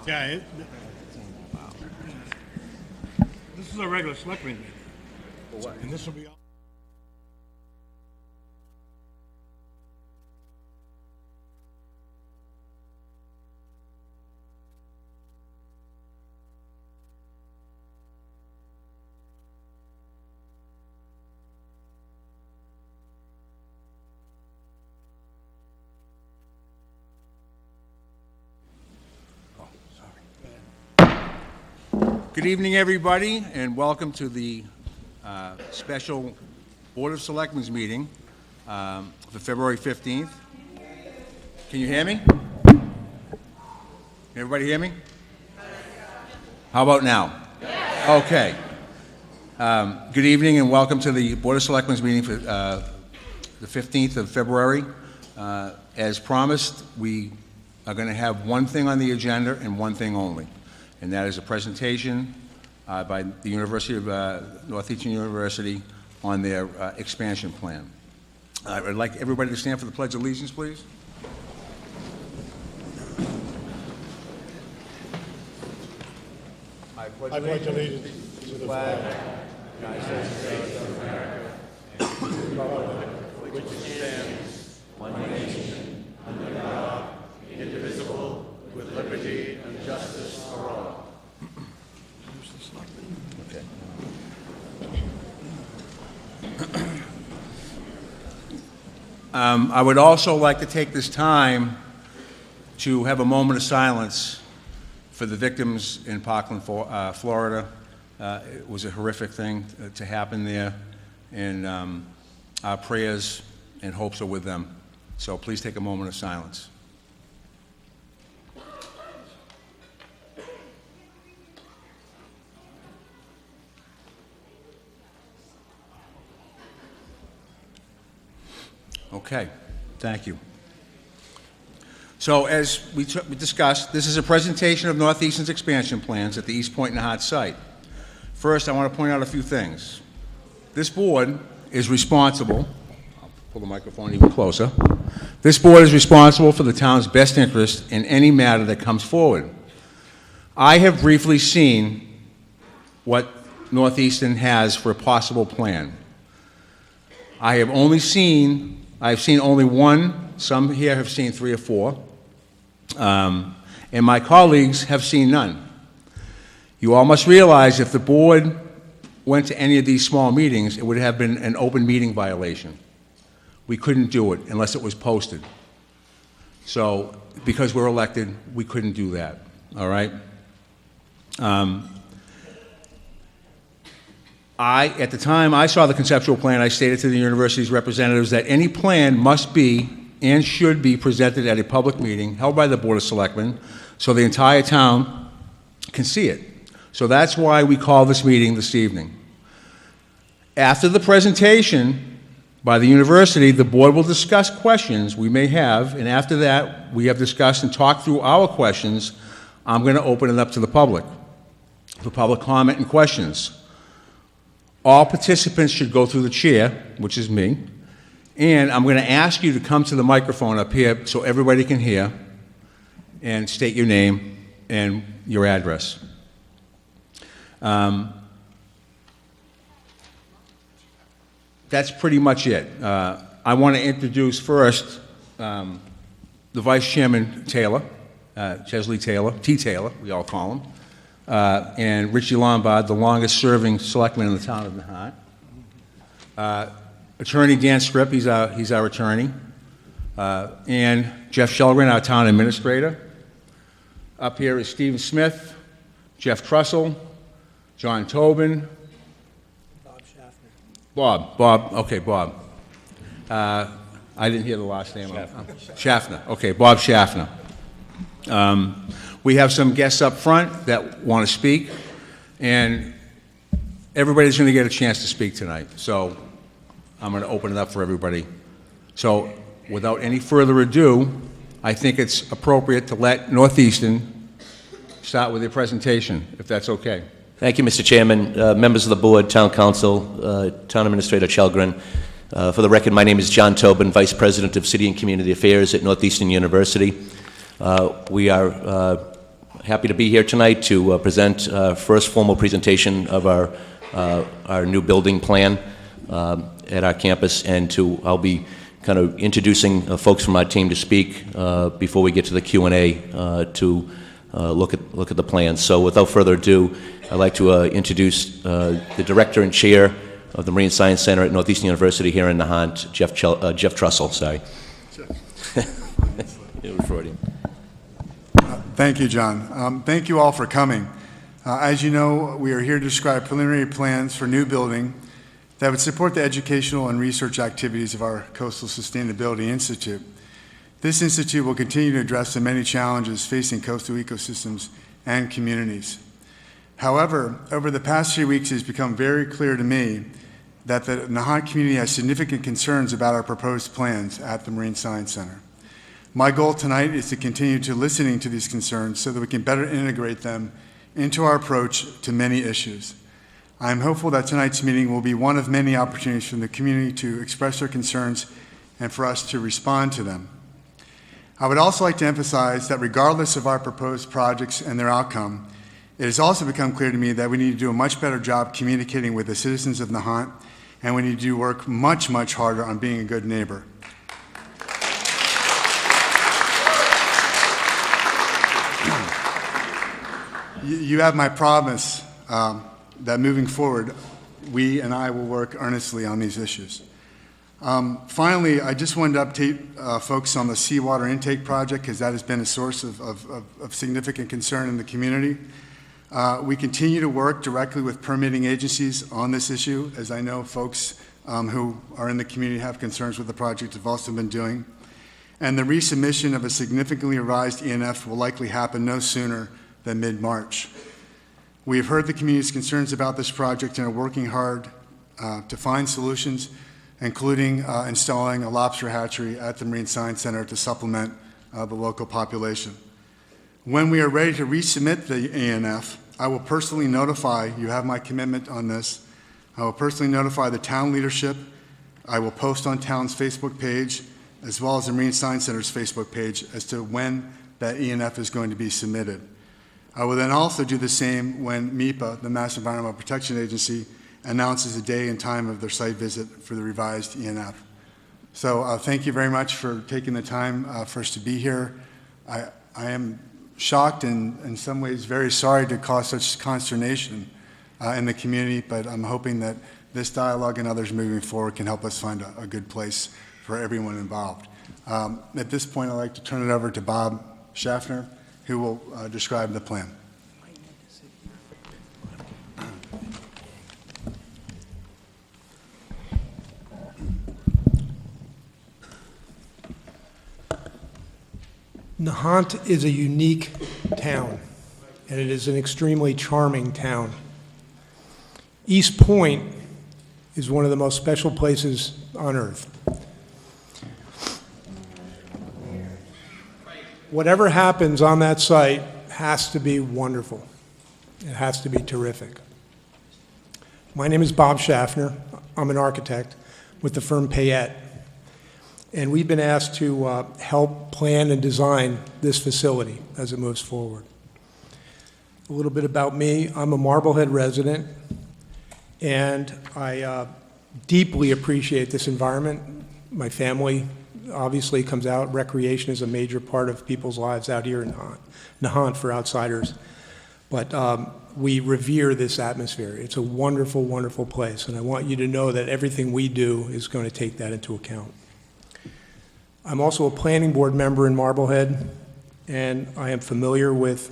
Yeah, this is a regular selectmen meeting. And this will be all. Good evening, everybody, and welcome to the special Board of Selectmen's meeting for February 15th. Can you hear me? Can everybody hear me? How about now? Okay. Good evening, and welcome to the Board of Selectmen's meeting for the 15th of February. As promised, we are going to have one thing on the agenda and one thing only. And that is a presentation by the University of Northeastern University on their expansion plan. I'd like everybody to stand for the Pledge of Allegiance, please. I pledge allegiance to the flag of the United States of America and to the republic which stands one nation under God, indivisible, with liberty and justice for all. Okay. I would also like to take this time to have a moment of silence for the victims in Parkland, Florida. It was a horrific thing to happen there, and our prayers and hopes are with them. So please take a moment of silence. Okay, thank you. So as we discussed, this is a presentation of Northeastern's expansion plans at the East Point Nahant site. First, I want to point out a few things. This board is responsible, I'll pull the microphone even closer. This board is responsible for the town's best interest in any matter that comes forward. I have briefly seen what Northeastern has for a possible plan. I've seen only one, some here have seen 3 or 4, and my colleagues have seen none. You all must realize if the board went to any of these small meetings, it would have been an open meeting violation. We couldn't do it unless it was posted. So, because we're elected, we couldn't do that, all right? At the time I saw the conceptual plan, I stated to the university's representatives that any plan must be and should be presented at a public meeting held by the Board of Selectmen so the entire town can see it. So that's why we call this meeting this evening. After the presentation by the university, the board will discuss questions we may have, and after that, we have discussed and talked through our questions. I'm going to open it up to the public for public comment and questions. All participants should go through the chair, which is me, and I'm going to ask you to come to the microphone up here so everybody can hear and state your name and your address. That's pretty much it. I want to introduce first the Vice Chairman Taylor, Chesley Taylor, T. Taylor, we all call him. And Richie Lombard, the longest-serving selectman in the town of Nahant. Attorney Dan Scripp, he's our attorney. And Jeff Shelgren, our town administrator. Up here is Stephen Smith, Jeff Trussell, John Tobin. Bob Schaffner. Bob, okay, Bob. I didn't hear the last name. Schaffner, okay, Bob Schaffner. We have some guests up front that want to speak, and everybody's going to get a chance to speak tonight. So I'm going to open it up for everybody. So without any further ado, I think it's appropriate to let Northeastern start with their presentation, if that's okay. Thank you, Mr. Chairman, members of the board, town council, town administrator Chelgren. For the record, my name is John Tobin, Vice President of City and Community Affairs at Northeastern University. We are Happy to be here tonight to present first formal presentation of our new building plan at our campus, and I'll be kind of introducing folks from our team to speak before we get to the Q&A to look at the plans. So without further ado, I'd like to introduce the director and chair of the Marine Science Center at Northeastern University here in Nahant, Jeff Trussell. Sorry. Thank you, John. Thank you all for coming. As you know, we are here to describe preliminary plans for new building that would support the educational and research activities of our Coastal Sustainability Institute. This institute will continue to address the many challenges facing coastal ecosystems and communities. However, over the past few weeks, it has become very clear to me that the Nahant community has significant concerns about our proposed plans at the Marine Science Center. My goal tonight is to continue to listening to these concerns so that we can better integrate them into our approach to many issues. I am hopeful that tonight's meeting will be one of many opportunities for the community to express their concerns and for us to respond to them. I would also like to emphasize that regardless of our proposed projects and their outcome, it has also become clear to me that we need to do a much better job communicating with the citizens of Nahant, and we need to work much, much harder on being a good neighbor. You have my promise that moving forward, we and I will work earnestly on these issues. Finally, I just wanted to update folks on the seawater intake project, because that has been a source of significant concern in the community. We continue to work directly with permitting agencies on this issue, as I know folks who are in the community have concerns with the project have also been doing. And the resubmission of a significantly revised ENF will likely happen no sooner than mid-March. We have heard the community's concerns about this project and are working hard to find solutions, including installing a lobster hatchery at the Marine Science Center to supplement the local population. When we are ready to resubmit the ENF, I will personally notify, you have my commitment on this, I will personally notify the town leadership. I will post on town's Facebook page, as well as the Marine Science Center's Facebook page, as to when that ENF is going to be submitted. I will then also do the same when MEPA, the Mass Environmental Protection Agency, announces the day and time of their site visit for the revised ENF. So thank you very much for taking the time for us to be here. I am shocked and in some ways very sorry to cause such consternation in the community, but I'm hoping that this dialogue and others moving forward can help us find a good place for everyone involved. At this point, I'd like to turn it over to Bob Schaffner, who will describe the plan. Nahant is a unique town, and it is an extremely charming town. East Point is one of the most special places on earth. Whatever happens on that site has to be wonderful. It has to be terrific. My name is Bob Schaffner. I'm an architect with the firm Payette. And we've been asked to help plan and design this facility as it moves forward. A little bit about me. I'm a Marblehead resident, and I deeply appreciate this environment. My family obviously comes out. Recreation is a major part of people's lives out here in Nahant for outsiders. But we revere this atmosphere. It's a wonderful, wonderful place, and I want you to know that everything we do is going to take that into account. I'm also a planning board member in Marblehead, and I am familiar with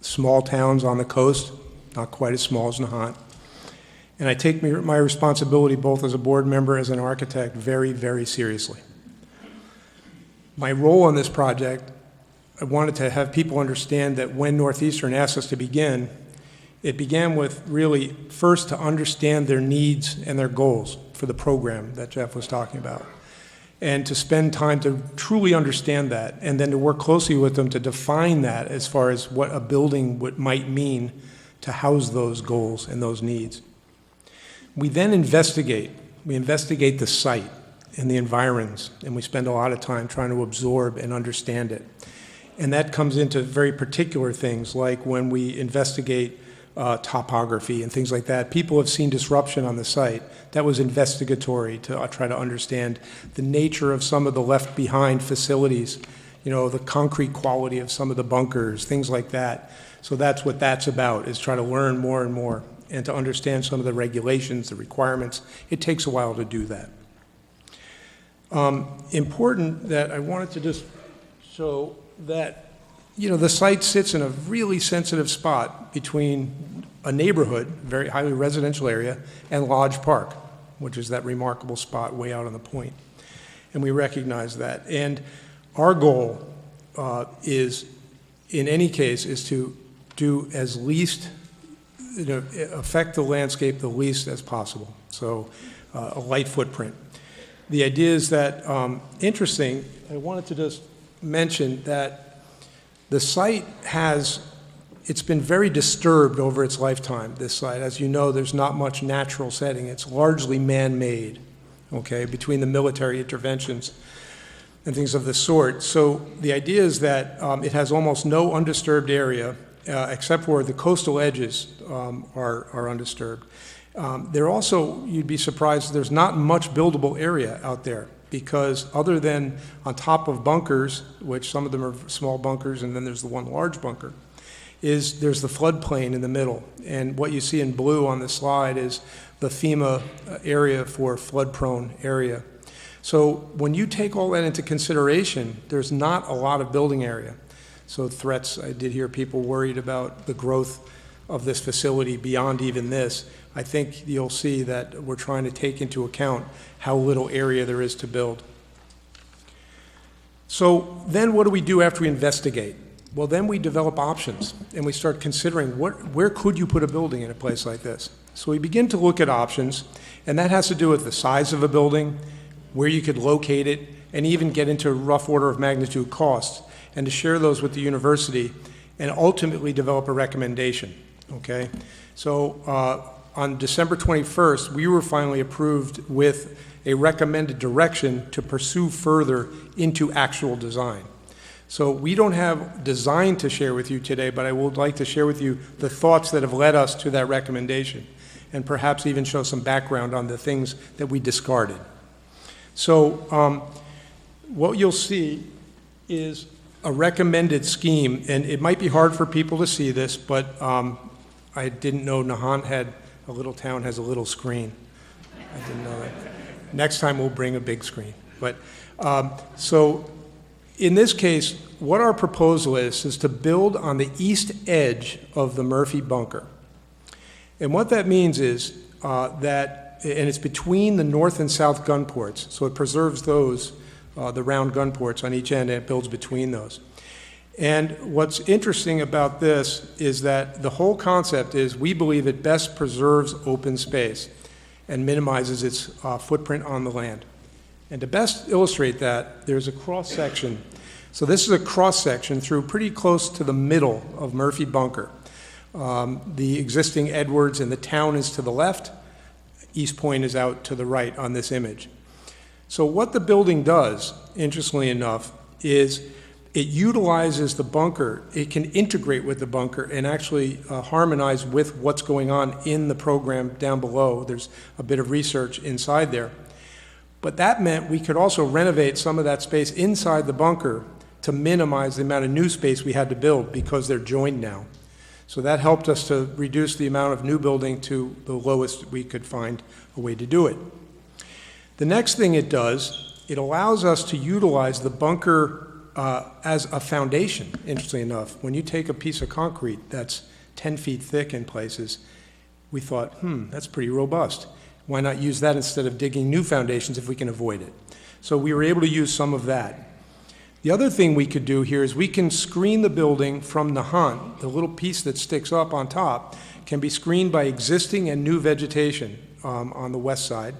small towns on the coast, not quite as small as Nahant. And I take my responsibility both as a board member and as an architect very, very seriously. My role on this project, I wanted to have people understand that when Northeastern asked us to begin, it began with really first to understand their needs and their goals for the program that Jeff was talking about, and to spend time to truly understand that, and then to work closely with them to define that as far as what a building might mean to house those goals and those needs. We then investigate. We investigate the site and the environs, and we spend a lot of time trying to absorb and understand it. And that comes into very particular things, like when we investigate topography and things like that. People have seen disruption on the site. That was investigatory to try to understand the nature of some of the left-behind facilities, the concrete quality of some of the bunkers, things like that. So that's what that's about, is try to learn more and more and to understand some of the regulations, the requirements. It takes a while to do that. Important that I wanted to just show that, the site sits in a really sensitive spot between a neighborhood, very highly residential area, and Lodge Park, which is that remarkable spot way out on the point. And we recognize that. And our goal is, in any case, is to do as least, affect the landscape the least as possible. So a light footprint. The idea is that, interesting, I wanted to just mention that the site it's been very disturbed over its lifetime, this site. As you know, there's not much natural setting. It's largely man-made, okay, between the military interventions and things of the sort. So the idea is that it has almost no undisturbed area, except where the coastal edges are undisturbed. There also, you'd be surprised, there's not much buildable area out there, because other than on top of bunkers, which some of them are small bunkers, and then there's the one large bunker, there's the floodplain in the middle. And what you see in blue on the slide is the FEMA area for flood-prone area. So when you take all that into consideration, there's not a lot of building area. So threats, I did hear people worried about the growth of this facility beyond even this. I think you'll see that we're trying to take into account how little area there is to build. So then what do we do after we investigate? Well, then we develop options, and we start considering where could you put a building in a place like this? So we begin to look at options, and that has to do with the size of a building, where you could locate it, and even get into rough order of magnitude costs, and to share those with the university, and ultimately develop a recommendation, okay? So on December 21st, we were finally approved with a recommended direction to pursue further into actual design. So we don't have design to share with you today, but I would like to share with you the thoughts that have led us to that recommendation, and perhaps even show some background on the things that we discarded. So what you'll see is a recommended scheme, and it might be hard for people to see this, but I didn't know Nahant had a little town has a little screen. I didn't know that. Next time we'll bring a big screen. But so in this case, what our proposal is to build on the east edge of the Murphy bunker. And what that means is that, and it's between the north and south gun ports, so it preserves those, the round gun ports on each end, and it builds between those. And what's interesting about this is that the whole concept is we believe it best preserves open space and minimizes its footprint on the land. And to best illustrate that, there's a cross-section. So this is a cross-section through pretty close to the middle of Murphy Bunker. The existing Edwards and the town is to the left. East Point is out to the right on this image. So what the building does, interestingly enough, is it utilizes the bunker. It can integrate with the bunker and actually harmonize with what's going on in the program down below. There's a bit of research inside there. But that meant we could also renovate some of that space inside the bunker to minimize the amount of new space we had to build because they're joined now. So that helped us to reduce the amount of new building to the lowest we could find a way to do it. The next thing it does, it allows us to utilize the bunker as a foundation, interestingly enough. When you take a piece of concrete that's 10 feet thick in places, we thought, that's pretty robust. Why not use that instead of digging new foundations if we can avoid it? So we were able to use some of that. The other thing we could do here is we can screen the building from Nahant. The little piece that sticks up on top can be screened by existing and new vegetation on the west side.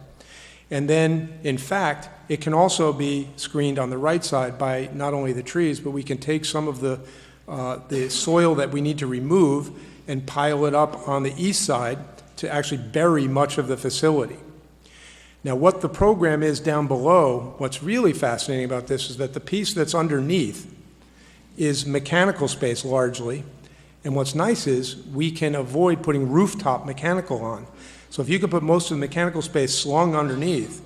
And then, in fact, it can also be screened on the right side by not only the trees, but we can take some of the soil that we need to remove and pile it up on the east side to actually bury much of the facility. Now, what the program is down below, what's really fascinating about this is that the piece that's underneath is mechanical space largely. And what's nice is we can avoid putting rooftop mechanical on. So if you could put most of the mechanical space slung underneath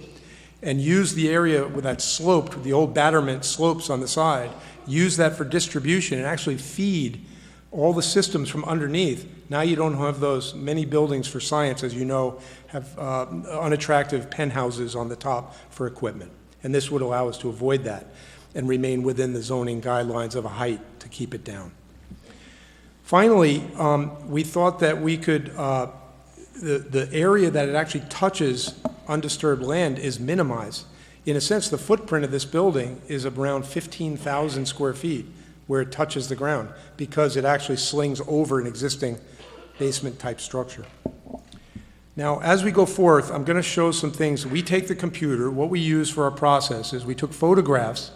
and use the area with that sloped, the old batterment slopes on the side, use that for distribution and actually feed all the systems from underneath. Now you don't have those many buildings for science, as you know, have unattractive penthouses on the top for equipment. And this would allow us to avoid that and remain within the zoning guidelines of a height to keep it down. Finally, we thought that we could, the area that it actually touches undisturbed land is minimized. In a sense, the footprint of this building is around 15,000 square feet where it touches the ground because it actually slings over an existing basement-type structure. Now, as we go forth, I'm going to show some things. We take the computer. What we use for our process is we took photographs,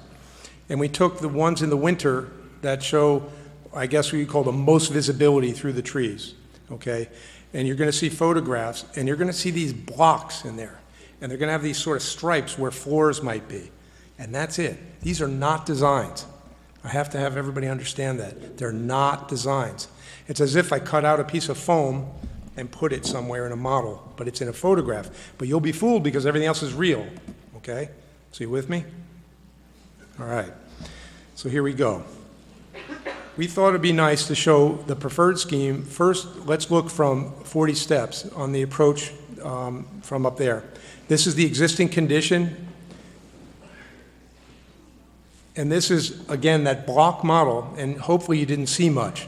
and we took the ones in the winter that show, I guess we call the most visibility through the trees, okay? And you're going to see photographs, and you're going to see these blocks in there, and they're going to have these sort of stripes where floors might be, and that's it. These are not designs. I have to have everybody understand that. They're not designs. It's as if I cut out a piece of foam and put it somewhere in a model, but it's in a photograph. But you'll be fooled because everything else is real, okay? So you with me? All right. So here we go. We thought it'd be nice to show the preferred scheme. First, let's look from 40 steps on the approach from up there. This is the existing condition. And this is, again, that block model, and hopefully you didn't see much.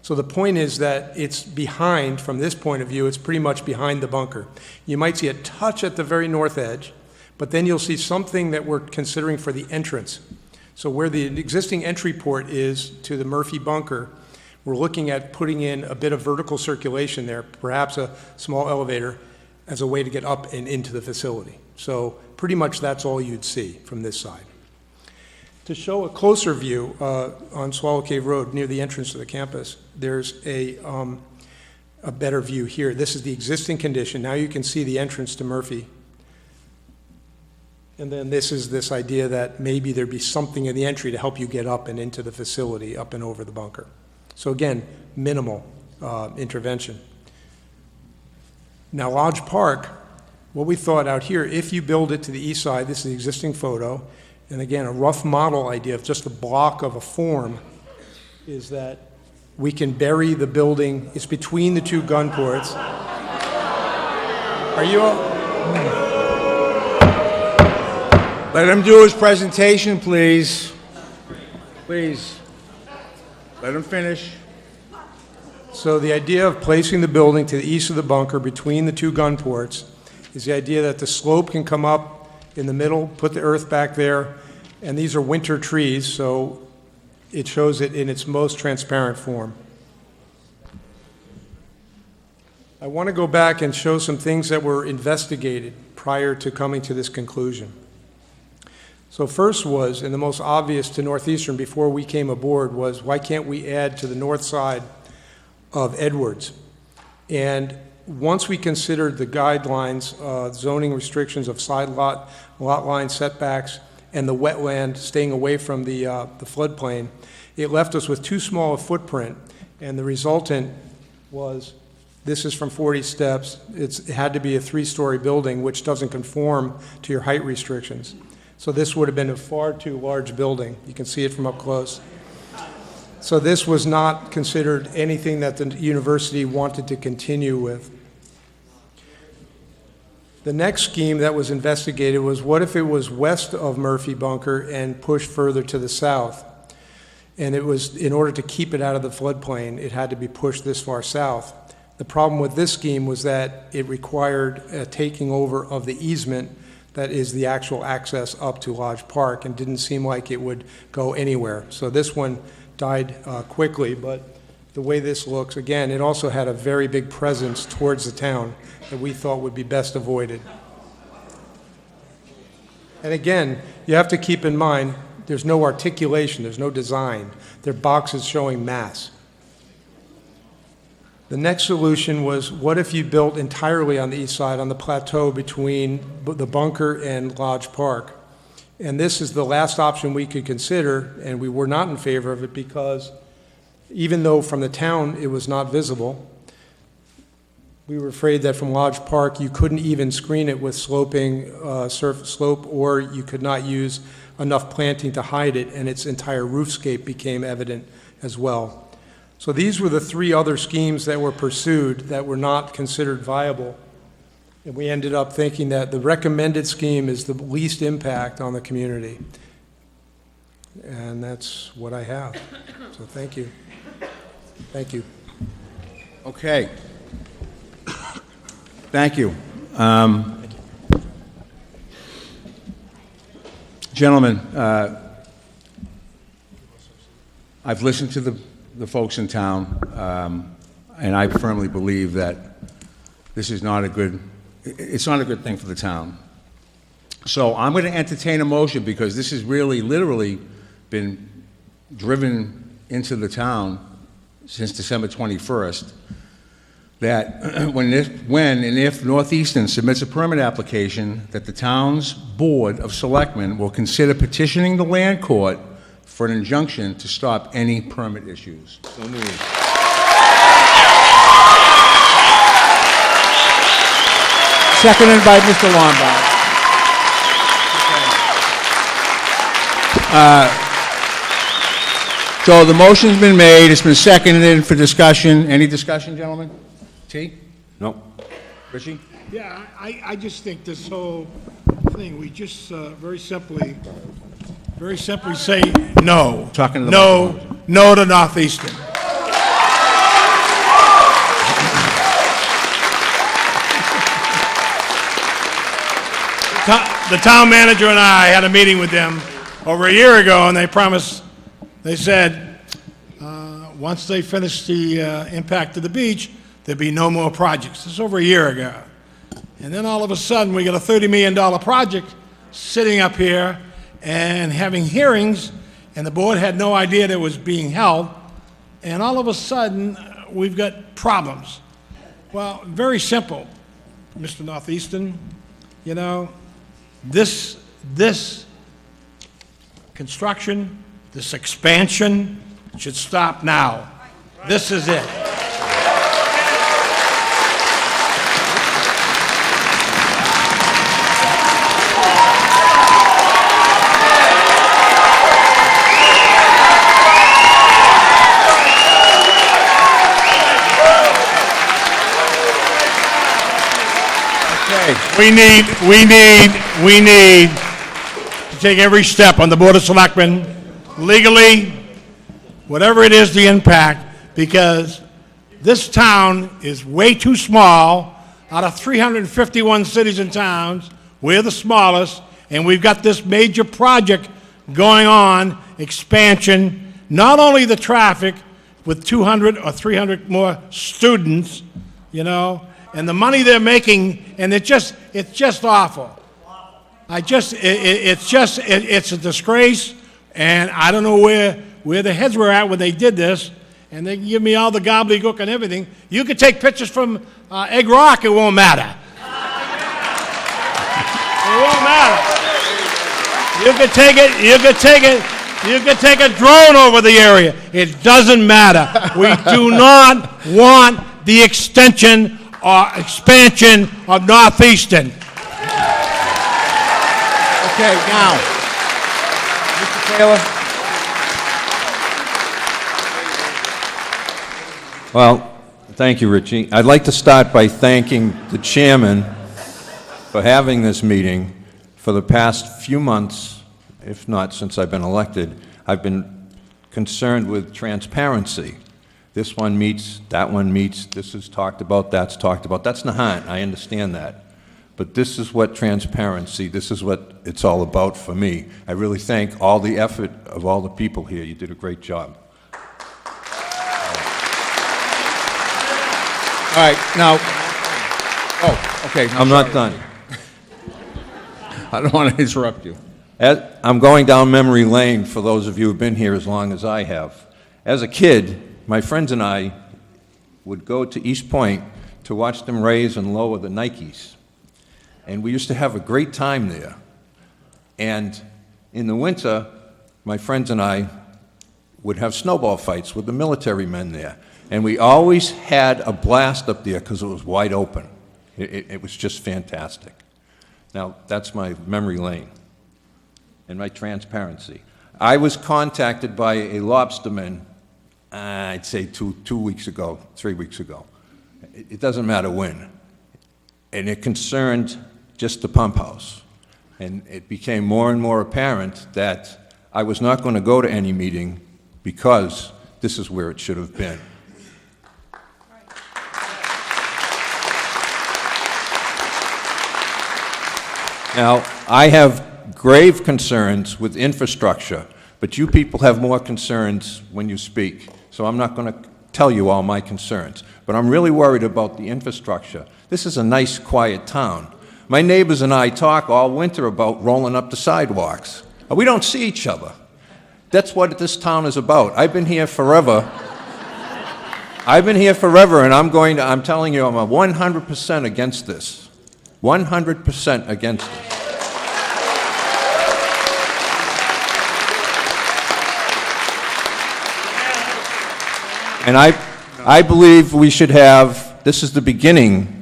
So the point is that it's behind, from this point of view, it's pretty much behind the bunker. You might see a touch at the very north edge, but then you'll see something that we're considering for the entrance. So where the existing entry port is to the Murphy bunker, we're looking at putting in a bit of vertical circulation there, perhaps a small elevator, as a way to get up and into the facility. So pretty much that's all you'd see from this side. To show a closer view on Swallow Cave Road near the entrance to the campus, there's a better view here. This is the existing condition. Now you can see the entrance to Murphy. And then this is this idea that maybe there'd be something in the entry to help you get up and into the facility, up and over the bunker. So again, minimal intervention. Now Lodge Park, what we thought out here, if you build it to the east side, this is the existing photo, and again, a rough model idea of just a block of a form is that we can bury the building. It's between the two gun ports. Are you all? Let him do his presentation, please. Please. Let him finish. So the idea of placing the building to the east of the bunker between the two gun ports is the idea that the slope can come up in the middle, put the earth back there, and these are winter trees, so it shows it in its most transparent form. I want to go back and show some things that were investigated prior to coming to this conclusion. So first was, and the most obvious to Northeastern before we came aboard, was why can't we add to the north side of Edwards? And once we considered the guidelines, zoning restrictions of side lot line setbacks, and the wetland staying away from the floodplain, it left us with too small a footprint, and the resultant was, this is from 40 steps, it had to be a 3-story building, which doesn't conform to your height restrictions. So this would have been a far too large building. You can see it from up close. So this was not considered anything that the university wanted to continue with. The next scheme that was investigated was, what if it was west of Murphy Bunker and pushed further to the south? And it was, in order to keep it out of the floodplain, it had to be pushed this far south. The problem with this scheme was that it required a taking over of the easement that is the actual access up to Lodge Park, and didn't seem like it would go anywhere. So this one died quickly, but the way this looks, again, it also had a very big presence towards the town that we thought would be best avoided. And again, you have to keep in mind, there's no articulation, there's no design. They're boxes showing mass. The next solution was, what if you built entirely on the east side, on the plateau between the bunker and Lodge Park? And this is the last option we could consider, and we were not in favor of it because even though from the town it was not visible, we were afraid that from Lodge Park you couldn't even screen it with sloping surface slope, or you could not use enough planting to hide it, and its entire roofscape became evident as well. So these were the three other schemes that were pursued that were not considered viable. And we ended up thinking that the recommended scheme is the least impact on the community. And that's what I have. So thank you. Thank you. Okay. Thank you. Gentlemen, I've listened to the folks in town, and I firmly believe that this is not a good, it's not a good thing for the town. So I'm going to entertain a motion, because this has really literally been driven into the town since December 21st, that when and if Northeastern submits a permit application, that the town's Board of Selectmen will consider petitioning the land court for an injunction to stop any permit issues. So moved. Seconded by Mr. Lombard. So the motion's been made, it's been seconded for discussion. Any discussion, gentlemen? T? No. Richie? Yeah, I just think this whole thing, we just very simply say no. Talking to the No, no to Northeastern. The town manager and I had a meeting with them over a year ago, and they promised, they said, once they finish the impact of the beach, there'd be no more projects. This is over a year ago. And then all of a sudden, we got a $30 million project sitting up here and having hearings, and the board had no idea that it was being held, and all of a sudden, we've got problems. Well, very simple, Mr. Northeastern, you know, this construction, this expansion should stop now. This is it. We need to take every step on the Board of Selectmen, legally, whatever it is the impact, because this town is way too small. Out of 351 cities and towns, we're the smallest, and we've got this major project going on, expansion, not only the traffic with 200 or 300 more students, you know, and the money they're making, and it's just awful. It's a disgrace, and I don't know where the heads were at when they did this, and they give me all the gobbledygook and everything. You could take pictures from Egg Rock, it won't matter. It won't matter. You could take a drone over the area. It doesn't matter. We do not want the extension or expansion of Northeastern. Okay, now, Mr. Taylor? Well, thank you, Richie. I'd like to start by thanking the chairman for having this meeting. For the past few months, if not since I've been elected, I've been concerned with transparency. This one meets, that one meets, this is talked about, that's talked about. That's Nahant, I understand that. But this is what transparency, this is what it's all about for me. I really thank all the effort of all the people here. You did a great job. All right, now, okay. I'm not done. I don't want to interrupt you. I'm going down memory lane for those of you who've been here as long as I have. As a kid, my friends and I would go to East Point to watch them raise and lower the Nikes. And we used to have a great time there. And In the winter, my friends and I would have snowball fights with the military men there. And we always had a blast up there because it was wide open. It was just fantastic. Now, that's my memory lane and my transparency. I was contacted by a lobsterman, I'd say 2 weeks ago, 3 weeks ago. It doesn't matter when. And it concerned just the pump house. And it became more and more apparent that I was not going to go to any meeting because this is where it should have been. Now, I have grave concerns with infrastructure, but you people have more concerns when you speak, so I'm not going to tell you all my concerns. But I'm really worried about the infrastructure. This is a nice, quiet town. My neighbors and I talk all winter about rolling up the sidewalks. We don't see each other. That's what this town is about. I've been here forever. And I'm telling you, I'm 100% against this. 100% against it. And I believe we should have, this is the beginning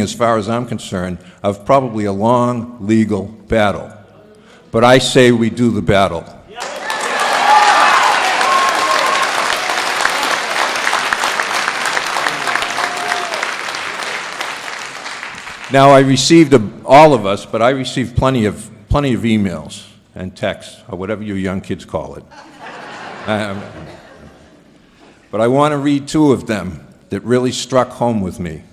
as far as I'm concerned, of probably a long legal battle. But I say we do the battle. Now, I received, all of us, but I received plenty of emails and texts, or whatever you young kids call it. But I want to read 2 of them that really struck home with me.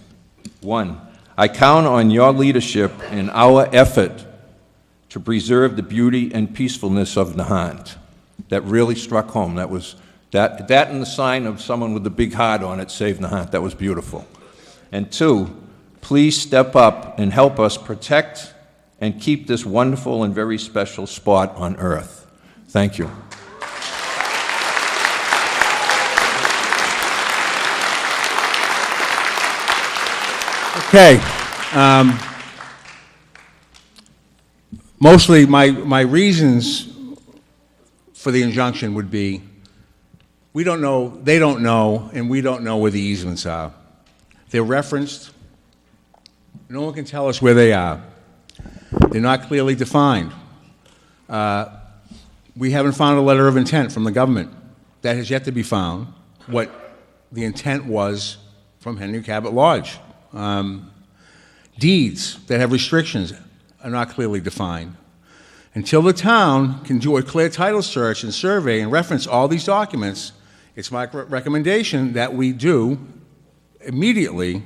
1, I count on your leadership in our effort to preserve the beauty and peacefulness of Nahant. That really struck home. That was that and the sign of someone with a big heart on it, Save Nahant. That was beautiful. And 2, please step up and help us protect and keep this wonderful and very special spot on earth. Thank you. Okay. Mostly my reasons for the injunction would be, we don't know, they don't know, and we don't know where the easements are. They're referenced. No one can tell us where they are. They're not clearly defined. We haven't found a letter of intent from the government. That has yet to be found, what the intent was from Henry Cabot Lodge. Deeds that have restrictions are not clearly defined. Until the town can do a clear title search and survey and reference all these documents, it's my recommendation that we do immediately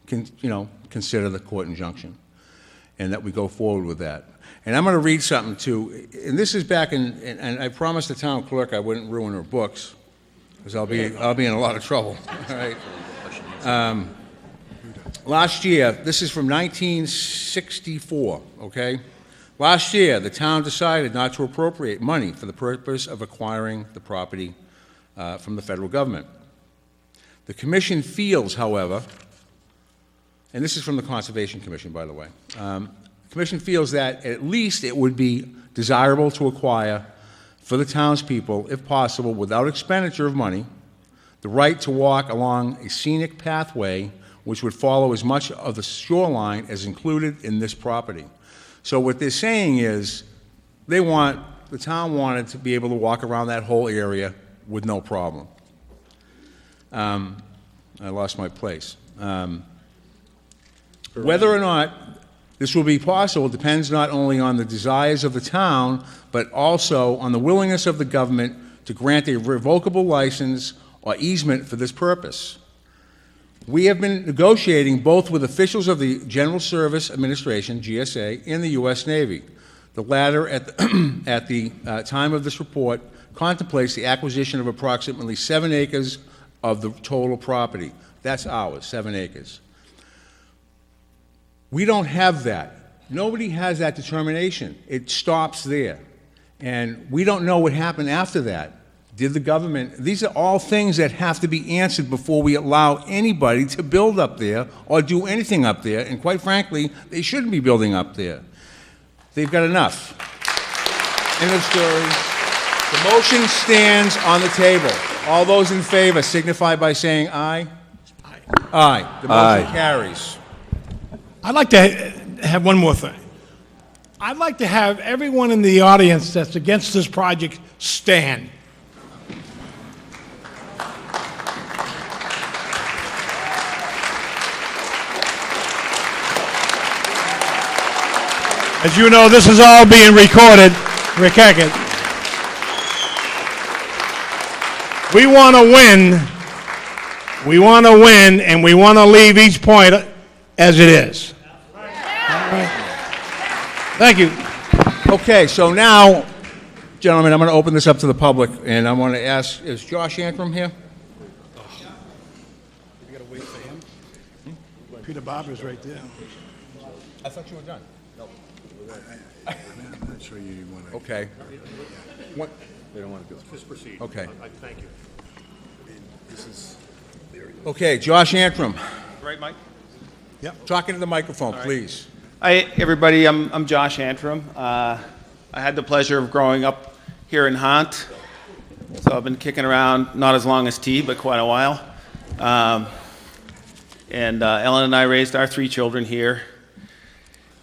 consider the court injunction and that we go forward with that. And I'm going to read something too, and this is back in, and I promised the town clerk I wouldn't ruin her books, because I'll be in a lot of trouble. All right. Last year, this is from 1964, okay? Last year, the town decided not to appropriate money for the purpose of acquiring the property from the federal government. The commission feels, however, and this is from the Conservation Commission, by the way, the commission feels that at least it would be desirable to acquire for the townspeople, if possible, without expenditure of money, the right to walk along a scenic pathway which would follow as much of the shoreline as included in this property. So what they're saying is, the town wanted to be able to walk around that whole area with no problem. I lost my place. Whether or not this will be possible depends not only on the desires of the town, but also on the willingness of the government to grant a revocable license or easement for this purpose. We have been negotiating both with officials of the General Service Administration, GSA, and the U.S. Navy. The latter, at the time of this report, contemplates the acquisition of approximately 7 acres of the total property. That's ours, 7 acres. We don't have that. Nobody has that determination. It stops there. And we don't know what happened after that. Did the government, these are all things that have to be answered before we allow anybody to build up there or do anything up there, and quite frankly, they shouldn't be building up there. They've got enough. End of story. The motion stands on the table. All those in favor signify by saying aye. Aye. The motion carries. I'd like to have one more thing. I'd like to have everyone in the audience that's against this project stand. As you know, this is all being recorded. Rick Hackett. We want to win. We want to win, and we want to leave each point as it is. All right. Thank you. Okay, so now, gentlemen, I'm going to open this up to the public, and I want to ask, is Josh Antrim here? You got to wait for him. Peter Barber's right there. I thought you were done. I'm not sure you want to. Okay. What? They don't want to do it. Just proceed. Okay. Thank you. This is. Okay, Josh Antrim, Right, Mike? talking to the microphone, please. Hi, everybody. I'm Josh Antrim. I had the pleasure of growing up here in Nahant, so I've been kicking around, not as long as T, but quite a while. Ellen and I raised our 3 children here.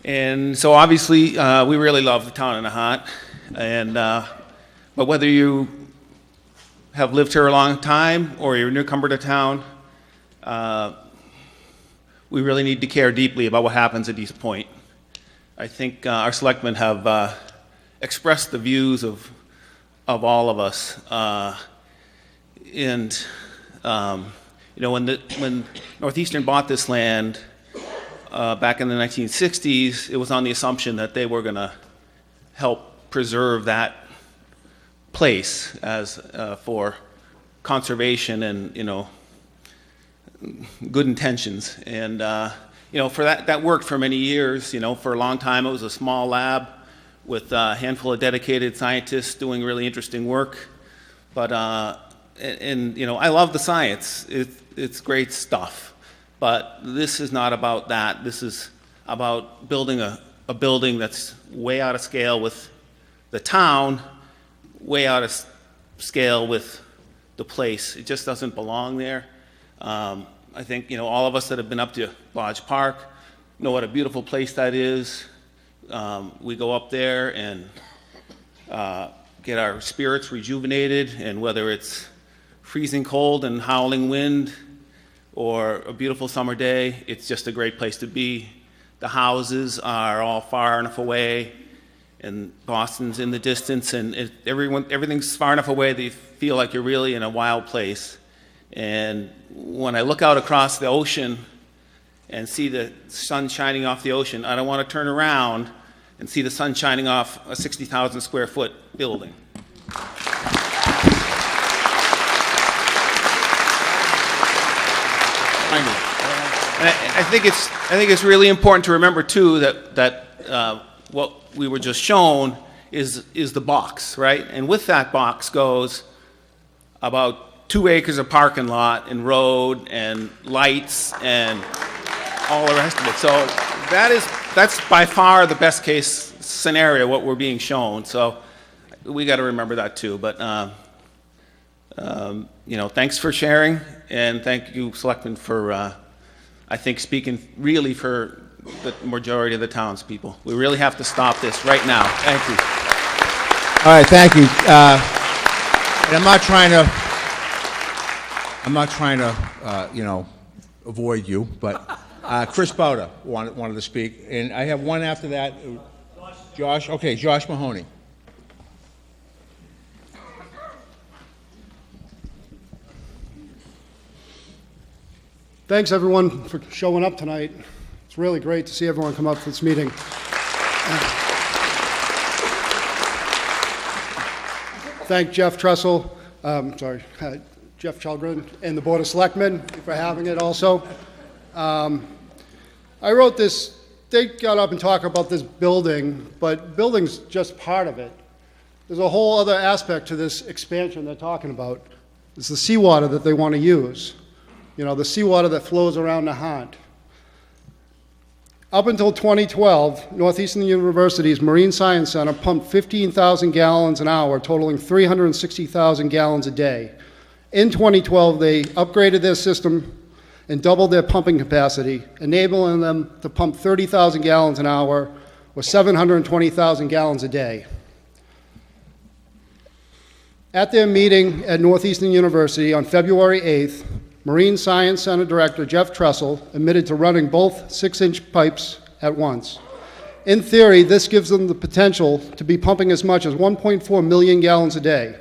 And so obviously, we really love the town of Nahant. But whether you have lived here a long time or you're a newcomer to town, we really need to care deeply about what happens at East Point. I think our selectmen have expressed the views of all of us. When Northeastern bought this land back in the 1960s, it was on the assumption that they were going to help preserve that place as for conservation and good intentions. And for that worked for many years. For a long time it was a small lab with a handful of dedicated scientists doing really interesting work. But I love the science. It's great stuff. But this is not about that. This is about building a building that's way out of scale with the town, way out of scale with the place. It just doesn't belong there. I think all of us that have been up to Lodge Park know what a beautiful place that is. We go up there and get our spirits rejuvenated, and whether it's freezing cold and howling wind or a beautiful summer day, it's just a great place to be. The houses are all far enough away, and Boston's in the distance, and everything's far enough away that you feel like you're really in a wild place. And when I look out across the ocean and see the sun shining off the ocean, I don't want to turn around and see the sun shining off a 60,000 square foot building. I think it's really important to remember too that what we were just shown is the box, right? And with that box goes about 2 acres of parking lot and road and lights and all the rest of it. So that's by far the best case scenario, what we're being shown. So we got to remember that too. But thanks for sharing, and thank you, Selectmen, for I think speaking really for the majority of the townspeople. We really have to stop this right now. Thank you. All right, thank you. And I'm not trying to avoid you, but Chris Bowder wanted to speak, and I have one after that. Josh. Okay, Josh Mahoney. Thanks, everyone, for showing up tonight. It's really great to see everyone come up for this meeting. Thank Jeff Tressel, Jeff Chalgren, and the Board of Selectmen for having it also. I wrote this, they got up and talked about this building, but building's just part of it. There's a whole other aspect to this expansion they're talking about. It's the seawater that they want to use. The seawater that flows around Nahant. Up until 2012, Northeastern University's Marine Science Center pumped 15,000 gallons an hour, totaling 360,000 gallons a day. In 2012, they upgraded their system and doubled their pumping capacity, enabling them to pump 30,000 gallons an hour, or 720,000 gallons a day. At their meeting at Northeastern University on February 8th, Marine Science Center Director Jeff Tressel admitted to running both 6-inch pipes at once. In theory, this gives them the potential to be pumping as much as 1.4 million gallons a day.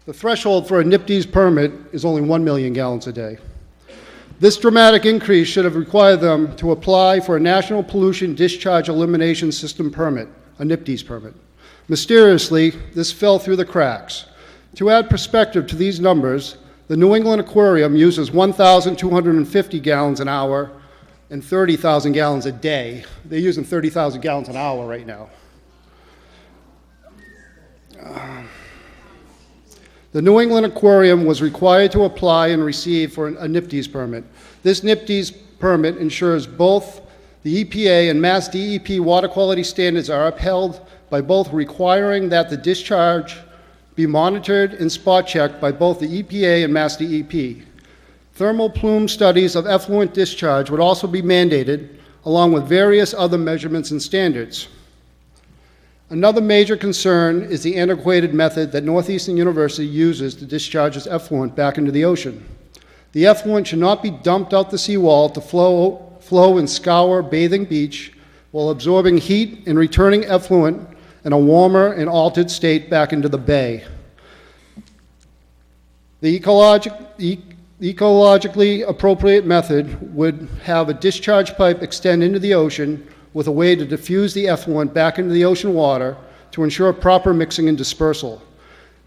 The threshold for a NIPD's permit is only 1 million gallons a day. This dramatic increase should have required them to apply for a National Pollution Discharge Elimination System permit, a NIPD's permit. Mysteriously, this fell through the cracks. To add perspective to these numbers, the New England Aquarium uses 1,250 gallons an hour and 30,000 gallons a day. They're using 30,000 gallons an hour right now. The New England Aquarium was required to apply and receive for a NIPD's permit. This NIPD's permit ensures both the EPA and Mass DEP water quality standards are upheld by both requiring that the discharge be monitored and spot checked by both the EPA and Mass DEP. Thermal plume studies of effluent discharge would also be mandated, along with various other measurements and standards. Another major concern is the antiquated method that Northeastern University uses to discharge its effluent back into the ocean. The effluent should not be dumped out the seawall to flow and scour bathing beach while absorbing heat and returning effluent in a warmer and altered state back into the bay. The ecologically appropriate method would have a discharge pipe extend into the ocean with a way to diffuse the effluent back into the ocean water to ensure proper mixing and dispersal.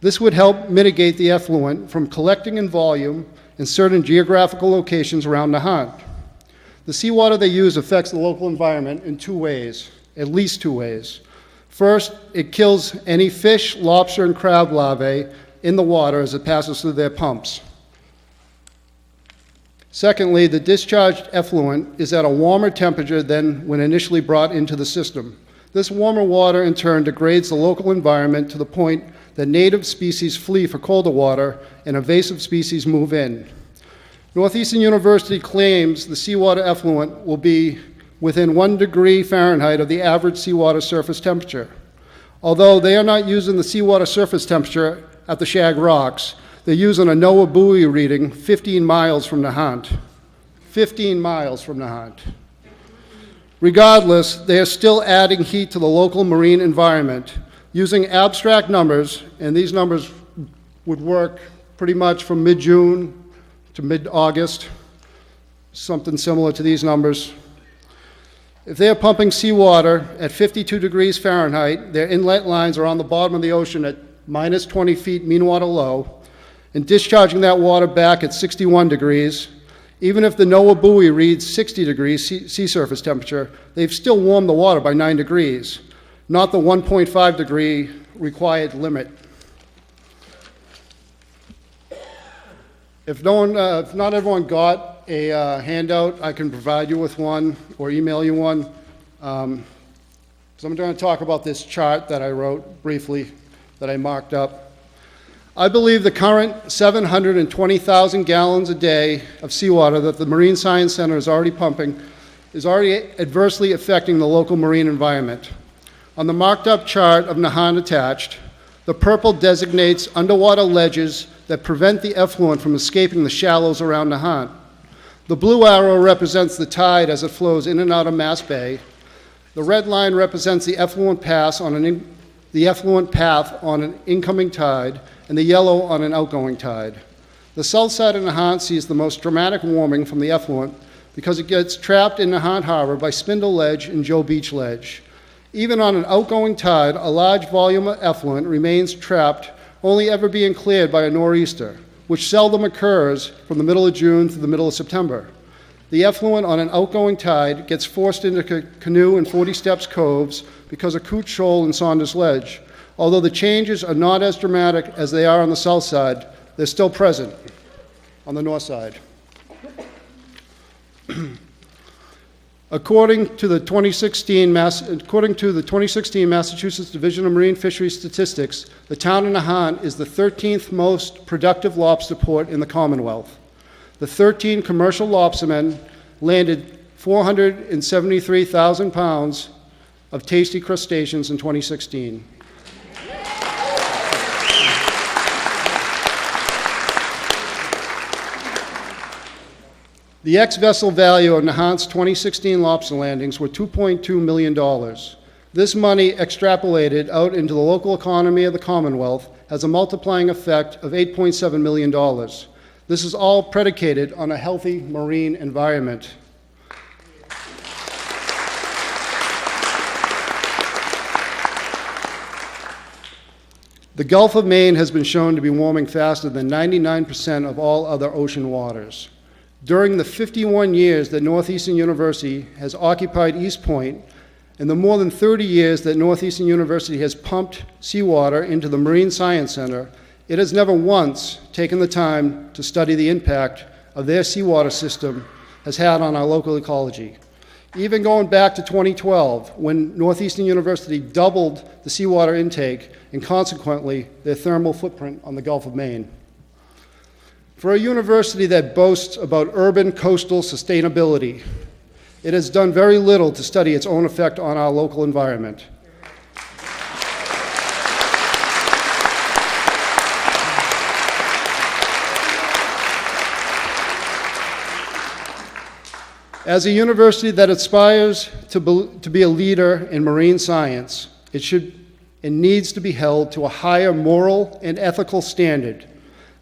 This would help mitigate the effluent from collecting in volume in certain geographical locations around Nahant. The seawater they use affects the local environment in 2 ways, at least 2 ways. First, it kills any fish, lobster, and crab larvae in the water as it passes through their pumps. Secondly, the discharged effluent is at a warmer temperature than when initially brought into the system. This warmer water, in turn, degrades the local environment to the point that native species flee for colder water and invasive species move in. Northeastern University claims the seawater effluent will be within 1 degree Fahrenheit of the average seawater surface temperature. Although they are not using the seawater surface temperature at the Shag Rocks, they're using a NOAA buoy reading 15 miles from Nahant. 15 miles from Nahant. Regardless, they are still adding heat to the local marine environment using abstract numbers, and these numbers would work pretty much from mid-June to mid-August, something similar to these numbers. If they are pumping seawater at 52 degrees Fahrenheit, their inlet lines are on the bottom of the ocean at minus 20 feet mean water low, and discharging that water back at 61 degrees, even if the NOAA buoy reads 60 degrees sea surface temperature, they've still warmed the water by 9 degrees, not the 1.5 degree required limit. If not everyone got a handout, I can provide you with one or email you one. So I'm going to talk about this chart that I wrote briefly, that I marked up. I believe the current 720,000 gallons a day of seawater that the Marine Science Center is already pumping is already adversely affecting the local marine environment. On the marked up chart of Nahant attached, the purple designates underwater ledges that prevent the effluent from escaping the shallows around Nahant. The blue arrow represents the tide as it flows in and out of Mass Bay. The red line represents the effluent path on an incoming tide, and the yellow on an outgoing tide. The south side of Nahant sees the most dramatic warming from the effluent because it gets trapped in Nahant Harbor by Spindle Ledge and Joe Beach Ledge. Even on an outgoing tide, a large volume of effluent remains trapped, only ever being cleared by a nor'easter, which seldom occurs from the middle of June to the middle of September. The effluent on an outgoing tide gets forced into Canoe and 40 Steps Coves because of Cooch Shoal and Saunders Ledge. Although the changes are not as dramatic as they are on the south side, they're still present on the north side. According to the 2016 Massachusetts Division of Marine Fisheries Statistics, the town of Nahant is the 13th most productive lobster port in the Commonwealth. The 13 commercial lobstermen landed 473,000 pounds of tasty crustaceans in 2016. The ex-vessel value of Nahant's 2016 lobster landings were $2.2 million. This money extrapolated out into the local economy of the Commonwealth has a multiplying effect of $8.7 million. This is all predicated on a healthy marine environment. The Gulf of Maine has been shown to be warming faster than 99% of all other ocean waters. During the 51 years that Northeastern University has occupied East Point, and the more than 30 years that Northeastern University has pumped seawater into the Marine Science Center, it has never once taken the time to study the impact of their seawater system has had on our local ecology. Even going back to 2012, when Northeastern University doubled the seawater intake and consequently their thermal footprint on the Gulf of Maine. For a university that boasts about urban coastal sustainability, it has done very little to study its own effect on our local environment. As a university that aspires to be a leader in marine science, it should and needs to be held to a higher moral and ethical standard.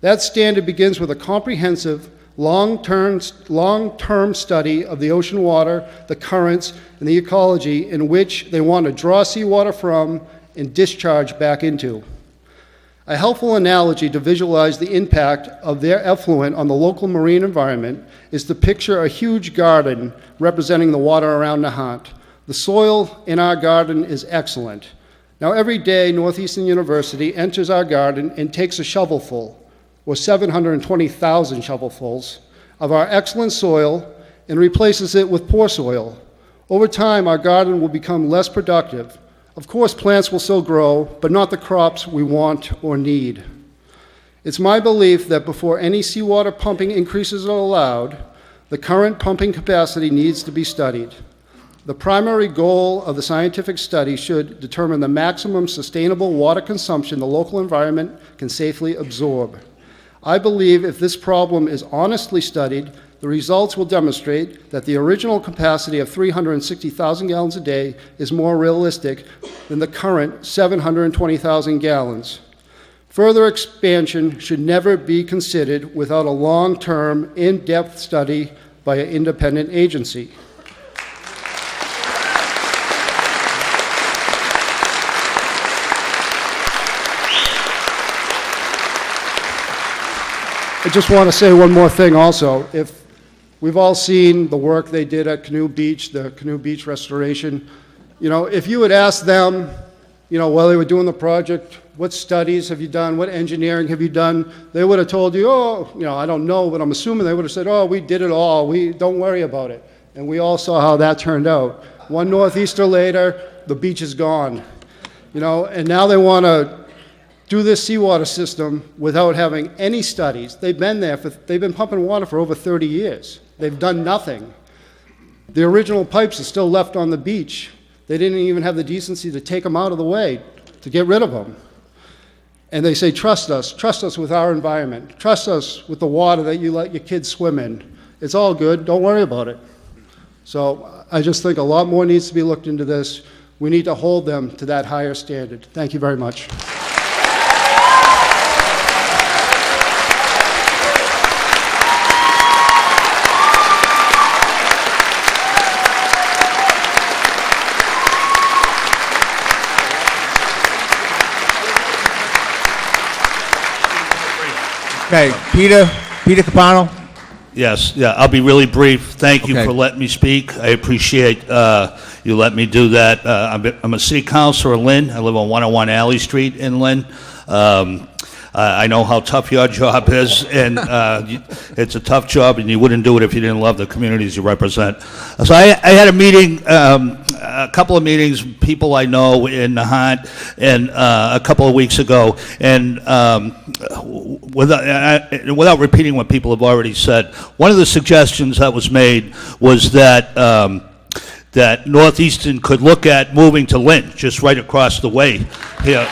That standard begins with a comprehensive, long-term study of the ocean water, the currents, and the ecology in which they want to draw seawater from and discharge back into. A helpful analogy to visualize the impact of their effluent on the local marine environment is to picture a huge garden representing the water around Nahant. The soil in our garden is excellent. Now, every day, Northeastern University enters our garden and takes a shovelful, or 720,000 shovelfuls, of our excellent soil and replaces it with poor soil. Over time, our garden will become less productive. Of course, plants will still grow, but not the crops we want or need. It's my belief that before any seawater pumping increases are allowed, the current pumping capacity needs to be studied. The primary goal of the scientific study should determine the maximum sustainable water consumption the local environment can safely absorb. I believe if this problem is honestly studied, the results will demonstrate that the original capacity of 360,000 gallons a day is more realistic than the current 720,000 gallons. Further expansion should never be considered without a long-term, in-depth study by an independent agency. I just want to say one more thing also. If we've all seen the work they did at Canoe Beach, the Canoe Beach restoration, if you had asked them, while they were doing the project, what studies have you done, what engineering have you done, they would have told you, I don't know, but I'm assuming they would have said, we did it all, don't worry about it. And we all saw how that turned out. One northeaster later, the beach is gone. And now they want to do this seawater system without having any studies. They've been pumping water for over 30 years. They've done nothing. The original pipes are still left on the beach. They didn't even have the decency to take them out of the way, to get rid of them. And they say, trust us with our environment. Trust us with the water that you let your kids swim in. It's all good, don't worry about it. So I just think a lot more needs to be looked into this. We need to hold them to that higher standard. Thank you very much. Okay, Peter Capano? Yes, I'll be really brief. Thank you Okay. for letting me speak. I appreciate you letting me do that. I'm a city councilor in Lynn. I live on 101 Alley Street in Lynn. I know how tough your job is, and it's a tough job, and you wouldn't do it if you didn't love the communities you represent. So I had a meeting, a couple of meetings, people I know in Nahant, and a couple of weeks ago, and without repeating what people have already said, one of the suggestions that was made was that that Northeastern could look at moving to Lynn, just right across the way here.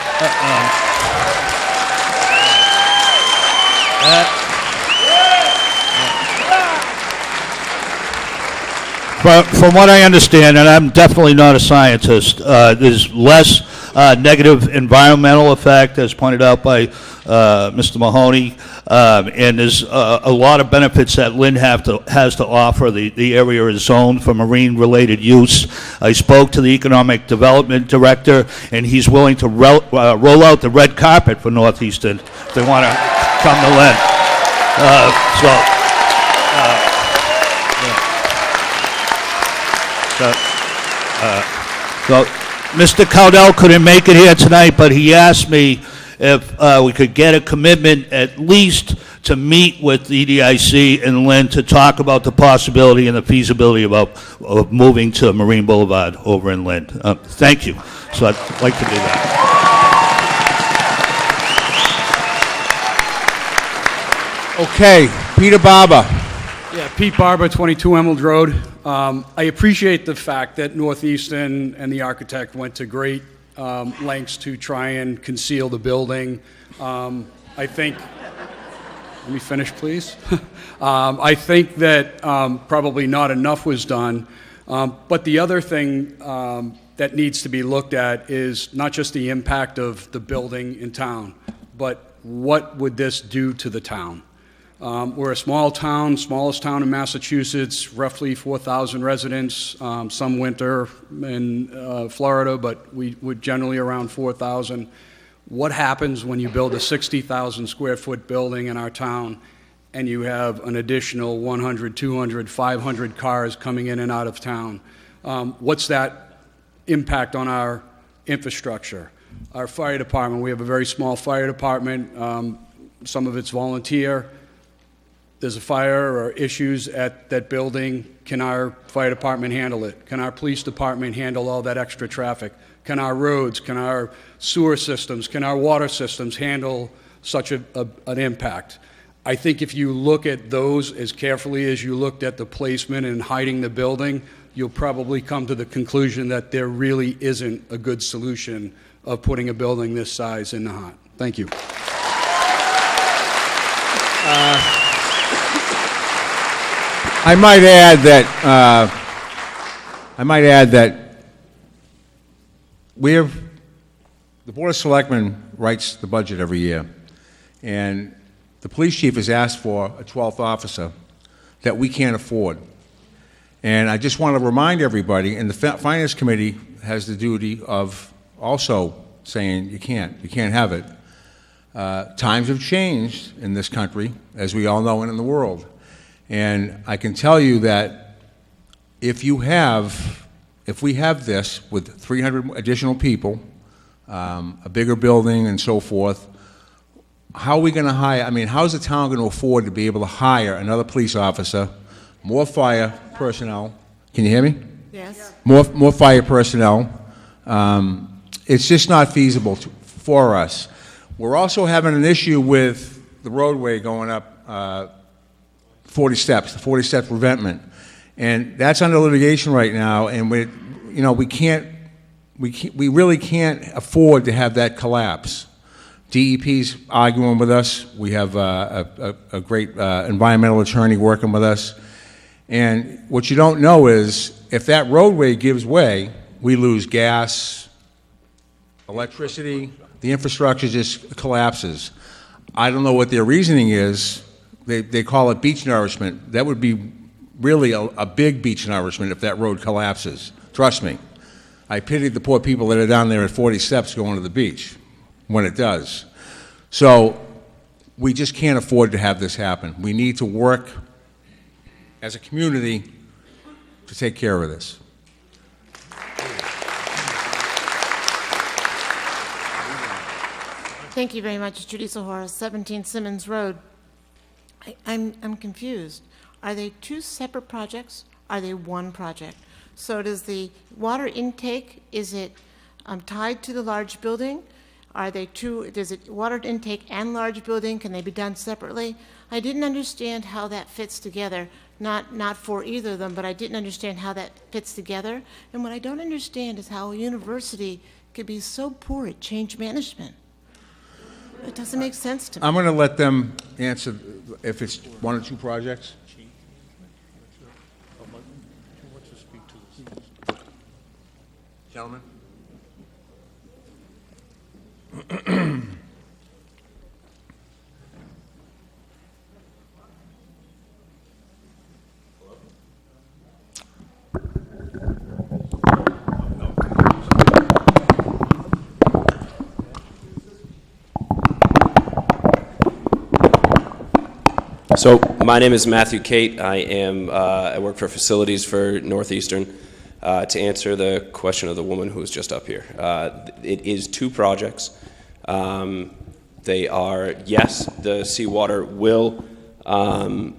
From what I understand, and I'm definitely not a scientist, there's less negative environmental effect, as pointed out by Mr. Mahoney, and there's a lot of benefits that Lynn has to offer. The area is zoned for marine-related use. I spoke to the Economic Development Director, and he's willing to roll out the red carpet for Northeastern if they want to come to Lynn. So Mr. Cowdell couldn't make it here tonight, but he asked me if we could get a commitment at least to meet with the EDIC and Lynn to talk about the possibility and the feasibility of moving to Marine Boulevard over in Lynn. Thank you. So I'd like to do that. Okay, Peter Barber. Yeah, Pete Barber, 22 Emerald Road. I appreciate the fact that Northeastern and the architect went to great lengths to try and conceal the building. I think, let me finish, please. I think that probably not enough was done. But the other thing that needs to be looked at is not just the impact of the building in town, but what would this do to the town? We're a small town, smallest town in Massachusetts, roughly 4,000 residents, some winter in Florida, but we're generally around 4,000. What happens when you build a 60,000 square foot building in our town and you have an additional 100, 200, 500 cars coming in and out of town? What's that impact on our infrastructure? Our fire department, we have a very small fire department. Some of it's volunteer. There's a fire or issues at that building, can our fire department handle it? Can our police department handle all that extra traffic? Can our roads, can our sewer systems, can our water systems handle such an impact? I think if you look at those as carefully as you looked at the placement and hiding the building, you'll probably come to the conclusion that there really isn't a good solution of putting a building this size in Nahant. Thank you. I might add that the Board of Selectmen writes the budget every year, and the police chief has asked for a 12th officer that we can't afford. And I just want to remind everybody, and the Finance Committee has the duty of also saying you can't have it. Times have changed in this country, as we all know, and in the world. And I can tell you that if we have this with 300 additional people, a bigger building and so forth, how are we going to hire? I mean, how is the town going to afford to be able to hire another police officer, more fire personnel? Can you hear me? Yes. More fire personnel. It's just not feasible for us. We're also having an issue with the roadway going up 40 steps, the 40 step revetment, and that's under litigation right now. And we really can't afford to have that collapse. DEP's arguing with us. We have a great environmental attorney working with us. And what you don't know is if that roadway gives way, we lose gas, electricity, the infrastructure just collapses. I don't know what their reasoning is. They call it beach nourishment. That would be really a big beach nourishment if that road collapses. Trust me. I pity the poor people that are down there at 40 steps going to the beach when it does. So we just can't afford to have this happen. We need to work as a community to take care of this. Thank you very much, Judy Sahara, 17 Simmons Road. I'm confused. Are they two separate projects? Are they one project? So does the water intake, is it tied to the large building? Are they two, does it water intake and large building, can they be done separately? I didn't understand how that fits together, not for either of them, but I didn't understand how that fits together. And what I don't understand is how a university could be so poor at change management. It doesn't make sense to me. I'm going to let them answer if it's one or two projects. Gentlemen? So my name is Matthew Cate. I work for facilities for Northeastern. To answer the question of the woman who was just up here, it is two projects. They are, yes, the seawater will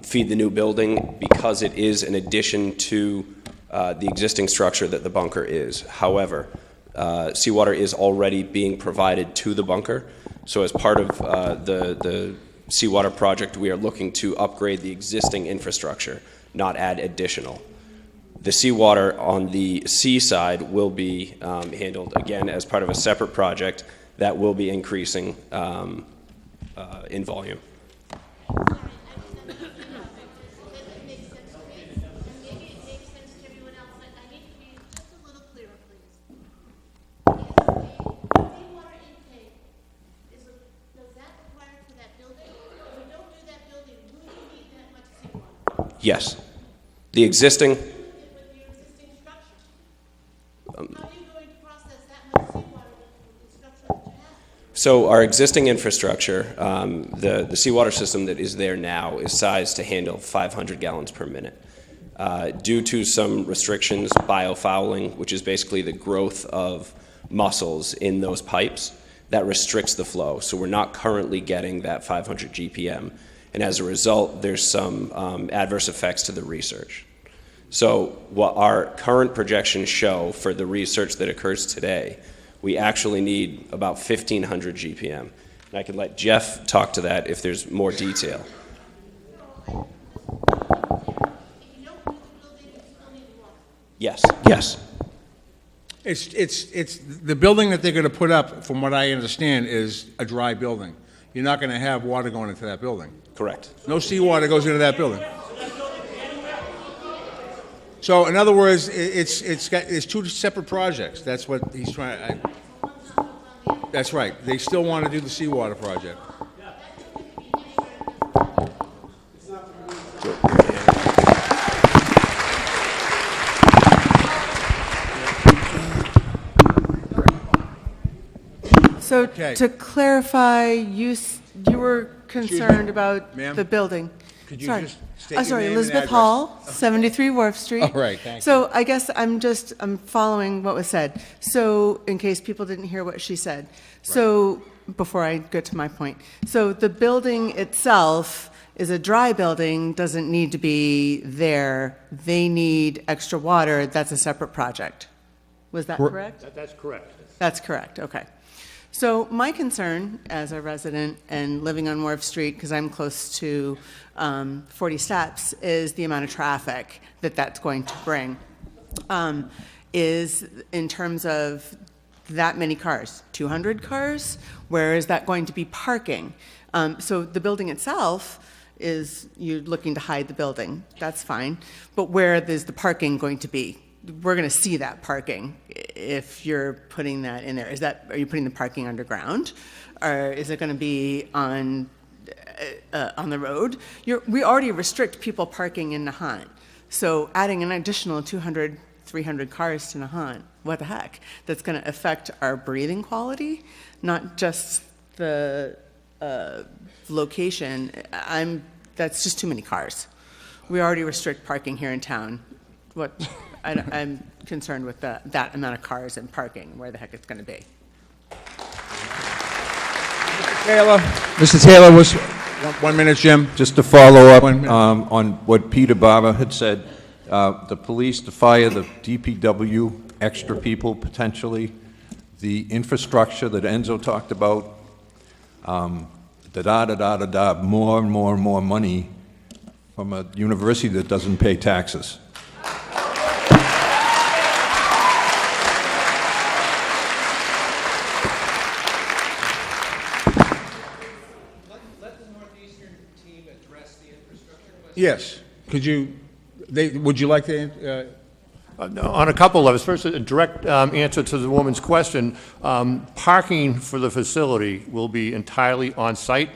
feed the new building because it is an addition to the existing structure that the bunker is. However, seawater is already being provided to the bunker. So as part of the seawater project, we are looking to upgrade the existing infrastructure, not add additional. The seawater on the sea side will be handled, again, as part of a separate project that will be increasing in volume. Yes. The existing... So our existing infrastructure, the seawater system that is there now is sized to handle 500 gallons per minute. Due to some restrictions, biofouling, which is basically the growth of mussels in those pipes, that restricts the flow. So we're not currently getting that 500 GPM. And as a result, there's some adverse effects to the research. So what our current projections show for the research that occurs today, we actually need about 1,500 GPM. And I can let Jeff talk to that if there's more detail. Yes, yes. It's the building that they're going to put up, from what I understand, is a dry building. You're not going to have water going into that building. Correct. No seawater goes into that building. So, in other words, it's two separate projects. That's what he's trying. That's right. They still want to do the seawater project. So Okay. to clarify, you were concerned about Ma'am? the building. Could you Sorry. just state your Sorry, name and Elizabeth address? Hall, 73 Wharf Street. All right, thank you. So I guess I'm following what was said. So in case people didn't hear what she said. So before I get to my point. So the building itself is a dry building, doesn't need to be there. They need extra water. That's a separate project. Was that correct? That's correct. That's correct, okay. So my concern as a resident and living on Wharf Street, because I'm close to 40 Steps, is the amount of traffic that that's going to bring, is in terms of that many cars, 200 cars? Where is that going to be parking? So the building itself is, you're looking to hide the building, that's fine, but where is the parking going to be? We're going to see that parking if you're putting that in there. Are you putting the parking underground, or is it going to be on the road? We already restrict people parking in Nahant, so adding an additional 200, 300 cars to Nahant, what the heck? That's going to affect our breathing quality, not just the location. That's just too many cars. We already restrict parking here in town. I'm concerned with that amount of cars and parking, where the heck it's going to be. Taylor. Mr. Taylor was, 1 minute, Jim. Just to follow up 1 minute. on what Peter Barber had said, the police, the fire, the DPW, extra people potentially, the infrastructure that Enzo talked about, more and more and more money from a university that doesn't pay taxes. Yes. Could you, would you like to, On a couple levels. First, a direct answer to the woman's question. Parking for the facility will be entirely on-site.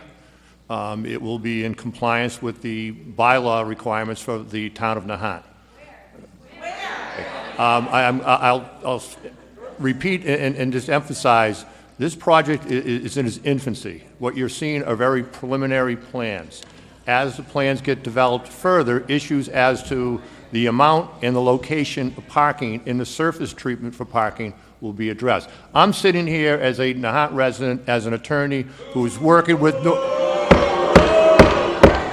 It will be in compliance with the bylaw requirements for the town of Nahant. I'll repeat and just emphasize, this project is in its infancy. What you're seeing are very preliminary plans. As the plans get developed further, issues as to the amount and the location of parking and the surface treatment for parking will be addressed. I'm sitting here as a Nahant resident, as an attorney who's working with...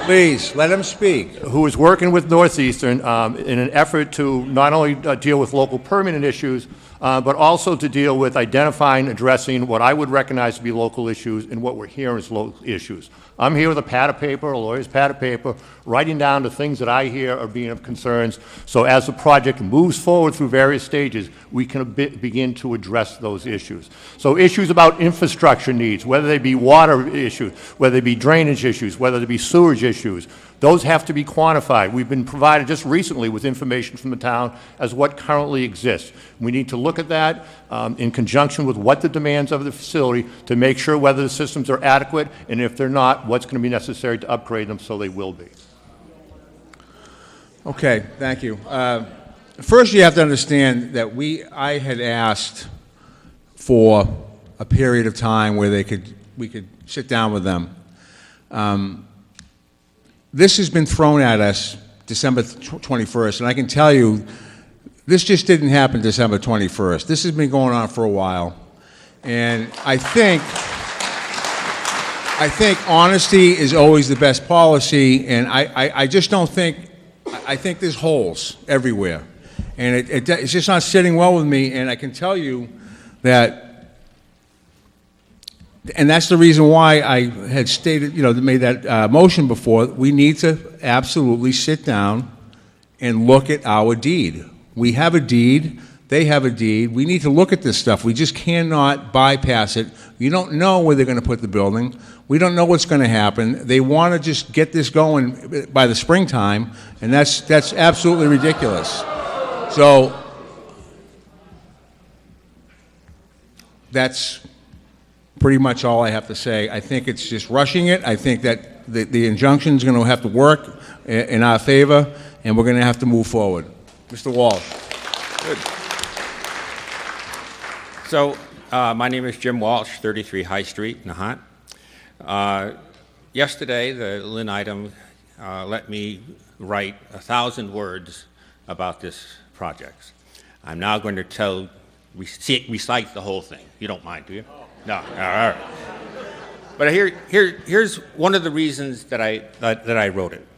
Please, let him speak. Who is working with Northeastern in an effort to not only deal with local permanent issues, but also to deal with identifying, addressing what I would recognize to be local issues and what we're hearing as local issues. I'm here with a pad of paper, a lawyer's pad of paper, writing down the things that I hear are being of concerns. So as the project moves forward through various stages, we can begin to address those issues. So issues about infrastructure needs, whether they be water issues, whether they be drainage issues, whether they be sewage issues, those have to be quantified. We've been provided just recently with information from the town as what currently exists. We need to look at that in conjunction with what the demands of the facility to make sure whether the systems are adequate, and if they're not, what's going to be necessary to upgrade them so they will be. Okay, thank you. First, you have to understand that I had asked for a period of time where we could sit down with them. This has been thrown at us December 21st, and I can tell you, this just didn't happen December 21st. This has been going on for a while, and I think honesty is always the best policy, and I just don't think, I think there's holes everywhere, and it's just not sitting well with me, and I can tell you that. And that's the reason why I had stated, made that motion before. We need to absolutely sit down and look at our deed. We have a deed. They have a deed. We need to look at this stuff. We just cannot bypass it. You don't know where they're going to put the building. We don't know what's going to happen. They want to just get this going by the springtime, and that's absolutely ridiculous. So that's pretty much all I have to say. I think it's just rushing it. I think that the injunction is going to have to work in our favor, and we're going to have to move forward. Mr. Walsh. Good. So, my name is Jim Walsh, 33 High Street, Nahant. Yesterday, the Lynn item let me write 1,000 words about this project. I'm now going to recite the whole thing. You don't mind, do you? No, all right. But here's one of the reasons that I wrote it.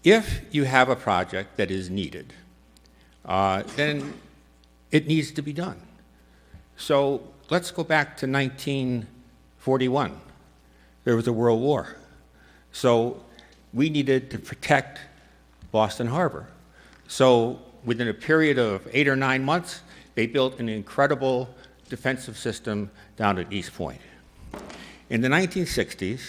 If you have a project that is needed, then it needs to be done. So let's go back to 1941. There was a World War. So we needed to protect Boston Harbor. So within a period of 8 or 9 months, they built an incredible defensive system down at East Point. In the 1960s,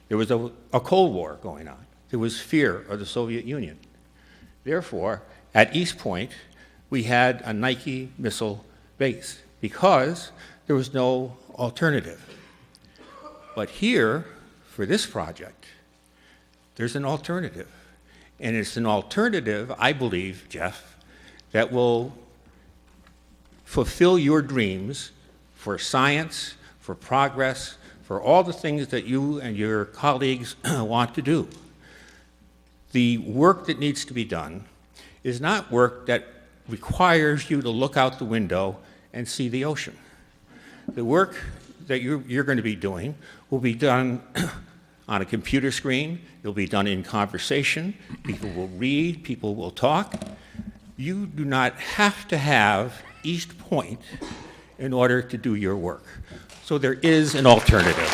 there was a Cold War going on. There was fear of the Soviet Union. Therefore, at East Point, we had a Nike missile base because there was no alternative. But here, for this project, there's an alternative. And it's an alternative, I believe, Jeff, that will fulfill your dreams for science, for progress, for all the things that you and your colleagues want to do. The work that needs to be done is not work that requires you to look out the window and see the ocean. The work that you're going to be doing will be done on a computer screen. It'll be done in conversation. People will read. People will talk. You do not have to have East Point in order to do your work. So there is an alternative.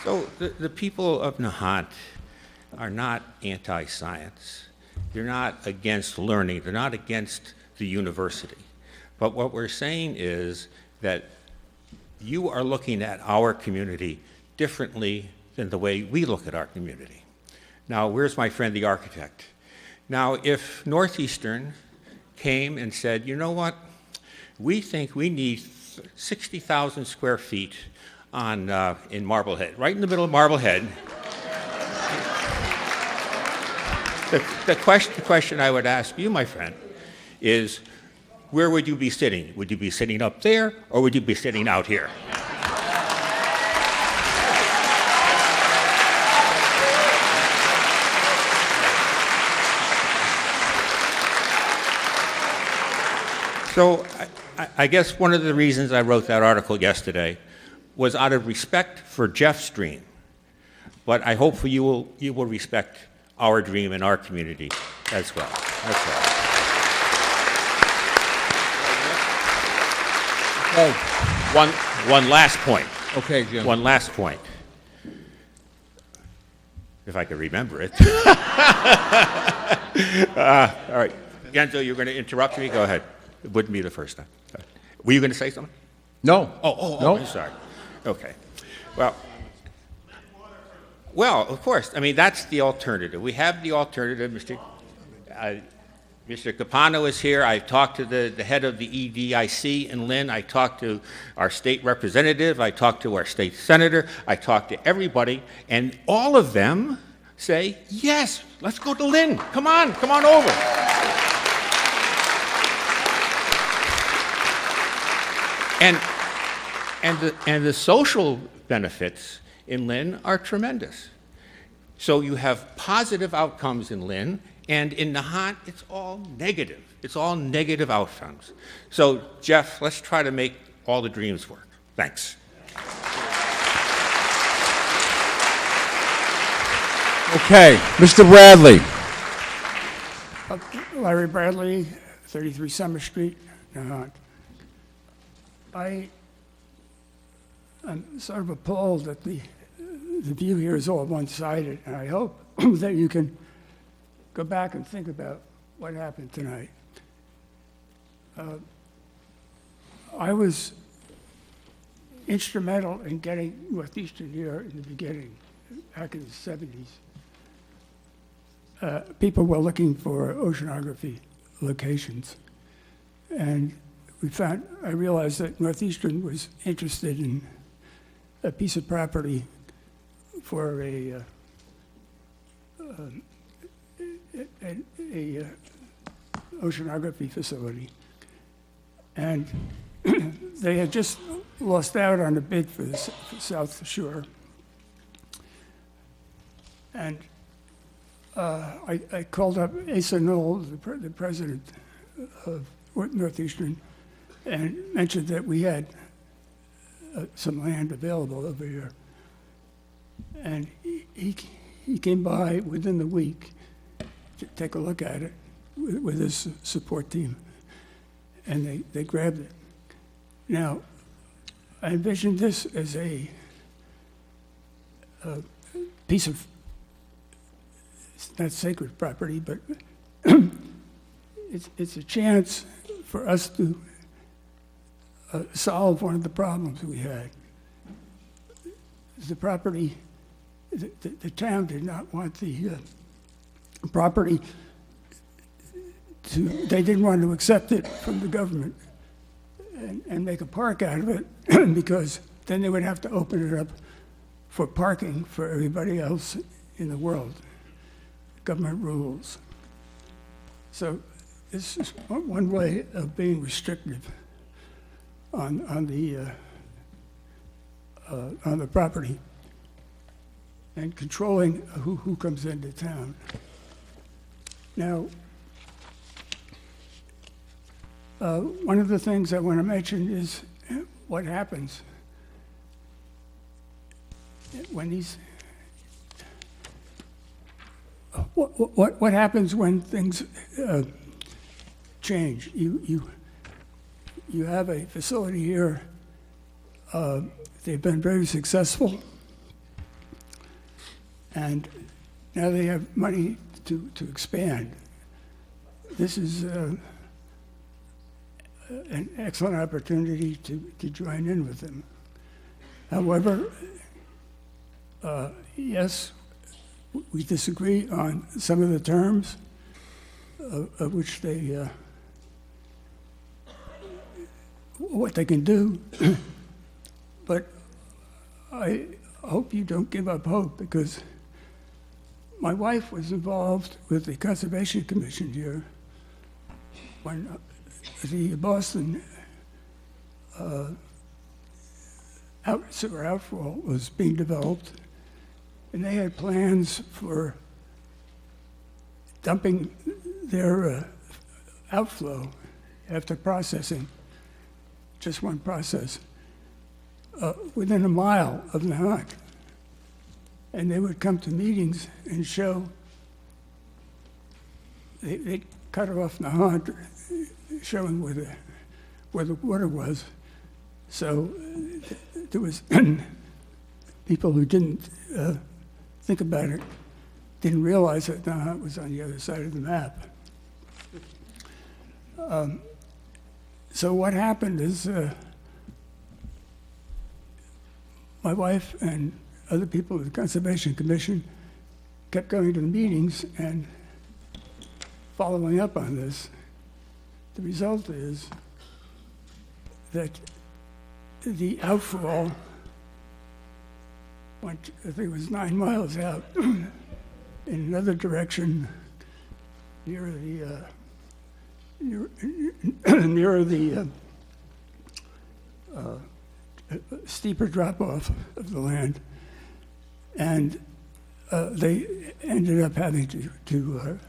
So the people of Nahant are not anti-science. They're not against learning. They're not against the university. But what we're saying is that you are looking at our community differently than the way we look at our community. Now, where's my friend the architect? Now, if Northeastern came and said, you know what, we think we need 60,000 square feet in Marblehead, right in the middle of Marblehead. The question I would ask you, my friend, is where would you be sitting? Would you be sitting up there, or would you be sitting out here? So I guess one of the reasons I wrote that article yesterday was out of respect for Jeff's dream, but I hope you will respect our dream and our community as well. That's all. Okay. One last point. Okay, Jim. One last point. If I can remember it. All right. Genzo, you're going to interrupt me? Go ahead. It wouldn't be the first time. Were you going to say something? No. Oh, I'm sorry. Okay. Well, of course. I mean, that's the alternative. We have the alternative. Mr. Capano is here. I talked to the head of the EDIC in Lynn. I talked to our state representative. I talked to our state senator. I talked to everybody. And all of them say, yes, let's go to Lynn. Come on over. And the social benefits in Lynn are tremendous. So you have positive outcomes in Lynn, and in Nahant, it's all negative. It's all negative outcomes. So, Jeff, let's try to make all the dreams work. Thanks. Okay, Mr. Bradley. Larry Bradley, 33 Summer Street, Nahant. I'm sort of appalled that the view here is all one-sided, and I hope that you can go back and think about what happened tonight. I was instrumental in getting Northeastern here in the beginning, back in the 70s. People were looking for oceanography locations, and I realized that Northeastern was interested in a piece of property for a oceanography facility. And they had just lost out on a bid for the South Shore. And I called up Asa Knoll, the president of Northeastern, and mentioned that we had some land available over here. And he came by within the week to take a look at it with his support team, and they grabbed it. Now, I envisioned this as a piece of, it's not sacred property, but it's a chance for us to solve one of the problems we had. The property, the town did not want the property they didn't want to accept it from the government and make a park out of it because then they would have to open it up for parking for everybody else in the world. Government rules. So this is one way of being restrictive on the property. and controlling who comes into town. Now, one of the things I want to mention is what happens when these. What happens when things change? You have a facility here. They've been very successful, and now they have money to expand. This is an excellent opportunity to join in with them. However, yes, we disagree on some of the terms of which they, what they can do, but I hope you don't give up hope, because my wife was involved with the Conservation Commission here when the Boston sewer outfall was being developed, and they had plans for dumping their outflow after processing, just one process, within a mile of Nahant. And they would come to meetings and show, they'd cut off Nahant, showing where the water was. So there was people who didn't think about it, didn't realize that Nahant was on the other side of the map. So what happened is my wife and other people at the Conservation Commission kept going to the meetings and following up on this. The result is that the outfall went, I think it was 9 miles out in another direction near the steeper drop-off of the land, and they ended up having to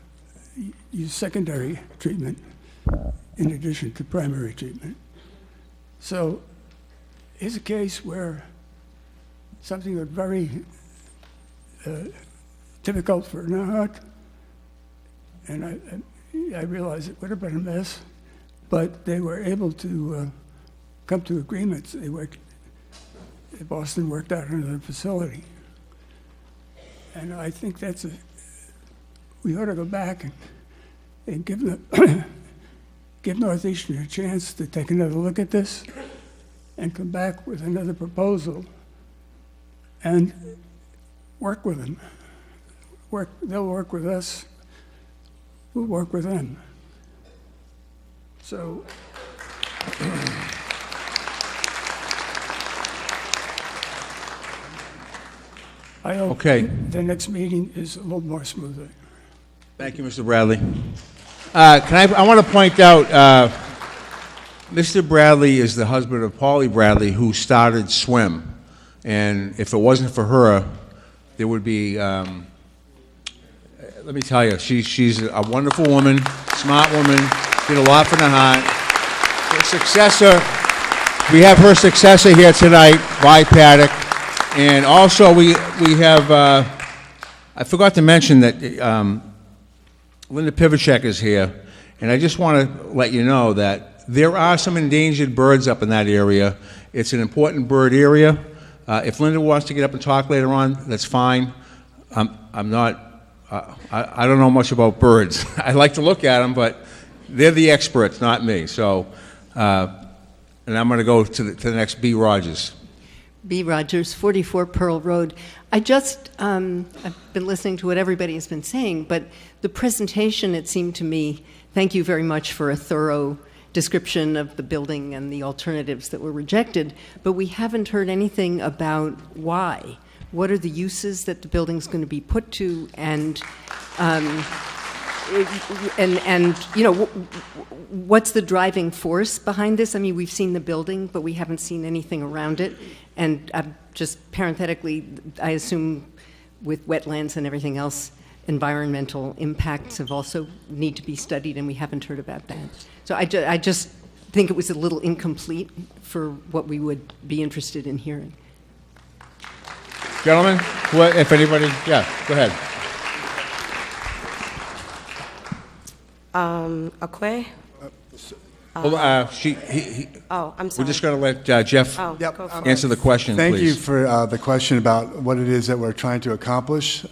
use secondary treatment in addition to primary treatment. So it's a case where something that very difficult for Nahant, and I realize it would have been a mess, but they were able to come to agreements. Boston worked out another facility. And I think we ought to go back and give give Northeastern a chance to take another look at this and come back with another proposal and work with them. They'll work with us, we'll work with them. So I hope the next meeting is a little more smoother. Thank you, Mr. Bradley. I want to point out, Mr. Bradley is the husband of Polly Bradley, who started SWIM. And if it wasn't for her, there would be, let me tell you, she's a wonderful woman, smart woman, did a lot for Nahant. Her successor, we have her successor here tonight, Vi Paddock. And also we have, I forgot to mention that Linda Pivacek is here, and I just want to let you know that there are some endangered birds up in that area. It's an important bird area. If Linda wants to get up and talk later on, that's fine. I'm not, I don't know much about birds. I like to look at them, but they're the experts, not me. So, and I'm going to go to the next B. Rogers. B. Rogers, 44 Pearl Road. I just, I've been listening to what everybody has been saying, but the presentation, it seemed to me, thank you very much for a thorough description of the building and the alternatives that were rejected, but we haven't heard anything about why. What are the uses that the building's going to be put to, and you know, what's the driving force behind this? I mean, we've seen the building, but we haven't seen anything around it. And just parenthetically, I assume with wetlands and everything else, environmental impacts have also need to be studied, and we haven't heard about that. So I just think it was a little incomplete for what we would be interested in hearing. Gentlemen, if anybody, yeah, go ahead. Akwe? Well, I'm sorry. We're just going to let Jeff Go for answer the question, Thank please. you for the question about what it is that we're trying to accomplish.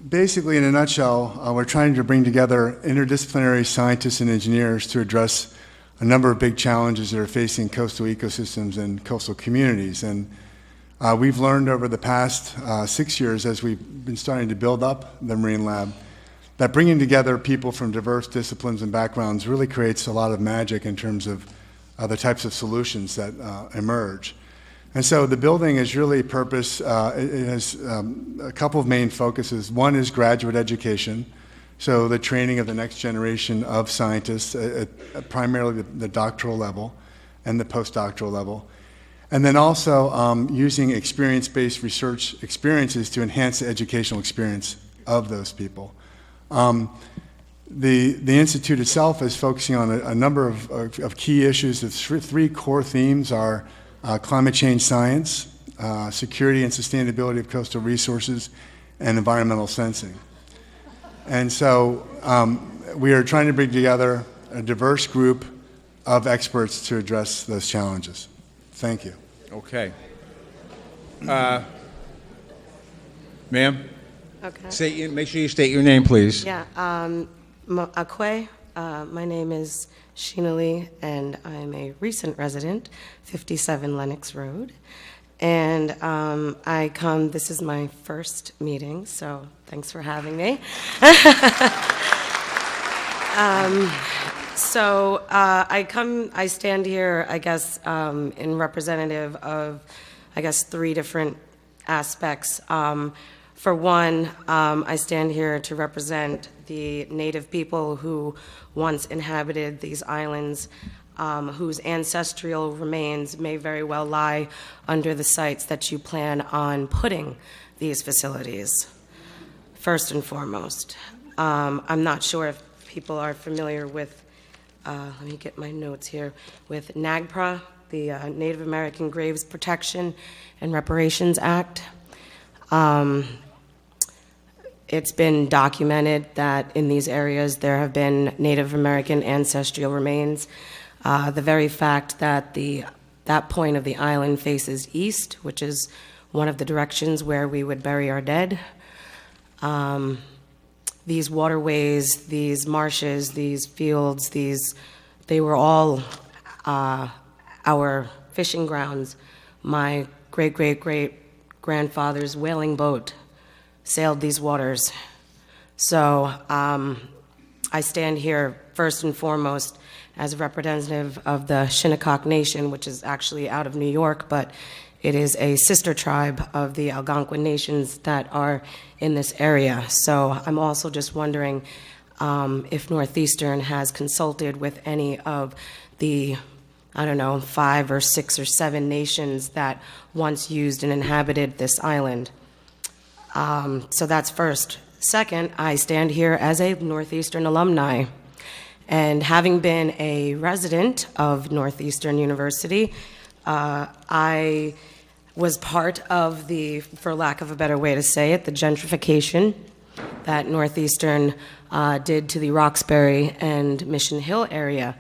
Basically, in a nutshell, we're trying to bring together interdisciplinary scientists and engineers to address a number of big challenges that are facing coastal ecosystems and coastal communities. And we've learned over the past 6 years, as we've been starting to build up the Marine Lab, that bringing together people from diverse disciplines and backgrounds really creates a lot of magic in terms of the types of solutions that emerge. And so the building is really purpose, it has a couple of main focuses. One is graduate education, so the training of the next generation of scientists, primarily the doctoral level and the postdoctoral level. And then also using experience-based research experiences to enhance the educational experience of those people. The Institute itself is focusing on a number of key issues. The three core themes are climate change science, security and sustainability of coastal resources, and environmental sensing. And so we are trying to bring together a diverse group of experts to address those challenges. Thank you. Okay. Ma'am? Okay. Make sure you state your name, please. Yeah, Akwe. My name is Sheena Lee, and I'm a recent resident, 57 Lenox Road. And this is my first meeting, so thanks for having me. I stand here, I guess, in representative of, I guess, three different aspects. For one, I stand here to represent the Native people who once inhabited these islands, whose ancestral remains may very well lie under the sites that you plan on putting these facilities, first and foremost. I'm not sure if people are familiar with, let me get my notes here, with NAGPRA, the Native American Graves Protection and Reparations Act. It's been documented that in these areas there have been Native American ancestral remains. The very fact that that point of the island faces east, which is one of the directions where we would bury our dead. These waterways, these marshes, these fields, they were all our fishing grounds. My great-great-great-grandfather's whaling boat sailed these waters. So I stand here first and foremost as a representative of the Shinnecock Nation, which is actually out of New York, but it is a sister tribe of the Algonquin nations that are in this area. So I'm also just wondering if Northeastern has consulted with any of the, 5 or 6 or 7 nations that once used and inhabited this island. So that's first. Second, I stand here as a Northeastern alumni. And having been a resident of Northeastern University, I was part of the, for lack of a better way to say it, the gentrification that Northeastern did to the Roxbury and Mission Hill area.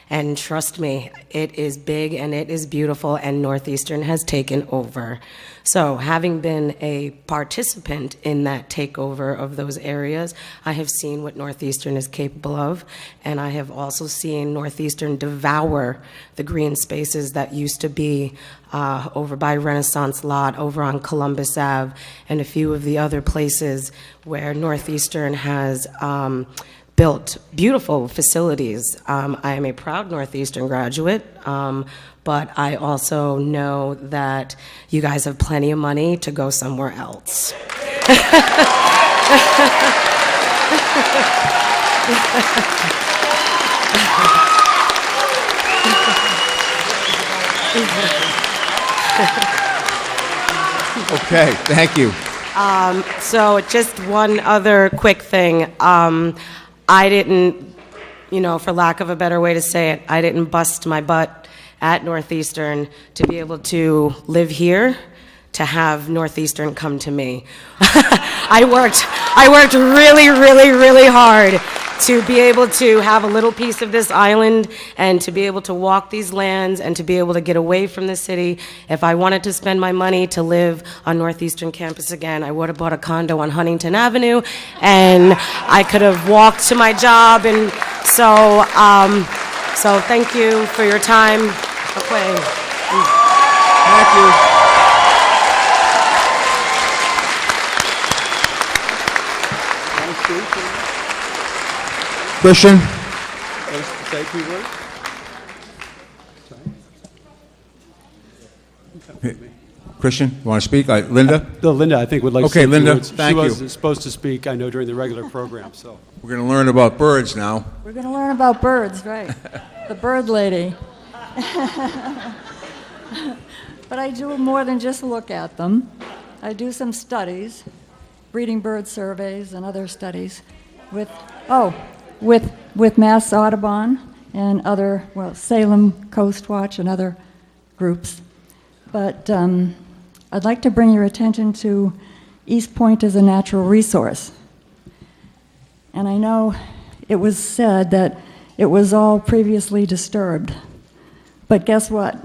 And trust me, it is big and it is beautiful, and Northeastern has taken over. So having been a participant in that takeover of those areas, I have seen what Northeastern is capable of, and I have also seen Northeastern devour the green spaces that used to be over by Renaissance Lot, over on Columbus Ave, and a few of the other places where Northeastern has built beautiful facilities. I am a proud Northeastern graduate, but I also know that you guys have plenty of money to go somewhere else. Okay, thank you. So just one other quick thing. I didn't, for lack of a better way to say it, I didn't bust my butt at Northeastern to be able to live here, to have Northeastern come to me. I worked really, really, really hard to be able to have a little piece of this island and to be able to walk these lands and to be able to get away from the city. If I wanted to spend my money to live on Northeastern campus again, I would have bought a condo on Huntington Avenue and I could have walked to my job. And so, so thank you for your time. Okay. Thank you. Christian? Say a few words? Christian, you want to speak? Linda? Linda, I think, would like to say Okay, a few Linda, words. thank you. She was supposed to speak, I know, during the regular program, so. We're going to learn about birds now. We're going to learn about birds, right? The bird lady. But I do more than just look at them. I do some studies, breeding bird surveys and other studies with Mass Audubon and other, Salem Coast Watch and other groups. But I'd like to bring your attention to East Point as a natural resource. And I know it was said that it was all previously disturbed. But guess what?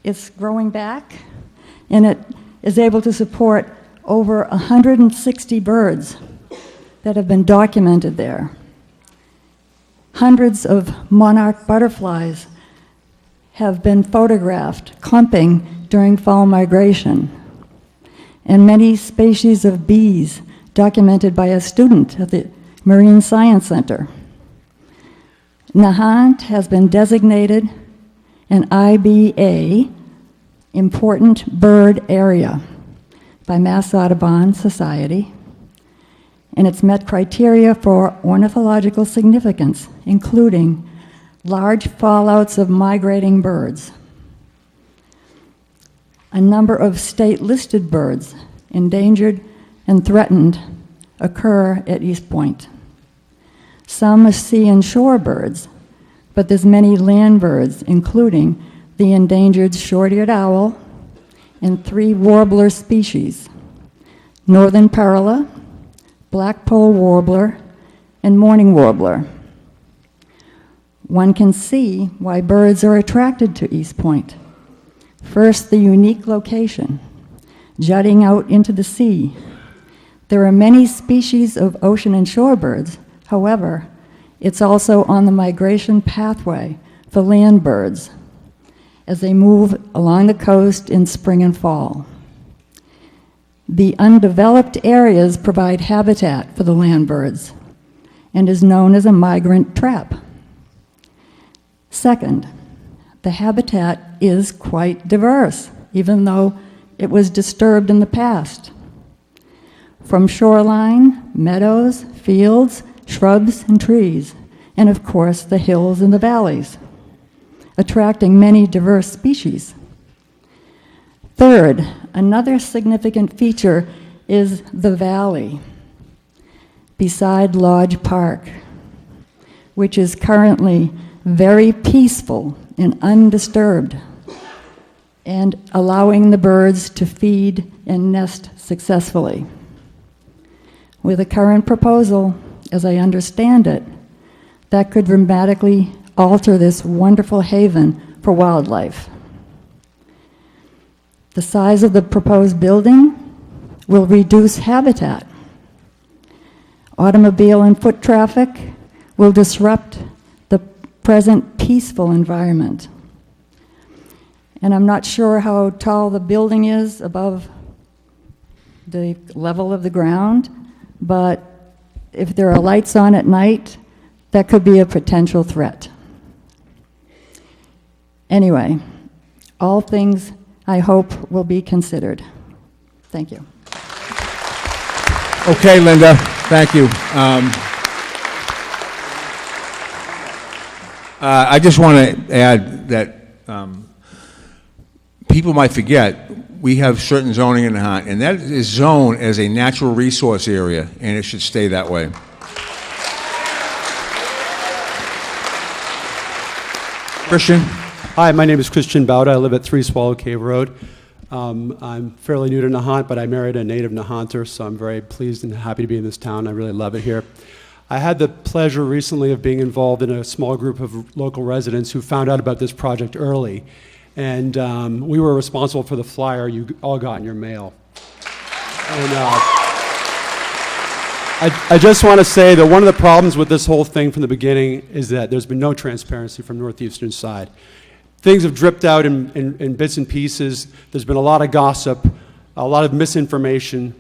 It's growing back, and it is able to support over 160 birds that have been documented there. Hundreds of monarch butterflies have been photographed clumping during fall migration, and many species of bees documented by a student at the Marine Science Center. Nahant has been designated an IBA, Important Bird Area, by Mass Audubon Society, and it's met criteria for ornithological significance, including large fallouts of migrating birds. A number of state-listed birds, endangered and threatened, occur at East Point. Some are sea and shore birds, but there's many land birds, including the endangered short-eared owl and 3 warbler species, northern parula, blackpoll warbler, and mourning warbler. One can see why birds are attracted to East Point. First, the unique location, jutting out into the sea. There are many species of ocean and shore birds. However, it's also on the migration pathway for land birds as they move along the coast in spring and fall. The undeveloped areas provide habitat for the land birds and is known as a migrant trap. Second, the habitat is quite diverse, even though it was disturbed in the past. From shoreline, meadows, fields, shrubs, and trees, and of course the hills and the valleys, attracting many diverse species. Third, another significant feature is the valley beside Lodge Park, which is currently very peaceful and undisturbed, and allowing the birds to feed and nest successfully. With a current proposal, as I understand it, that could dramatically alter this wonderful haven for wildlife. The size of the proposed building will reduce habitat. Automobile and foot traffic will disrupt the present peaceful environment. And I'm not sure how tall the building is above the level of the ground, but if there are lights on at night, that could be a potential threat. Anyway, all things I hope will be considered. Thank you. Okay, Linda, thank you. I just want to add that people might forget we have certain zoning in Nahant, and that is zoned as a natural resource area, and it should stay that way. Christian? Hi, my name is Christian Bauda. I live at 3 Swallow Cave Road. I'm fairly new to Nahant, but I married a native Nahanter, so I'm very pleased and happy to be in this town. I really love it here. I had the pleasure recently of being involved in a small group of local residents who found out about this project early. And we were responsible for the flyer you all got in your mail. And I just want to say that one of the problems with this whole thing from the beginning is that there's been no transparency from Northeastern's side. Things have dripped out in bits and pieces. There's been a lot of gossip, a lot of misinformation,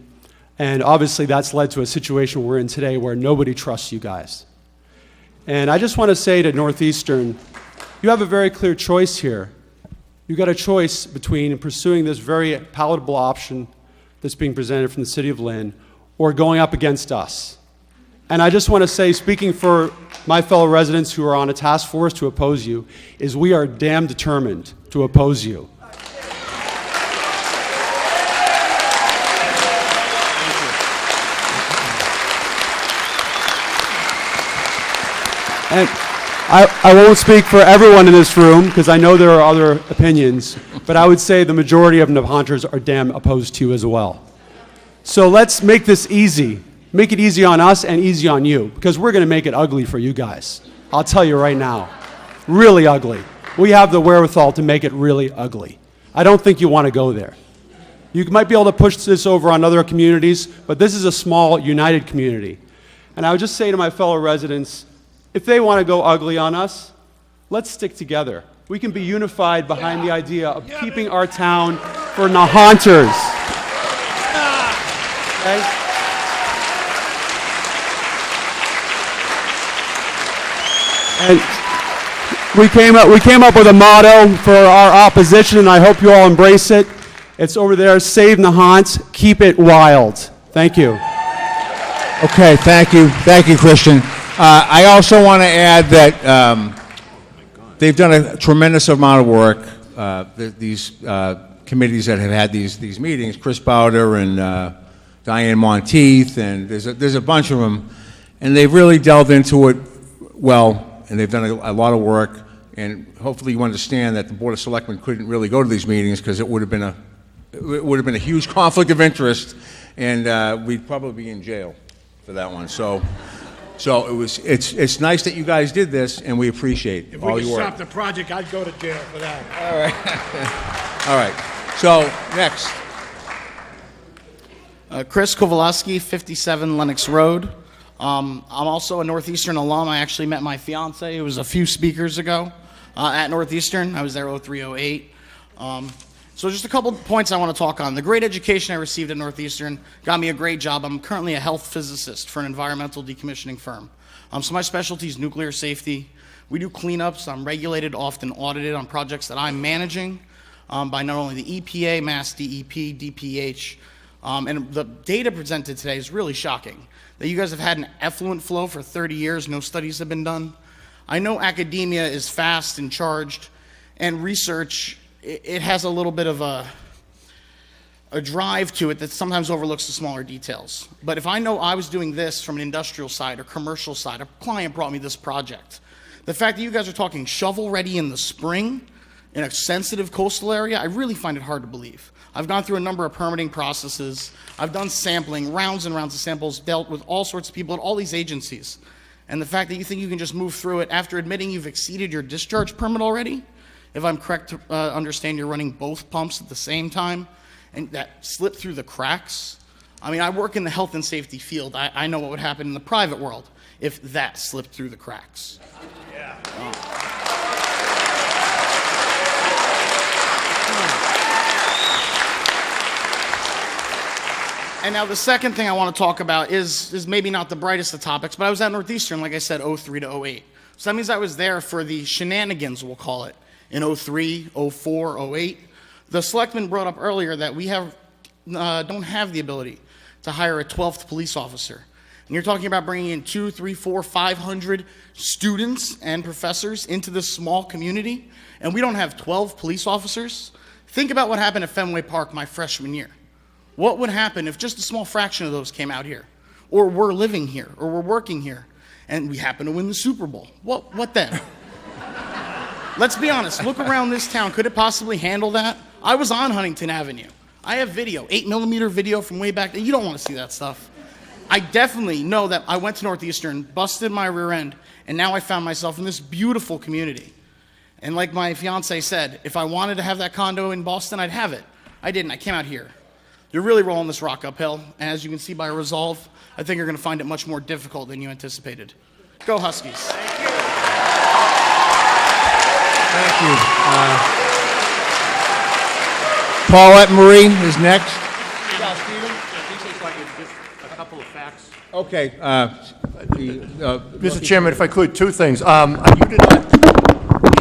and obviously that's led to a situation we're in today where nobody trusts you guys. And I just want to say to Northeastern, you have a very clear choice here. You've got a choice between pursuing this very palatable option that's being presented from the City of Lynn or going up against us. And I just want to say, speaking for my fellow residents who are on a task force to oppose you, is we are damn determined to oppose you. And I won't speak for everyone in this room, because I know there are other opinions, but I would say the majority of Nahanters are damn opposed to you as well. So let's make this easy. Make it easy on us and easy on you, because we're going to make it ugly for you guys. I'll tell you right now. Really ugly. We have the wherewithal to make it really ugly. I don't think you want to go there. You might be able to push this over on other communities, but this is a small, united community. And I would just say to my fellow residents, if they want to go ugly on us, let's stick together. We can be unified behind the idea of keeping our town for Nahanters. Okay? And we came up with a motto for our opposition, and I hope you all embrace it. It's over there: save Nahant, keep it wild. Thank you. Okay, thank you, Christian. I also want to add that they've done a tremendous amount of work. These committees that have had these meetings, Chris Bowder and Diane Monteith, and there's a bunch of them, and they've really delved into it well, and they've done a lot of work. And hopefully you understand that the Board of Selectmen couldn't really go to these meetings because it would have been a huge conflict of interest, and we'd probably be in jail for that one. So it's nice that you guys did this, and we appreciate If all we could your work. stop the project, I'd go to jail for that. All right. So next. Chris Kowalski, 57 Lenox Road. I'm also a Northeastern alum. I actually met my fiance. It was a few speakers ago at Northeastern. I was there 0308. So just a couple points I want to talk on. The great education I received at Northeastern got me a great job. I'm currently a health physicist for an environmental decommissioning firm. So my specialty is nuclear safety. We do cleanups. I'm regulated, often audited on projects that I'm managing by not only the EPA, Mass DEP, DPH, and the data presented today is really shocking. That you guys have had an effluent flow for 30 years, no studies have been done. I know academia is fast and charged, and research, it has a little bit of a drive to it that sometimes overlooks the smaller details. But if I know I was doing this from an industrial side or commercial side, a client brought me this project. The fact that you guys are talking shovel-ready in the spring in a sensitive coastal area, I really find it hard to believe. I've gone through a number of permitting processes. I've done sampling, rounds and rounds of samples, dealt with all sorts of people at all these agencies. And the fact that you think you can just move through it after admitting you've exceeded your discharge permit already, if I'm correct to understand you're running both pumps at the same time, and that slipped through the cracks. I mean, I work in the health and safety field. I know what would happen in the private world if that slipped through the cracks. Yeah. And now the second thing I want to talk about is maybe not the brightest of topics, but I was at Northeastern, like I said, 03 to 08. So that means I was there for the shenanigans, we'll call it, in 03, 04, 08. The selectman brought up earlier that we don't have the ability to hire a 12th police officer. And you're talking about bringing in 200, 300, 400, 500 students and professors into this small community, and we don't have 12 police officers. Think about what happened at Fenway Park my freshman year. What would happen if just a small fraction of those came out here? Or were living here, or were working here, and we happen to win the Super Bowl? What then? Let's be honest, look around this town. Could it possibly handle that? I was on Huntington Avenue. I have video, 8mm video from way back then. You don't want to see that stuff. I definitely know that I went to Northeastern, busted my rear end, and now I found myself in this beautiful community. And like my fiance said, if I wanted to have that condo in Boston, I'd have it. I didn't. I came out here. You're really rolling this rock uphill, and as you can see by resolve, I think you're going to find it much more difficult than you anticipated. Go Huskies. Thank you. Paulette Marie is next. A couple of facts. Okay. Mr. Chairman, if I could, two things. You did not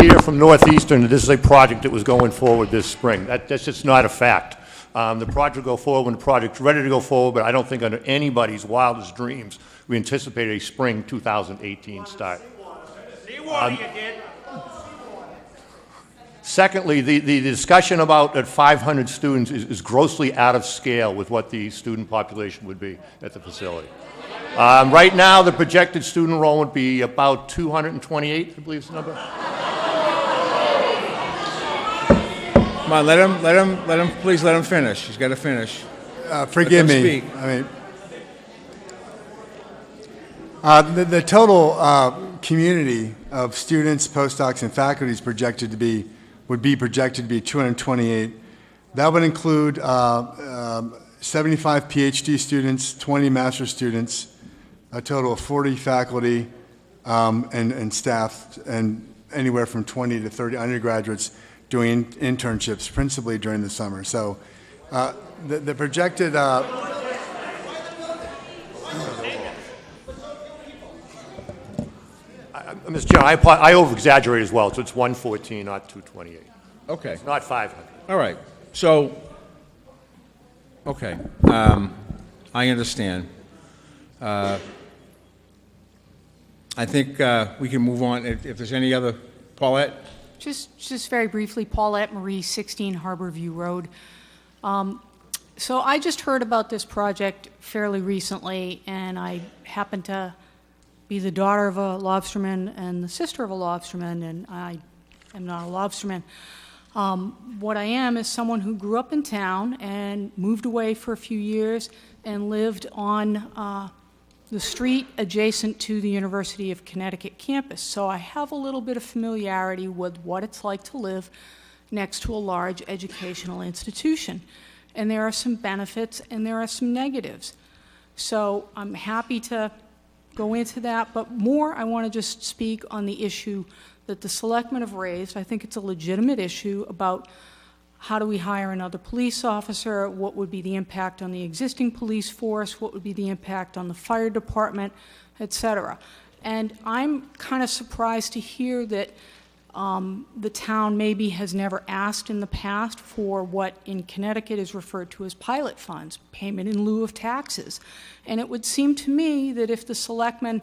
hear from Northeastern that this is a project that was going forward this spring. That's just not a fact. The project will go forward when the project's ready to go forward, but I don't think under anybody's wildest dreams we anticipate a spring 2018 start. Secondly, the discussion about that 500 students is grossly out of scale with what the student population would be at the facility. Right now, the projected student enrollment would be about 228, I believe is the number. Come on, please let him finish. He's got to finish. Forgive me. Speak. I mean, the total community of students, postdocs, and faculty is would be projected to be 228. That would include 75 PhD students, 20 master's students, a total of 40 faculty and staff, and anywhere from 20 to 30 undergraduates doing internships, principally during the summer. So the projected... Mr. Chairman, I over-exaggerate as well, so it's 114, not 228. Okay. It's not 500. All right. So, okay. I understand. I think we can move on. If there's any other... Paulette? Just very briefly, Paulette Marie, 16 Harborview Road. So I just heard about this project fairly recently, and I happen to be the daughter of a lobsterman and the sister of a lobsterman, and I am not a lobsterman. What I am is someone who grew up in town and moved away for a few years and lived on the street adjacent to the University of Connecticut campus. So I have a little bit of familiarity with what it's like to live next to a large educational institution. And there are some benefits and there are some negatives. So I'm happy to go into that, but more I want to just speak on the issue that the selectmen have raised. I think it's a legitimate issue about how do we hire another police officer, what would be the impact on the existing police force, what would be the impact on the fire department, et cetera. And I'm kind of surprised to hear that the town maybe has never asked in the past for what in Connecticut is referred to as pilot funds, payment in lieu of taxes. And it would seem to me that if the selectmen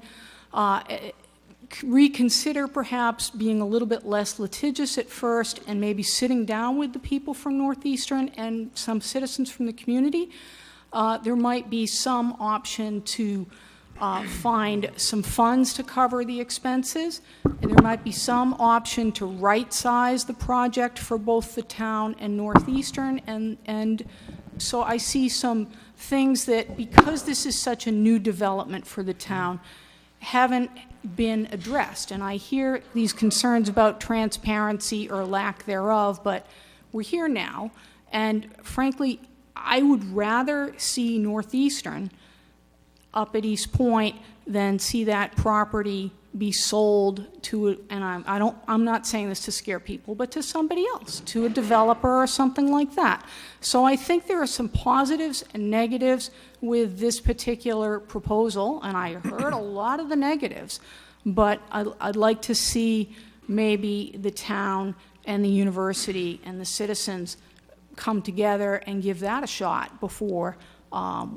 reconsider perhaps being a little bit less litigious at first and maybe sitting down with the people from Northeastern and some citizens from the community, there might be some option to find some funds to cover the expenses, and there might be some option to right-size the project for both the town and Northeastern, and so I see some things that, because this is such a new development for the town, haven't been addressed. And I hear these concerns about transparency or lack thereof, but we're here now, and frankly, I would rather see Northeastern up at East Point than see that property be sold to, and I'm not saying this to scare people, but to somebody else, to a developer or something like that. So I think there are some positives and negatives with this particular proposal, and I heard a lot of the negatives, but I'd like to see maybe the town and the university and the citizens come together and give that a shot before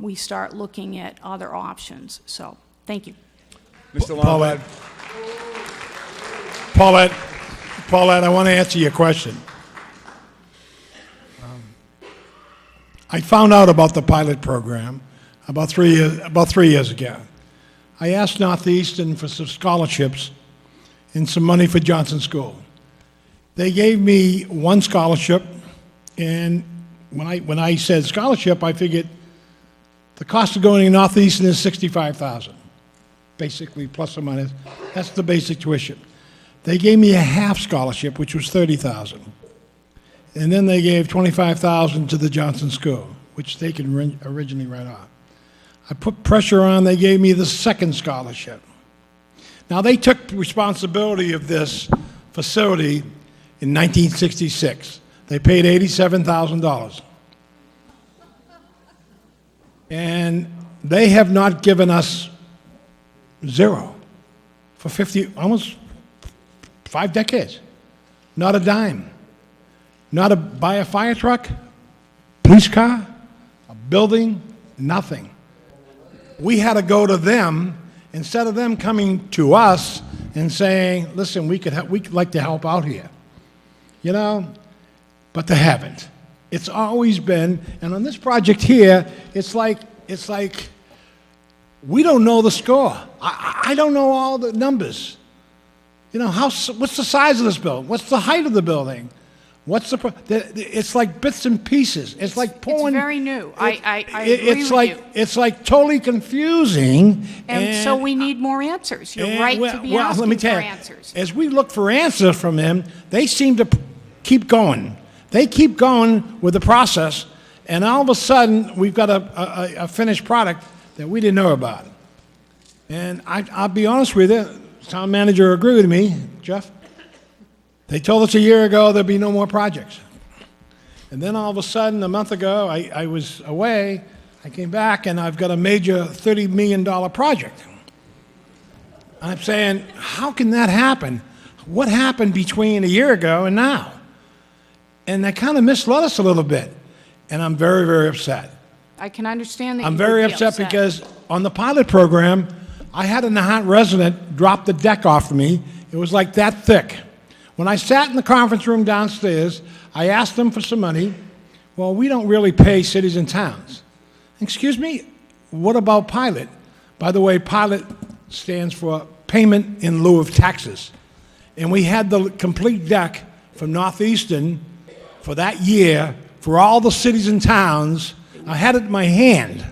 we start looking at other options. So, thank you. Mr. Lombard. Paulette, I want to answer your question. I found out about the pilot program about 3 years ago. I asked Northeastern for some scholarships and some money for Johnson School. They gave me one scholarship, and when I said scholarship, I figured the cost of going to Northeastern is $65,000, basically, plus or minus. That's the basic tuition. They gave me a half scholarship, which was $30,000. And then they gave $25,000 to the Johnson School, which they can originally write off. I put pressure on, they gave me the second scholarship. Now, they took responsibility of this facility in 1966. They paid $87,000. And they have not given us zero for almost 5 decades. Not a dime. Not to buy a fire truck, police car, a building, nothing. We had to go to them instead of them coming to us and saying, listen, we'd like to help out here. You know, but they haven't. It's always been, and on this project here, it's like we don't know the score. I don't know all the numbers. You know, what's the size of this building? What's the height of the building? It's like bits and pieces. It's like pulling. It's very new. I agree with you. It's like totally confusing. And so we need more answers. You're right to be asking let me tell for you, answers. as we look for answers from them, they seem to keep going. They keep going with the process, and all of a sudden, we've got a finished product that we didn't know about. And I'll be honest with you, town manager agreed with me, Jeff. They told us a year ago there'd be no more projects. And then all of a sudden, a month ago, I was away, I came back, and I've got a major $30 million project. And I'm saying, how can that happen? What happened between a year ago and now? And they kind of misled us a little bit. And I'm very, very upset. I can understand that. I'm very upset because on the pilot program, I had a Nahant resident drop the deck off of me. It was like that thick. When I sat in the conference room downstairs, I asked them for some money. Well, we don't really pay cities and towns. Excuse me, what about pilot? By the way, pilot stands for payment in lieu of taxes. And we had the complete deck from Northeastern for that year for all the cities and towns. I had it in my hand.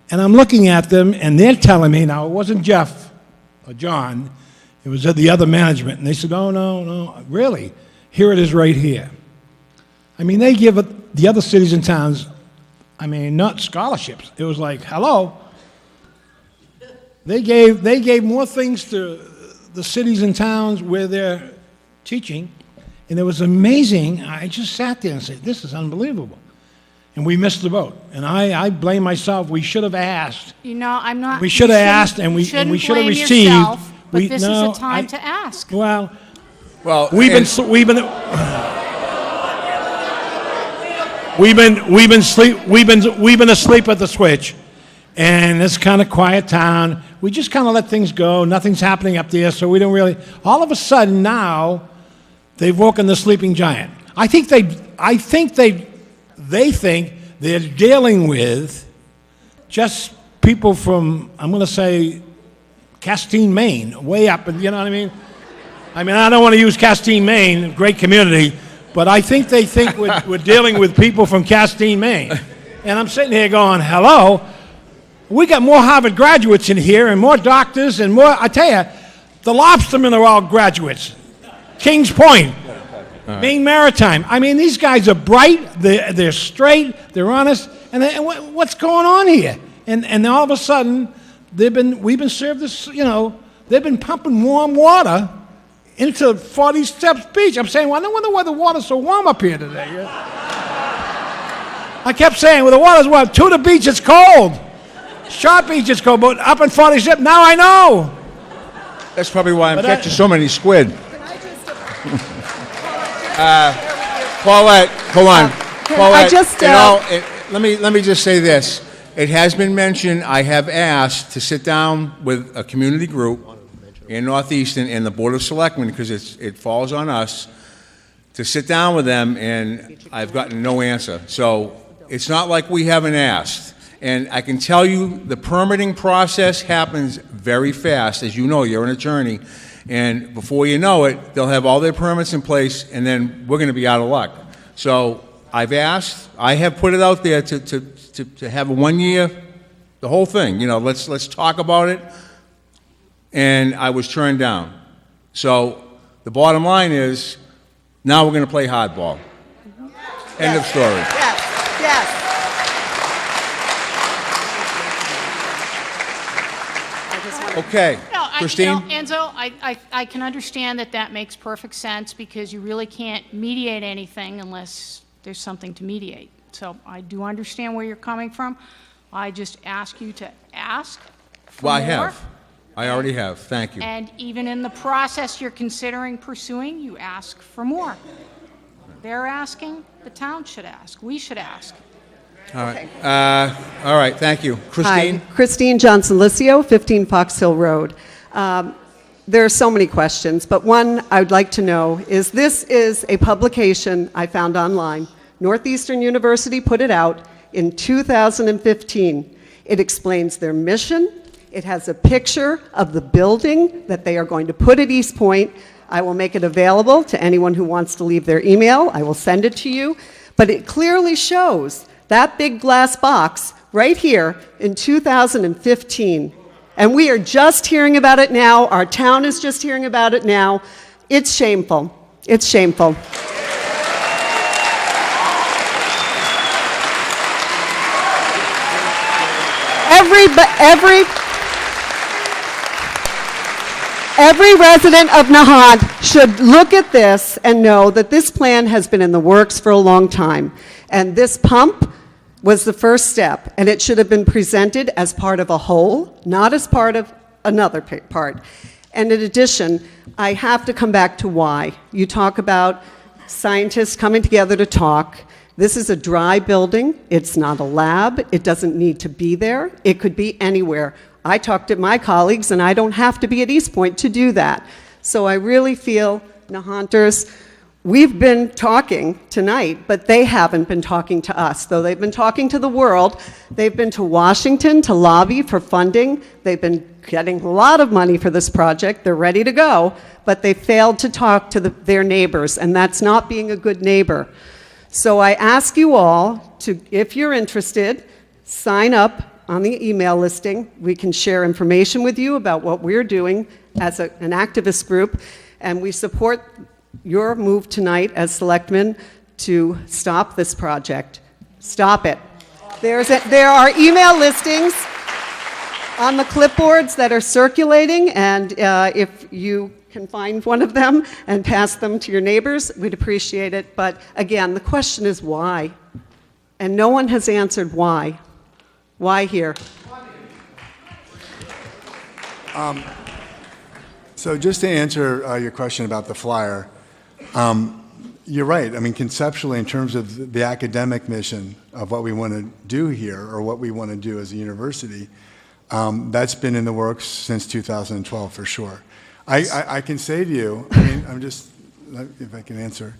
And I'm looking at them, and they're telling me, now it wasn't Jeff or John, it was the other management, and they said, oh, no, really? Here it is right here. I mean, they give the other cities and towns, not scholarships. It was like, hello? They gave more things to the cities and towns where they're teaching, and it was amazing. I just sat there and said, this is unbelievable. And we missed the boat. And I blame myself. We should have asked. You know, I'm not. We should have asked, and we should have received. Yourself, but this is a time to ask. Well, we've been asleep at the switch, and it's kind of quiet town. We just kind of let things go. Nothing's happening up there, so we don't really. All of a sudden now, they've woken the sleeping giant. I think they think they're dealing with just people from, I'm going to say, Castine, Maine, way up, and you know what I mean? I don't want to use Castine, Maine, great community, but I think they think we're dealing with people from Castine, Maine. And I'm sitting here going, hello? We got more Harvard graduates in here and more doctors and more, I tell you, the Lobstermen are all graduates. Kings Point, Maine Maritime. these guys are bright, they're straight, they're honest, and what's going on here? And all of a sudden, we've been served this, they've been pumping warm water into 40 Steps Beach. I'm saying, well, I wonder why the water's so warm up here today. I kept saying, well, the water's warm. To the beach, it's cold. Sharp Beach, it's cold, but up in 40 Steps, now I know. That's probably why I'm catching so many squid. Paulette, hold on. Paulette, let me just say this. It has been mentioned, I have asked to sit down with a community group in Northeastern and the Board of Selectmen, because it falls on us, to sit down with them, and I've gotten no answer. So it's not like we haven't asked. And I can tell you, the permitting process happens very fast. As you know, you're an attorney. And before you know it, they'll have all their permits in place, and then we're going to be out of luck. So I've asked, I have put it out there to have a 1 year, the whole thing, let's talk about it. And I was turned down. So the bottom line is, now we're going to play hardball. End of story. Yes. Okay, Christine? Enzo, I can understand that makes perfect sense because you really can't mediate anything unless there's something to mediate. So I do understand where you're coming from. I just ask you to ask for more. Well, I have. I already have. Thank you. And even in the process you're considering pursuing, you ask for more. They're asking, the town should ask, we should ask. All right. All right, thank you. Christine? Hi, Christine Johnson-Licio, 15 Fox Hill Road. There are so many questions, but one I would like to know is, this is a publication I found online. Northeastern University put it out in 2015. It explains their mission. It has a picture of the building that they are going to put at East Point. I will make it available to anyone who wants to leave their email. I will send it to you. But it clearly shows that big glass box right here in 2015. And we are just hearing about it now. Our town is just hearing about it now. It's shameful. It's shameful. Every resident of Nahant should look at this and know that this plan has been in the works for a long time. And this pump was the first step, and it should have been presented as part of a whole, not as part of another part. And in addition, I have to come back to why. You talk about scientists coming together to talk. This is a dry building. It's not a lab. It doesn't need to be there. It could be anywhere. I talked to my colleagues, and I don't have to be at East Point to do that. So I really feel, Nahanters, we've been talking tonight, but they haven't been talking to us. Though they've been talking to the world, they've been to Washington to lobby for funding. They've been getting a lot of money for this project. They're ready to go, but they failed to talk to their neighbors, and that's not being a good neighbor. So I ask you all to, if you're interested, sign up on the email listing. We can share information with you about what we're doing as an activist group, and we support your move tonight as selectmen to stop this project. Stop it. There are email listings on the clipboards that are circulating, and if you can find one of them and pass them to your neighbors, we'd appreciate it. But again, the question is why? And no one has answered why. Why here? So just to answer your question about the flyer, you're right. I mean, conceptually, in terms of the academic mission of what we want to do here, or what we want to do as a university, that's been in the works since 2012 for sure. I can say to you, I mean, if I can answer,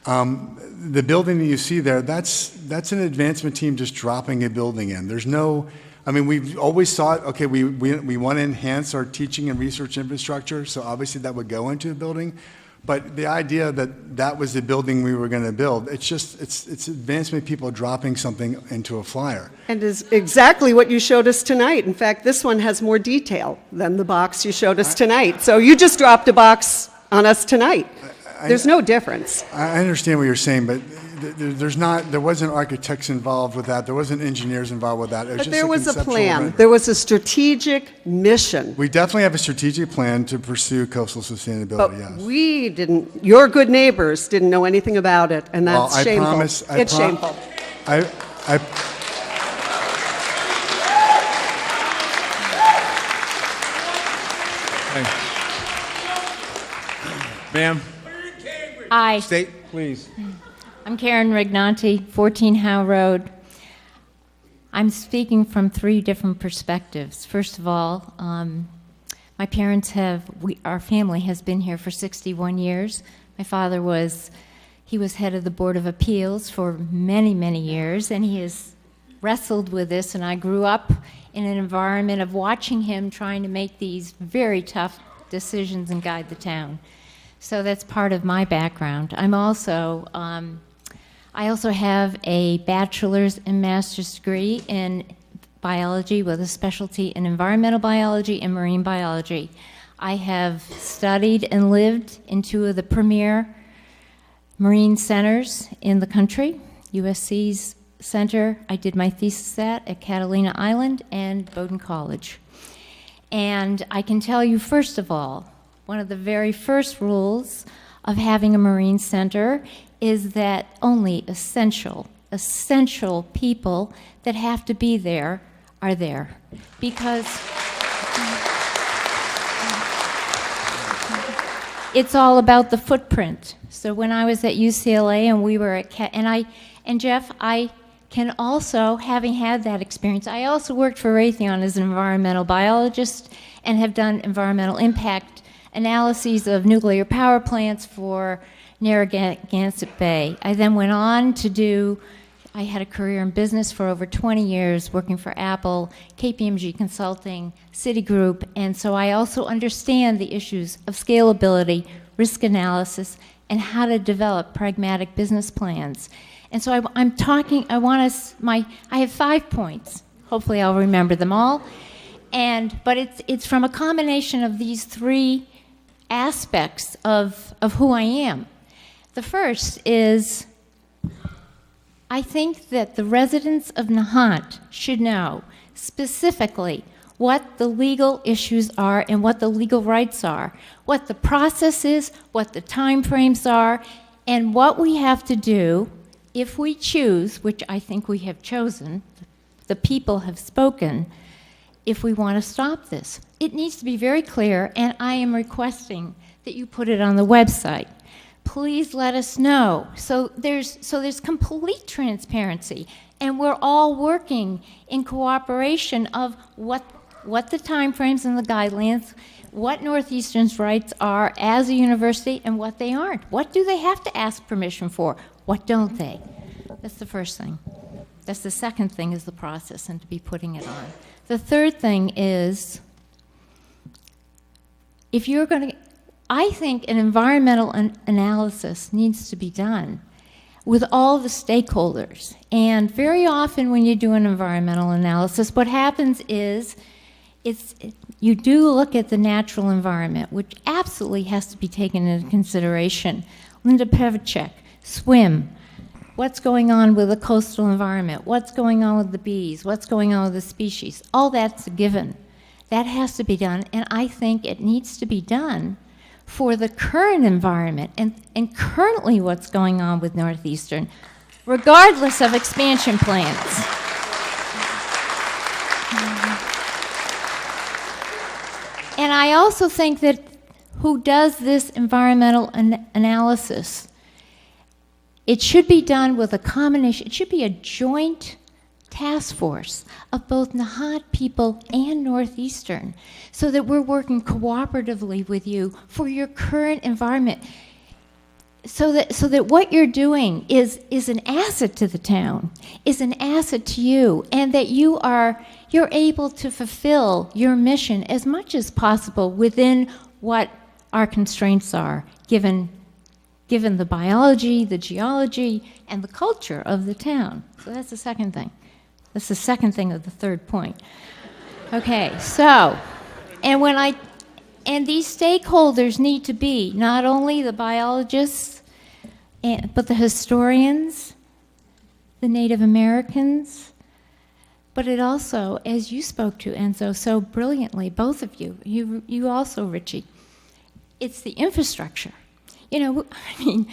the building that you see there, that's an advancement team just dropping a building in. There's no, I mean, we've always thought, okay, we want to enhance our teaching and research infrastructure, so obviously that would go into a building. But the idea that that was the building we were going to build, it's advancement people dropping something into a flyer. And is exactly what you showed us tonight. In fact, this one has more detail than the box you showed us tonight. So you just dropped a box on us tonight. There's no difference. I understand what you're saying, but there wasn't architects involved with that. There wasn't engineers involved with that. It was But just there was a conceptual plan. rendering. There was a strategic mission. We definitely have a strategic plan to pursue coastal sustainability, But yes. we didn't, your good neighbors didn't know anything about it, and that's Well, shameful. It's shameful. Ma'am? Hi. State, please. I'm Karen Rignanti, 14 Howe Road. I'm speaking from three different perspectives. First of all, my parents our family has been here for 61 years. My father He was head of the Board of Appeals for many, many years, and he has wrestled with this, and I grew up in an environment of watching him trying to make these very tough decisions and guide the town. So that's part of my background. I also have a bachelor's and master's degree in biology with a specialty in environmental biology and marine biology. I have studied and lived in two of the premier marine centers in the country, USC's center I did my thesis at Catalina Island, and Bowdoin College. And I can tell you, first of all, one of the very first rules of having a marine center is that only essential people that have to be there are there. Because it's all about the footprint. So when I was at UCLA and we were at and Jeff, I can also, having had that experience, I also worked for Raytheon as an environmental biologist and have done environmental impact analyses of nuclear power plants for Narragansett Bay. I then went on to I had a career in business for over 20 years, working for Apple, KPMG Consulting, Citigroup, and so I also understand the issues of scalability, risk analysis, and how to develop pragmatic business plans. And so I have 5 points. Hopefully I'll remember them all. But it's from a combination of these 3 aspects of who I am. The first is, I think that the residents of Nahant should know specifically what the legal issues are and what the legal rights are, what the process is, what the time frames are, and what we have to do if we choose, which I think we have chosen, the people have spoken, if we want to stop this. It needs to be very clear, and I am requesting that you put it on the website. Please let us know. So there's complete transparency, and we're all working in cooperation of what the timeframes and the guidelines, what Northeastern's rights are as a university and what they aren't. What do they have to ask permission for? What don't they? That's the first thing. That's the second thing, is the process and to be putting it on. The third thing is, if you're going to, I think an environmental analysis needs to be done with all the stakeholders. And very often when you do an environmental analysis, what happens is you do look at the natural environment, which absolutely has to be taken into consideration. Linda Pevacek, swim. What's going on with the coastal environment? What's going on with the bees? What's going on with the species? All that's a given. That has to be done, and I think it needs to be done for the current environment and currently what's going on with Northeastern, regardless of expansion plans. And I also think that who does this environmental analysis, it should be done with a combination, it should be a joint task force of both Nahant people and Northeastern, so that we're working cooperatively with you for your current environment, so that what you're doing is an asset to the town, is an asset to you, and that you're able to fulfill your mission as much as possible within what our constraints are, given the biology, the geology, and the culture of the town. So that's the second thing. That's the second thing of the third point. Okay, so, and these stakeholders need to be not only the biologists, but the historians, the Native Americans, but it also, as you spoke to, Enzo, so brilliantly, both of you, you also, Richie, it's the infrastructure. You know, I mean,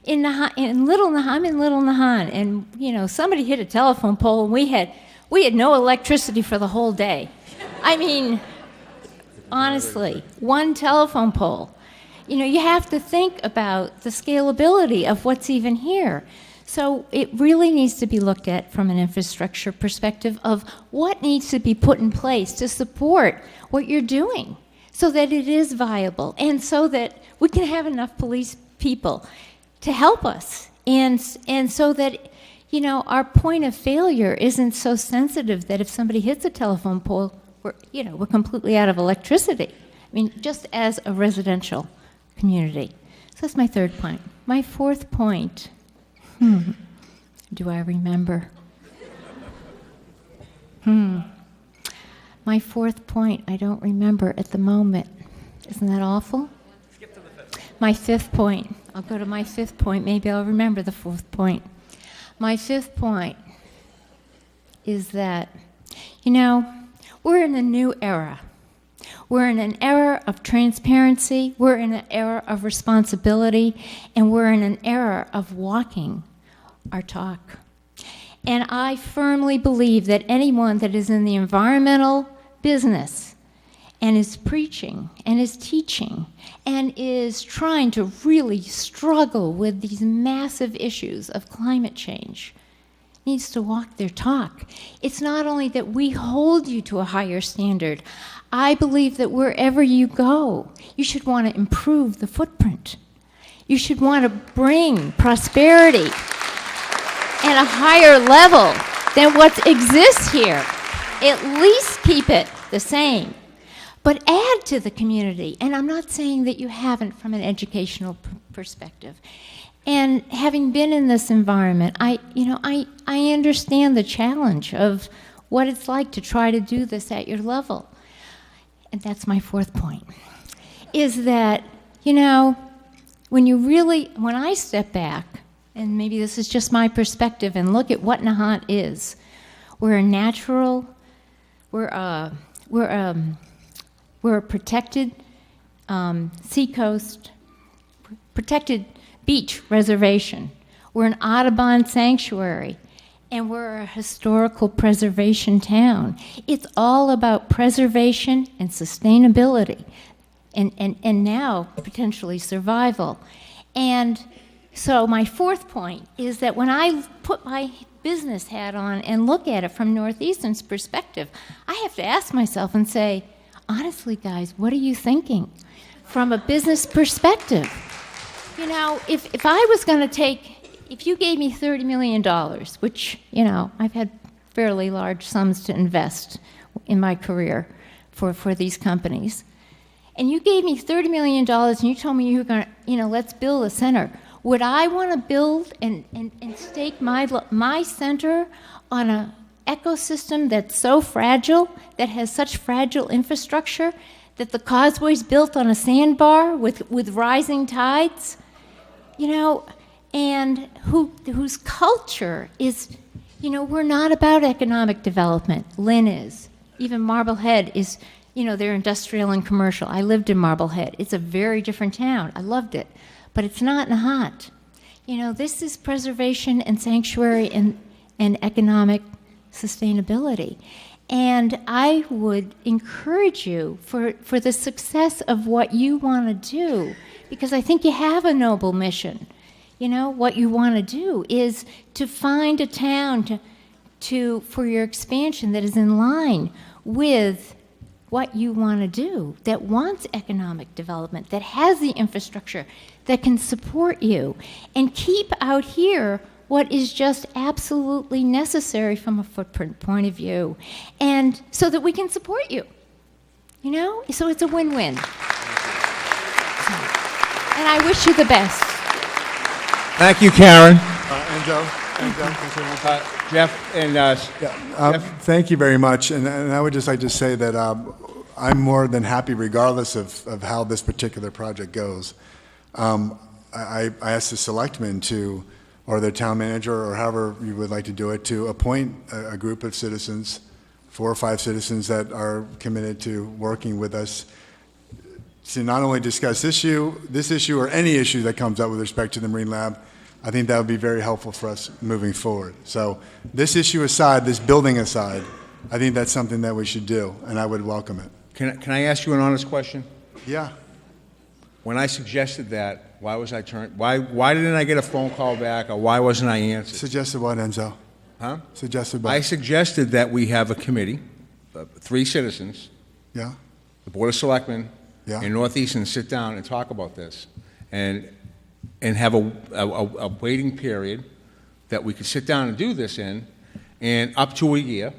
in Little Nahant, I'm in Little Nahant, and you know, somebody hit a telephone pole, and we had no electricity for the whole day. I mean, honestly, one telephone pole. You know, you have to think about the scalability of what's even here. So it really needs to be looked at from an infrastructure perspective of what needs to be put in place to support what you're doing, so that it is viable and so that we can have enough police people to help us. And so that, you know, our point of failure isn't so sensitive that if somebody hits a telephone pole, we're completely out of electricity. I mean, just as a residential community. So that's my third point. My fourth point, do I remember? My fourth point, I don't remember at the moment. Isn't that awful? Skip to the fifth. My fifth point. I'll go to my fifth point. Maybe I'll remember the fourth point. My fifth point is that, you know, we're in a new era. We're in an era of transparency, we're in an era of responsibility, and we're in an era of walking our talk. And I firmly believe that anyone that is in the environmental business and is preaching and is teaching and is trying to really struggle with these massive issues of climate change needs to walk their talk. It's not only that we hold you to a higher standard. I believe that wherever you go, you should want to improve the footprint. You should want to bring prosperity at a higher level than what exists here. At least keep it the same, but add to the community. And I'm not saying that you haven't from an educational perspective. And having been in this environment, I understand the challenge of what it's like to try to do this at your level. And that's my fourth point, is that, you know, when I step back, and maybe this is just my perspective, and look at what Nahant is, we're a protected seacoast, protected beach reservation. We're an Audubon sanctuary, and we're a historical preservation town. It's all about preservation and sustainability, and now potentially survival. And so my fourth point is that when I put my business hat on and look at it from Northeastern's perspective, I have to ask myself and say, honestly, guys, what are you thinking from a business perspective? You know, if I was going to if you gave me $30 million, which, you know, I've had fairly large sums to invest in my career for these companies, and you gave me $30 million and you told me you were going to, you know, let's build a center, would I want to build and stake my center on an ecosystem that's so fragile, that has such fragile infrastructure, that the causeway's built on a sandbar with rising tides? You know, and whose culture is, you know, we're not about economic development. Lynn is. Even Marblehead is, you know, they're industrial and commercial. I lived in Marblehead. It's a very different town. I loved it. But it's not Nahant. You know, this is preservation and sanctuary and economic sustainability. And I would encourage you for the success of what you want to do, because I think you have a noble mission. You know, what you want to do is to find a town for your expansion that is in line with what you want to do, that wants economic development, that has the infrastructure, that can support you, and keep out here what is just absolutely necessary from a footprint point of view, and so that we can support you. You know? So it's a win-win. And I wish you the best. Thank you, Karen. Jeff and Jeff. Thank you very much, and I would just like to say that I'm more than happy, regardless of how this particular project goes. I asked the selectmen or the town manager, or however you would like to do it, to appoint a group of citizens, 4 or 5 citizens that are committed to working with us to not only discuss this issue, or any issue that comes up with respect to the Marine Lab. I think that would be very helpful for us moving forward. So this issue aside, this building aside, I think that's something that we should do, and I would welcome it. Can I ask you an honest question? Yeah. When I suggested that, why didn't I get a phone call back, or why wasn't I answered? Suggested what, Enzo? Huh? Suggested what? I suggested that we have a committee, 3 citizens. Yeah. The Board of Selectmen. Yeah. And Northeastern sit down and talk about this. And and have a waiting period that we could sit down and do this in, and up to a year,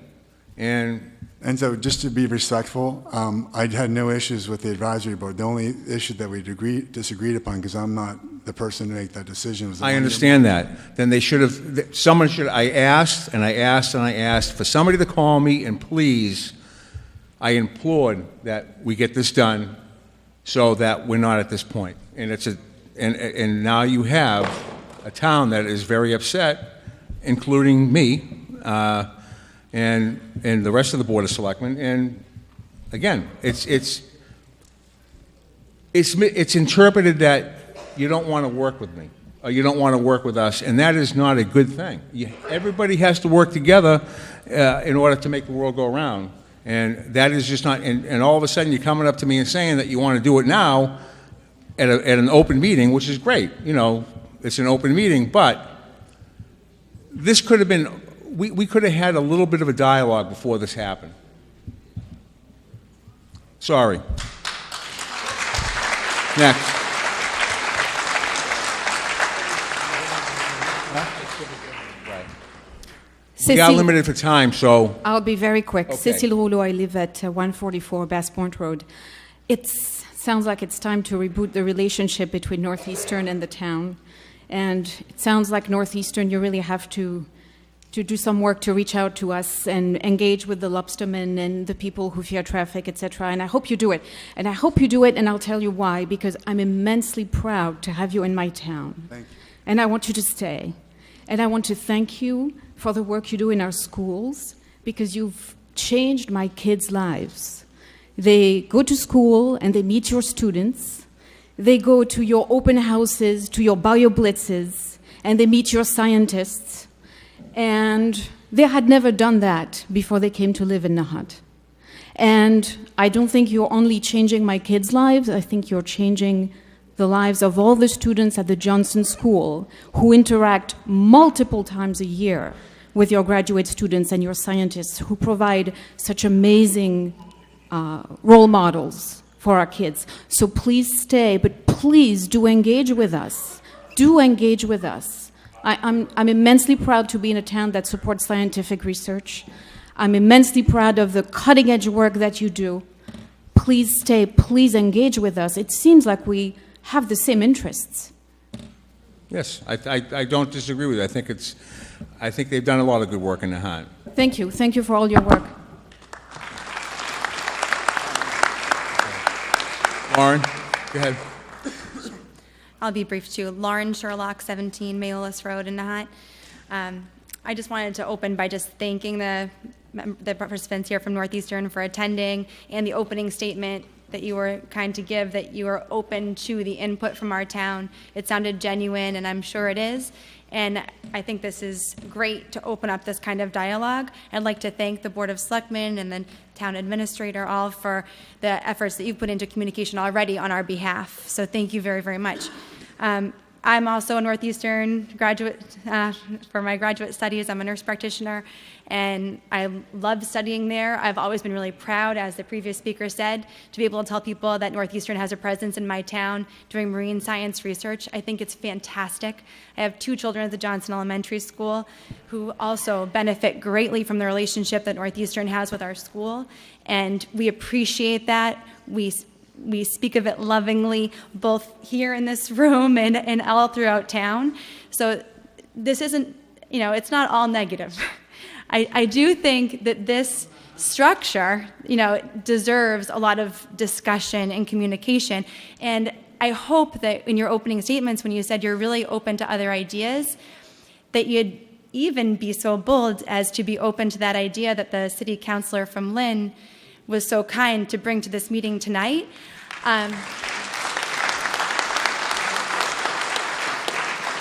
And so, just to be respectful, I had no issues with the advisory board. The only issue that we disagreed upon, because I'm not the person to make that decision, was the I one-year understand that. Then they should have, someone should, I asked, and I asked, and I asked for somebody to call me, and please, I implored that we get this done so that we're not at this point. And and now you have a town that is very upset, including me, and the rest of the Board of Selectmen. And again, it's interpreted that you don't want to work with me, or you don't want to work with us, and that is not a good thing. Everybody has to work together in order to make the world go around, and that is just not. And all of a sudden, you're coming up to me and saying that you want to do it now at an open meeting, which is great. You know, it's an open meeting, but this could have been. We could have had a little bit of a dialogue before this happened. Sorry. Next. We got limited for time, so. I'll be very quick. Okay. Cécile Rouleau, I live at 144 Bass Point Road. It sounds like it's time to reboot the relationship between Northeastern and the town. And it sounds like Northeastern, you really have to do some work to reach out to us and engage with the lobstermen and the people who fear traffic, etc. And I hope you do it. And I hope you do it, and I'll tell you why, because I'm immensely proud to have you in my town. Thank you. And I want you to stay. And I want to thank you for the work you do in our schools, because you've changed my kids' lives. They go to school and they meet your students. They go to your open houses, to your bio blitzes, and they meet your scientists. And they had never done that before they came to live in Nahant. And I don't think you're only changing my kids' lives, I think you're changing the lives of all the students at the Johnson School who interact multiple times a year with your graduate students and your scientists, who provide such amazing role models for our kids. So please stay, but please do engage with us. Do engage with us. I'm immensely proud to be in a town that supports scientific research. I'm immensely proud of the cutting-edge work that you do. Please stay, please engage with us. It seems like we have the same interests. Yes, I don't disagree with you. I think they've done a lot of good work in Nahant. Thank you. Thank you for all your work. Lauren, go ahead. I'll be brief too. Lauren Sherlock, 17 Mayolus Road in Nahant. I just wanted to open by just thanking the participants here from Northeastern for attending, and the opening statement that you were kind to give, that you were open to the input from our town. It sounded genuine, and I'm sure it is. And I think this is great to open up this kind of dialogue. I'd like to thank the Board of Selectmen and the town administrator all for the efforts that you've put into communication already on our behalf. So thank you very, very much. I'm also a Northeastern graduate for my graduate studies. I'm a nurse practitioner, and I love studying there. I've always been really proud, as the previous speaker said, to be able to tell people that Northeastern has a presence in my town doing marine science research. I think it's fantastic. I have 2 children at the Johnson Elementary School who also benefit greatly from the relationship that Northeastern has with our school, and we appreciate that. We speak of it lovingly, both here in this room and all throughout town. So this isn't, it's not all negative. I do think that this structure, deserves a lot of discussion and communication. And I hope that in your opening statements, when you said you're really open to other ideas, that you'd even be so bold as to be open to that idea that the city councilor from Lynn was so kind to bring to this meeting tonight.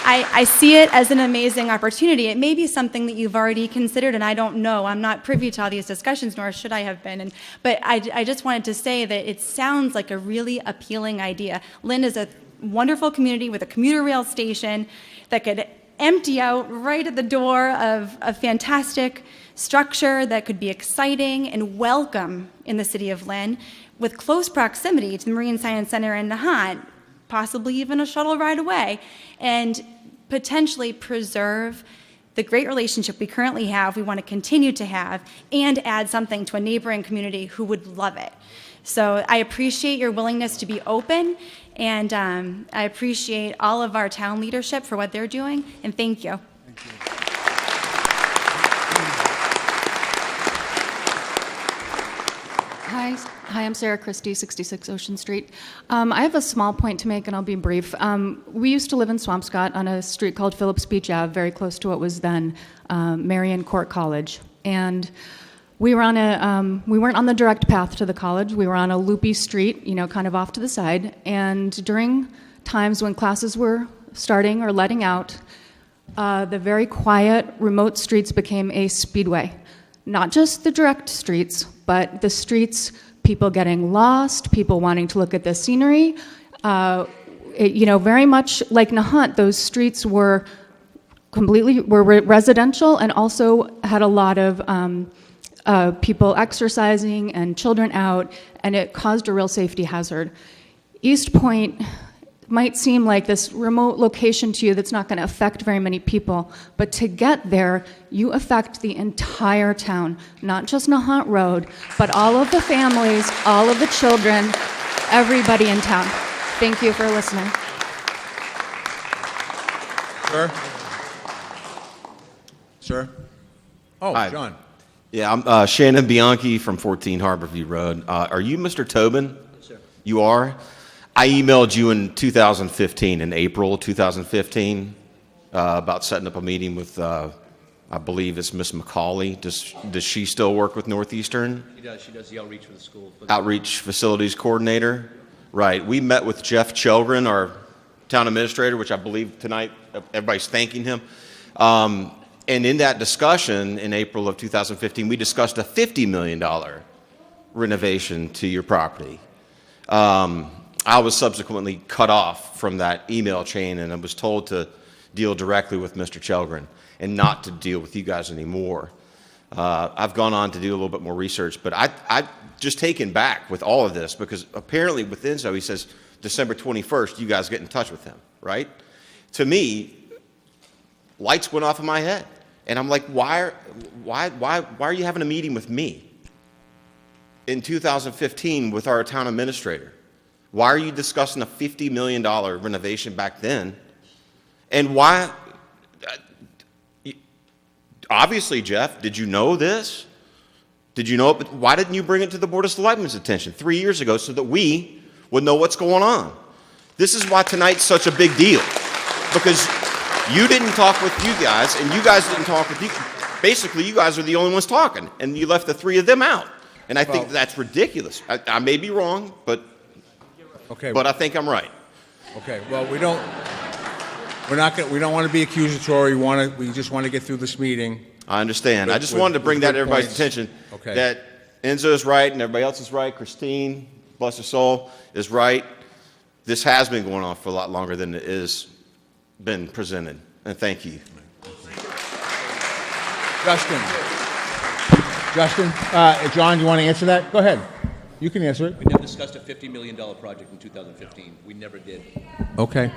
I see it as an amazing opportunity. It may be something that you've already considered, and I don't know. I'm not privy to all these discussions, nor should I have been. But I just wanted to say that it sounds like a really appealing idea. Lynn is a wonderful community with a commuter rail station that could empty out right at the door of a fantastic structure that could be exciting and welcome in the city of Lynn, with close proximity to the Marine Science Center in Nahant. possibly even a shuttle ride away, and potentially preserve the great relationship we currently have, we want to continue to have, and add something to a neighboring community who would love it. So I appreciate your willingness to be open, and I appreciate all of our town leadership for what they're doing, and thank you. Hi, I'm Sarah Christie, 66 Ocean Street. I have a small point to make, and I'll be brief. We used to live in Swampscott on a street called Phillips Beach Ave, very close to what was then Marion Court College. And we weren't on the direct path to the college. We were on a loopy street, kind of off to the side. And during times when classes were starting or letting out, the very quiet, remote streets became a speedway. Not just the direct streets, but the streets, people getting lost, people wanting to look at the scenery. Very much like Nahant, those streets were residential and also had a lot of people exercising and children out, and it caused a real safety hazard. East Point might seem like this remote location to you that's not going to affect very many people, but to get there, you affect the entire town, not just Nahant Road, but all of the families, all of the children, everybody in town. Thank you for listening. Sir? Oh, Hi. John. Yeah, I'm Shannon Bianchi from 14 Harborview Road. Are you Mr. Tobin? Yes, sir. You are? I emailed you in 2015, in April 2015, about setting up a meeting with, I believe it's Miss McCauley. Does she still work with Northeastern? She does. She does the outreach for the school. Outreach Facilities Coordinator? Right. We met with Jeff Chelgren, our town administrator, which I believe tonight everybody's thanking him. And in that discussion in April of 2015, we discussed a $50 million renovation to your property. I was subsequently cut off from that email chain, and I was told to deal directly with Mr. Chelgren and not to deal with you guys anymore. I've gone on to do a little bit more research, but I'm just taken back with all of this because apparently with Enzo, he says December 21st, you guys get in touch with him, right? To me, lights went off in my head. And I'm like, why are you having a meeting with me in 2015 with our town administrator? Why are you discussing a $50 million renovation back then? And why, obviously, Jeff, did you know this? Did you know it? But why didn't you bring it to the Board of Selectmen's attention 3 years ago so that we would know what's going on? This is why tonight's such a big deal. Because you didn't talk with you guys, and you guys didn't talk with you. Basically, you guys are the only ones talking, and you left the three of them out. And I think that's ridiculous. I may be wrong, but I think I'm right. Okay. Well, we don't want to be accusatory. We just want to get through this meeting. I understand. I just wanted to bring that to everybody's attention. Okay. That Enzo is right and everybody else is right. Christine, bless her soul, is right. This has been going on for a lot longer than it is been presented. And thank you. Justin, John, you want to answer that? Go ahead. You can answer it. We never discussed a $50 million project in 2015. We never did. Okay.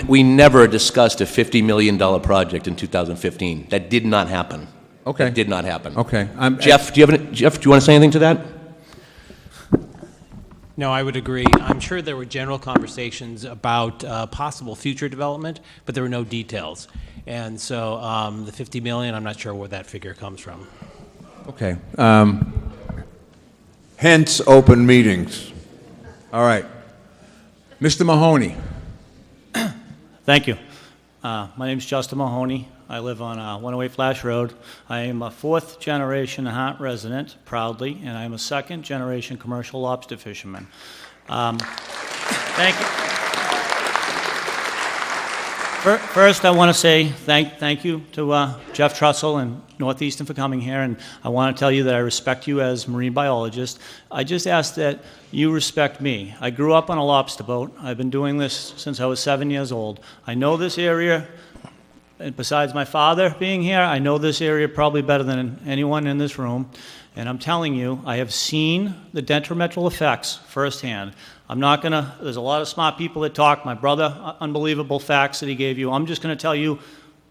We never discussed a $50 million project in 2015. That did not happen. Okay. That did not happen. Okay. Jeff, do you want to say anything to that? No, I would agree. I'm sure there were general conversations about possible future development, but there were no details. And so the $50 million, I'm not sure where that figure comes from. Okay. Hence open meetings. All right. Mr. Mahoney. Thank you. My name is Justin Mahoney. I live on 108 Flash Road. I am a fourth-generation Nahant resident, proudly, and I am a second-generation commercial lobster fisherman. Thank you. First, I want to say thank you to Jeff Trussell and Northeastern for coming here, and I want to tell you that I respect you as a marine biologist. I just ask that you respect me. I grew up on a lobster boat. I've been doing this since I was 7 years old. I know this area and besides my father being here, I know this area probably better than anyone in this room. And I'm telling you, I have seen the detrimental effects firsthand. I'm not going to, there's a lot of smart people that talk. My brother, unbelievable facts that he gave you. I'm just going to tell you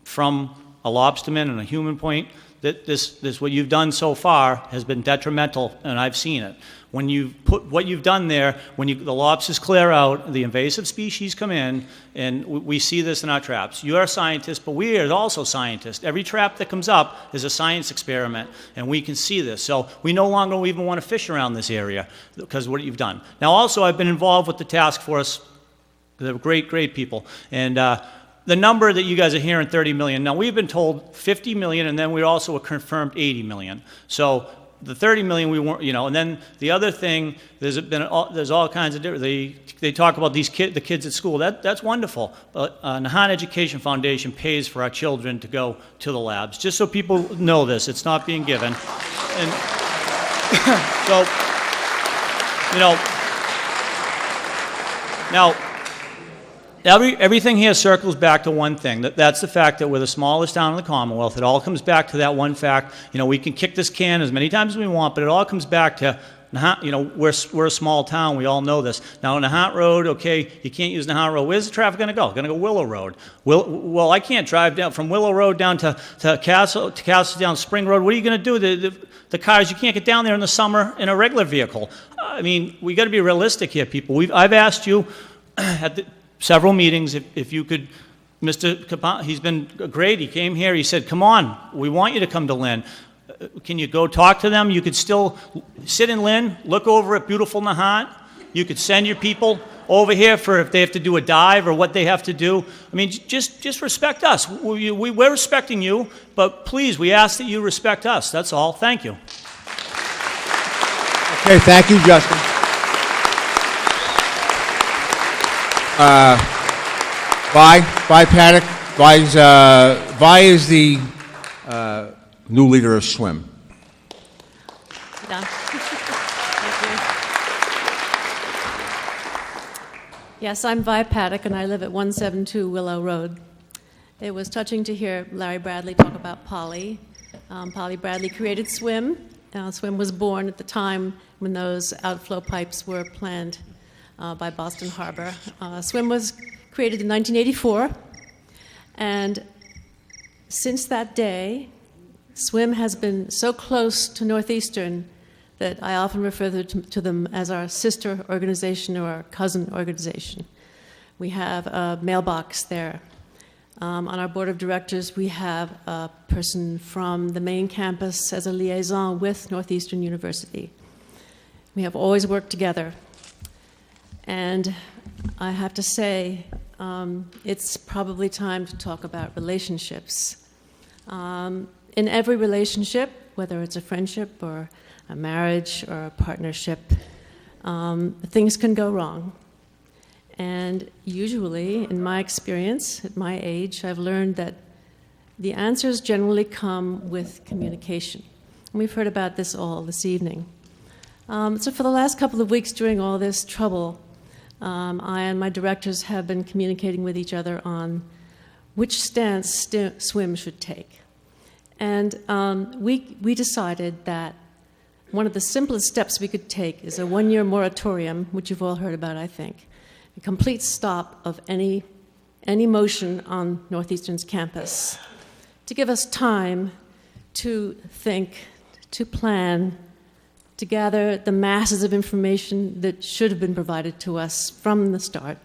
from a lobsterman and a human point that this what you've done so far has been detrimental, and I've seen it. When you put what you've done there, when the lobsters clear out, the invasive species come in, and we see this in our traps. You're a scientist, but we are also scientists. Every trap that comes up is a science experiment, and we can see this. So we no longer even want to fish around this area because of what you've done. Now, also, I've been involved with the task force. They're great, great people. And the number that you guys are hearing, 30 million, now we've been told 50 million, and then we also were confirmed 80 million. So the 30 million we weren't, and then the other thing, there's all kinds of different, they talk about the kids at school. That's wonderful. But Nahant Education Foundation pays for our children to go to the labs, just so people know this. It's not being given. And so, now, everything here circles back to one thing. That's the fact that we're the smallest town in the Commonwealth. It all comes back to that one fact. We can kick this can as many times as we want, but it all comes back to, we're a small town. We all know this. Now, Nahant Road, okay, you can't use Nahant Road. Where's the traffic going to go? Going to go Willow Road. Well, I can't drive down from Willow Road down to Castle down Spring Road. What are you going to do? The cars, you can't get down there in the summer in a regular vehicle. I mean, we got to be realistic here, people. I've asked you at several meetings, if you could, Mr. Capon, he's been great. He came here, he said, come on, we want you to come to Lynn. Can you go talk to them? You could still sit in Lynn, look over at beautiful Nahant. You could send your people over here for if they have to do a dive or what they have to do. I mean, just respect us. We're respecting you, but please, we ask that you respect us. That's all. Thank you. Okay, thank you, Justin. Vi Paddock. Vi is the new leader of SWIM. Yes, I'm Vi Paddock, and I live at 172 Willow Road. It was touching to hear Larry Bradley talk about Polly. Polly Bradley created SWIM. SWIM was born at the time when those outflow pipes were planned by Boston Harbor. SWIM was created in 1984, and since that day, SWIM has been so close to Northeastern that I often refer to them as our sister organization or our cousin organization. We have a mailbox there. On our board of directors, we have a person from the main campus as a liaison with Northeastern University. We have always worked together. And I have to say, it's probably time to talk about relationships. In every relationship, whether it's a friendship or a marriage or a partnership, things can go wrong. And usually, in my experience, at my age, I've learned that the answers generally come with communication. And we've heard about this all this evening. So for the last couple of weeks during all this trouble, I and my directors have been communicating with each other on which stance SWIM should take. And we decided that one of the simplest steps we could take is a one-year moratorium, which you've all heard about, I think, a complete stop of any motion on Northeastern's campus, to give us time to think, to plan, to gather the masses of information that should have been provided to us from the start.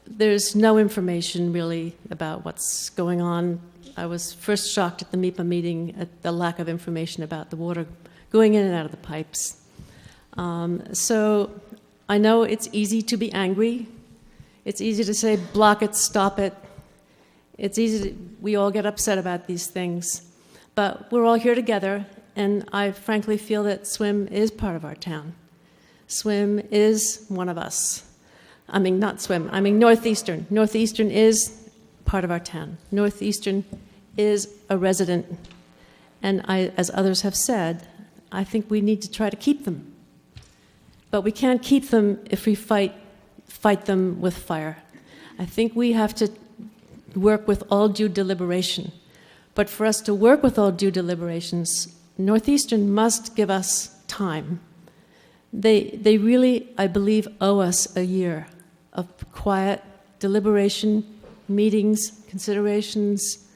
There's no information really about what's going on. I was first shocked at the MIPA meeting at the lack of information about the water going in and out of the pipes. So I know it's easy to be angry. It's easy to say, block it, stop it. It's easy we all get upset about these things. But we're all here together, and I frankly feel that SWIM is part of our town. SWIM is one of us. I mean, not SWIM, I mean Northeastern. Northeastern is part of our town. Northeastern is a resident. And as others have said, I think we need to try to keep them. But we can't keep them if we fight them with fire. I think we have to work with all due deliberation. But for us to work with all due deliberations, Northeastern must give us time. They really, I believe, owe us a year of quiet deliberation, meetings, considerations,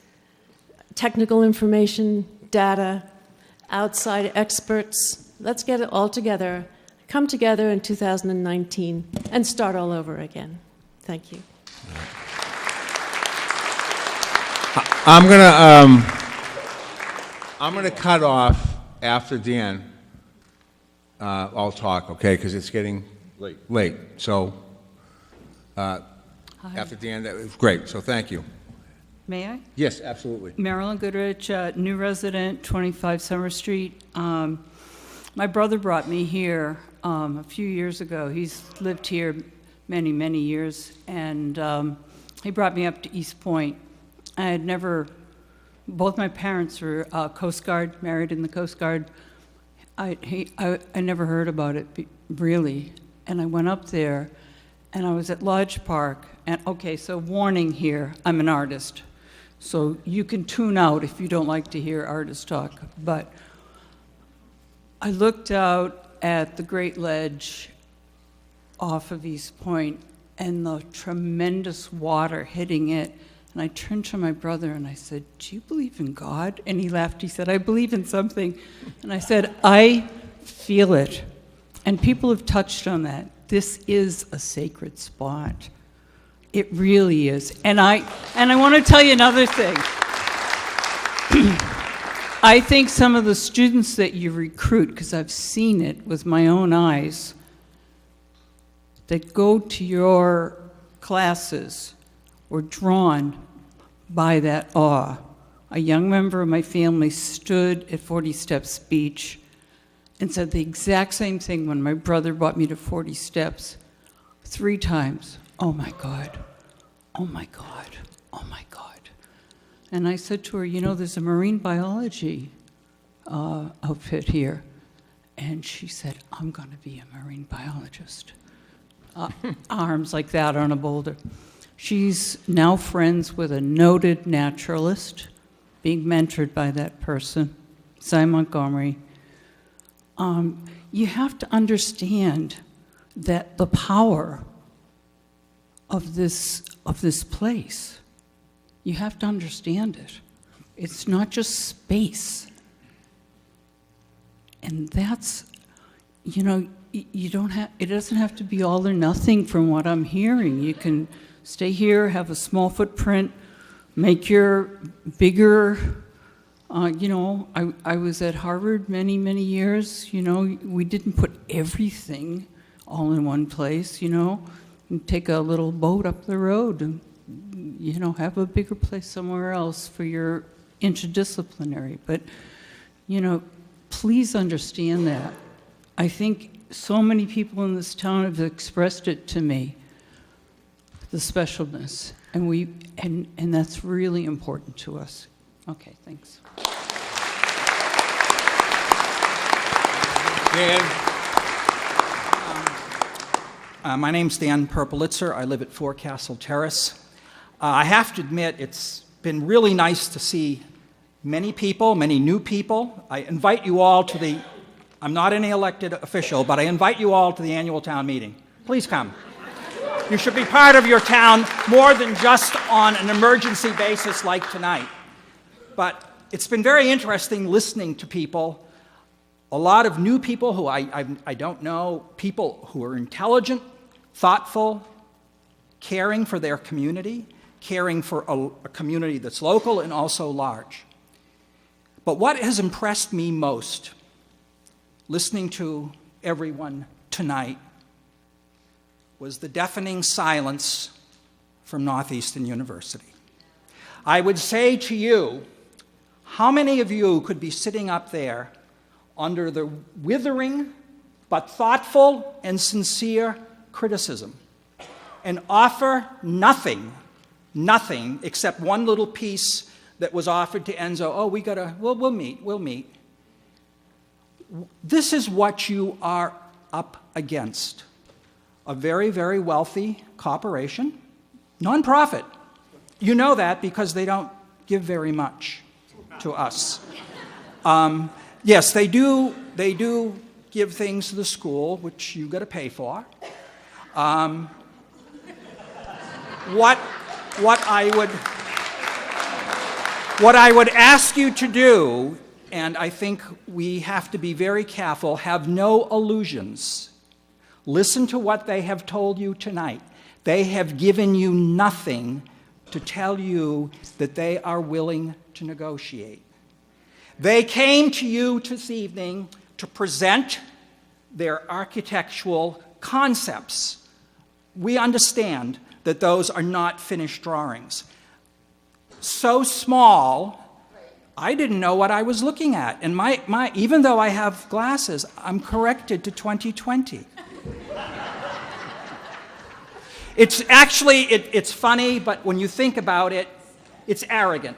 technical information, data, outside experts. Let's get it all together, come together in 2019, and start all over again. Thank you. I'm gonna cut off after Dan. I'll talk, okay? Because it's getting late. So after Dan, that was great. So thank you. May I? Yes, absolutely. Marilyn Goodrich, new resident, 25 Summer Street. My brother brought me here a few years ago. He's lived here many, many years, and he brought me up to East Point. I had never, both my parents were Coast Guard, married in the Coast Guard. I never heard about it, really. And I went up there, and I was at Lodge Park. And okay, so warning here, I'm an artist. So you can tune out if you don't like to hear artists talk. But I looked out at the Great Ledge off of East Point and the tremendous water hitting it. And I turned to my brother and I said, "Do you believe in God?" And he laughed. He said, "I believe in something." And I said, "I feel it." And people have touched on that. This is a sacred spot. It really is. And I want to tell you another thing. I think some of the students that you recruit, because I've seen it with my own eyes, that go to your classes were drawn by that awe. A young member of my family stood at 40 Steps Beach and said the exact same thing when my brother brought me to 40 Steps 3 times. "Oh my God, oh my God, oh my God." And I said to her, "You know, there's a marine biology outfit here." And she said, "I'm going to be a marine biologist." Arms like that on a boulder. She's now friends with a noted naturalist, being mentored by that person, Cy Montgomery. You have to understand that the power of this place, you have to understand it. It's not just space. And that's, you know, you don't have, it doesn't have to be all or nothing from what I'm hearing. You can stay here, have a small footprint, make your bigger, you know, I was at Harvard many, many years. You know, we didn't put everything all in one place, you know. You take a little boat up the road and, you know, have a bigger place somewhere else for your interdisciplinary. But, you know, please understand that. I think so many people in this town have expressed it to me, the specialness, and that's really important to us. Okay, thanks. Dan. My name's Dan Perpolitzer. I live at Forecastle Terrace. I have to admit, it's been really nice to see many people, many new people. I invite you all to the, I'm not any elected official, but I invite you all to the annual town meeting. Please come. You should be part of your town more than just on an emergency basis like tonight. But it's been very interesting listening to people, a lot of new people who I don't know, people who are intelligent, thoughtful, caring for their community, caring for a community that's local and also large. But what has impressed me most, listening to everyone tonight, was the deafening silence from Northeastern University. I would say to you, how many of you could be sitting up there under the withering but thoughtful and sincere criticism and offer nothing except one little piece that was offered to Enzo? "Oh, we'll meet. This is what you are up against. A very, very wealthy corporation, nonprofit, You know that because they don't give very much to us. Yes, they do give things to the school, which you got to pay for. What I would ask you to do, and I think we have to be very careful, have no illusions. Listen to what they have told you tonight. They have given you nothing to tell you that they are willing to negotiate. They came to you this evening to present their architectural concepts. We understand that those are not finished drawings. So small, I didn't know what I was looking at. And even though I have glasses, I'm corrected to 20/20. It's actually, it's funny, but when you think about it, it's arrogant.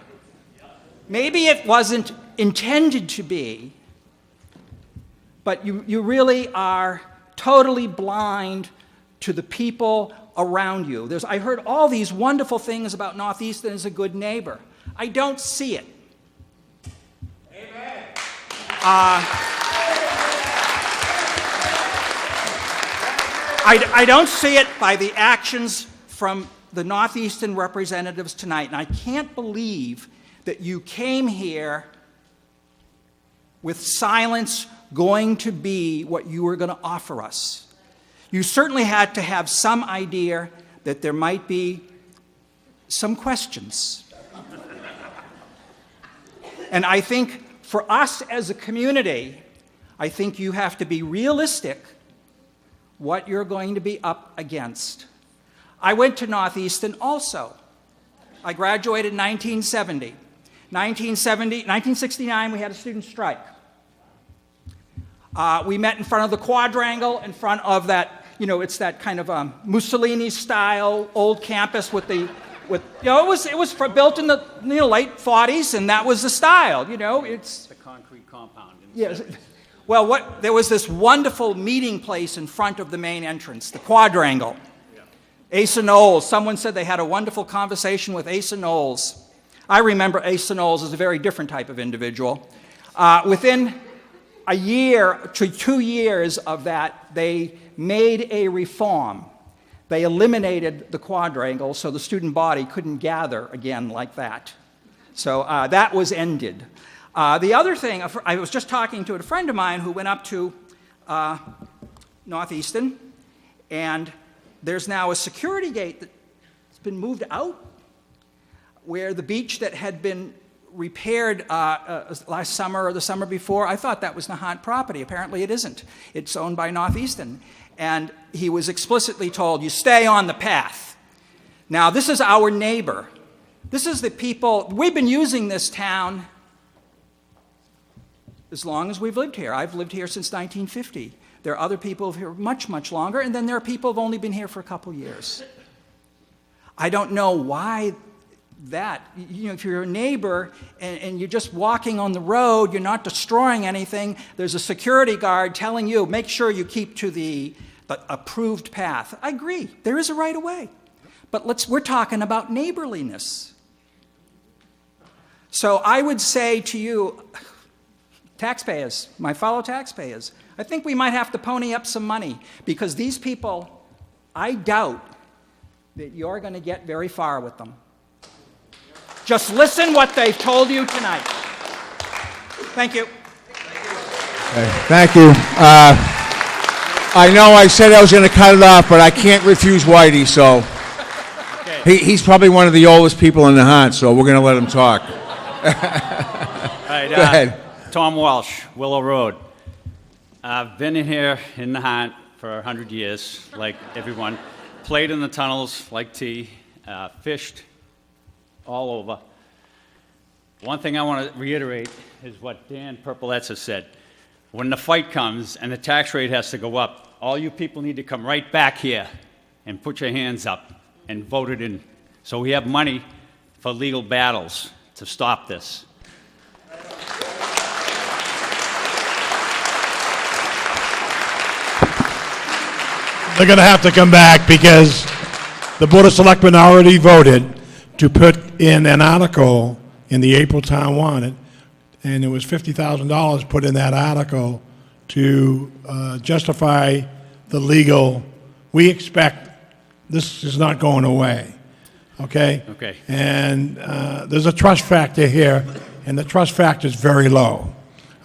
Maybe it wasn't intended to be, but you really are totally blind to the people around you. I heard all these wonderful things about Northeastern as a good neighbor. I don't see it. Amen. I don't see it by the actions from the Northeastern representatives tonight, and I can't believe that you came here with silence going to be what you were going to offer us. You certainly had to have some idea that there might be some questions. And I think for us as a community, I think you have to be realistic what you're going to be up against. I went to Northeastern also. I graduated in 1970. 1969, we had a student strike. We met in front of the quadrangle, in front of that, it's that kind of Mussolini-style old campus it was built in the late 40s, and that was the style, It's the concrete compound. Yes. Well, there was this wonderful meeting place in front of the main entrance, the quadrangle. Yeah. Asa Knowles, someone said they had a wonderful conversation with Asa Knowles. I remember Asa Knowles as a very different type of individual. Within a year to 2 years of that, they made a reform. They eliminated the quadrangle so the student body couldn't gather again like that. So that was ended. The other thing, I was just talking to a friend of mine who went up to Northeastern, and there's now a security gate that's been moved out where the beach that had been repaired last summer or the summer before, I thought that was Nahant property. Apparently it isn't. It's owned by Northeastern. And he was explicitly told, you stay on the path. Now, this is our neighbor. This is the people, we've been using this town as long as we've lived here. I've lived here since 1950. There are other people here much, much longer, and then there are people who've only been here for a couple years. I don't know why that. If you're a neighbor and you're just walking on the road, you're not destroying anything, there's a security guard telling you, make sure you keep to the approved path. I agree, there is a right of way. But we're talking about neighborliness. So I would say to you, taxpayers, my fellow taxpayers, I think we might have to pony up some money because these people, I doubt that you're going to get very far with them. Just listen what they've told you tonight. Thank you. Thank you. I know I said I was going to cut it off, but I can't refuse Whitey, so he's probably one of the oldest people in Nahant, so we're going to let him talk. All right, Go ahead. Tom Walsh, Willow Road. I've been in here in Nahant for 100 years, like everyone. Played in the tunnels like T, fished all over. One thing I want to reiterate is what Dan Purpletz has said. When the fight comes and the tax rate has to go up, all you people need to come right back here and put your hands up and vote it in. So we have money for legal battles to stop this. They're going to have to come back because the Board of Selectmen already voted to put in an article in the April Town Warrant, and there was $50,000 put in that article to justify the legal. We expect this is not going away, okay? Okay. And there's a trust factor here, and the trust factor is very low,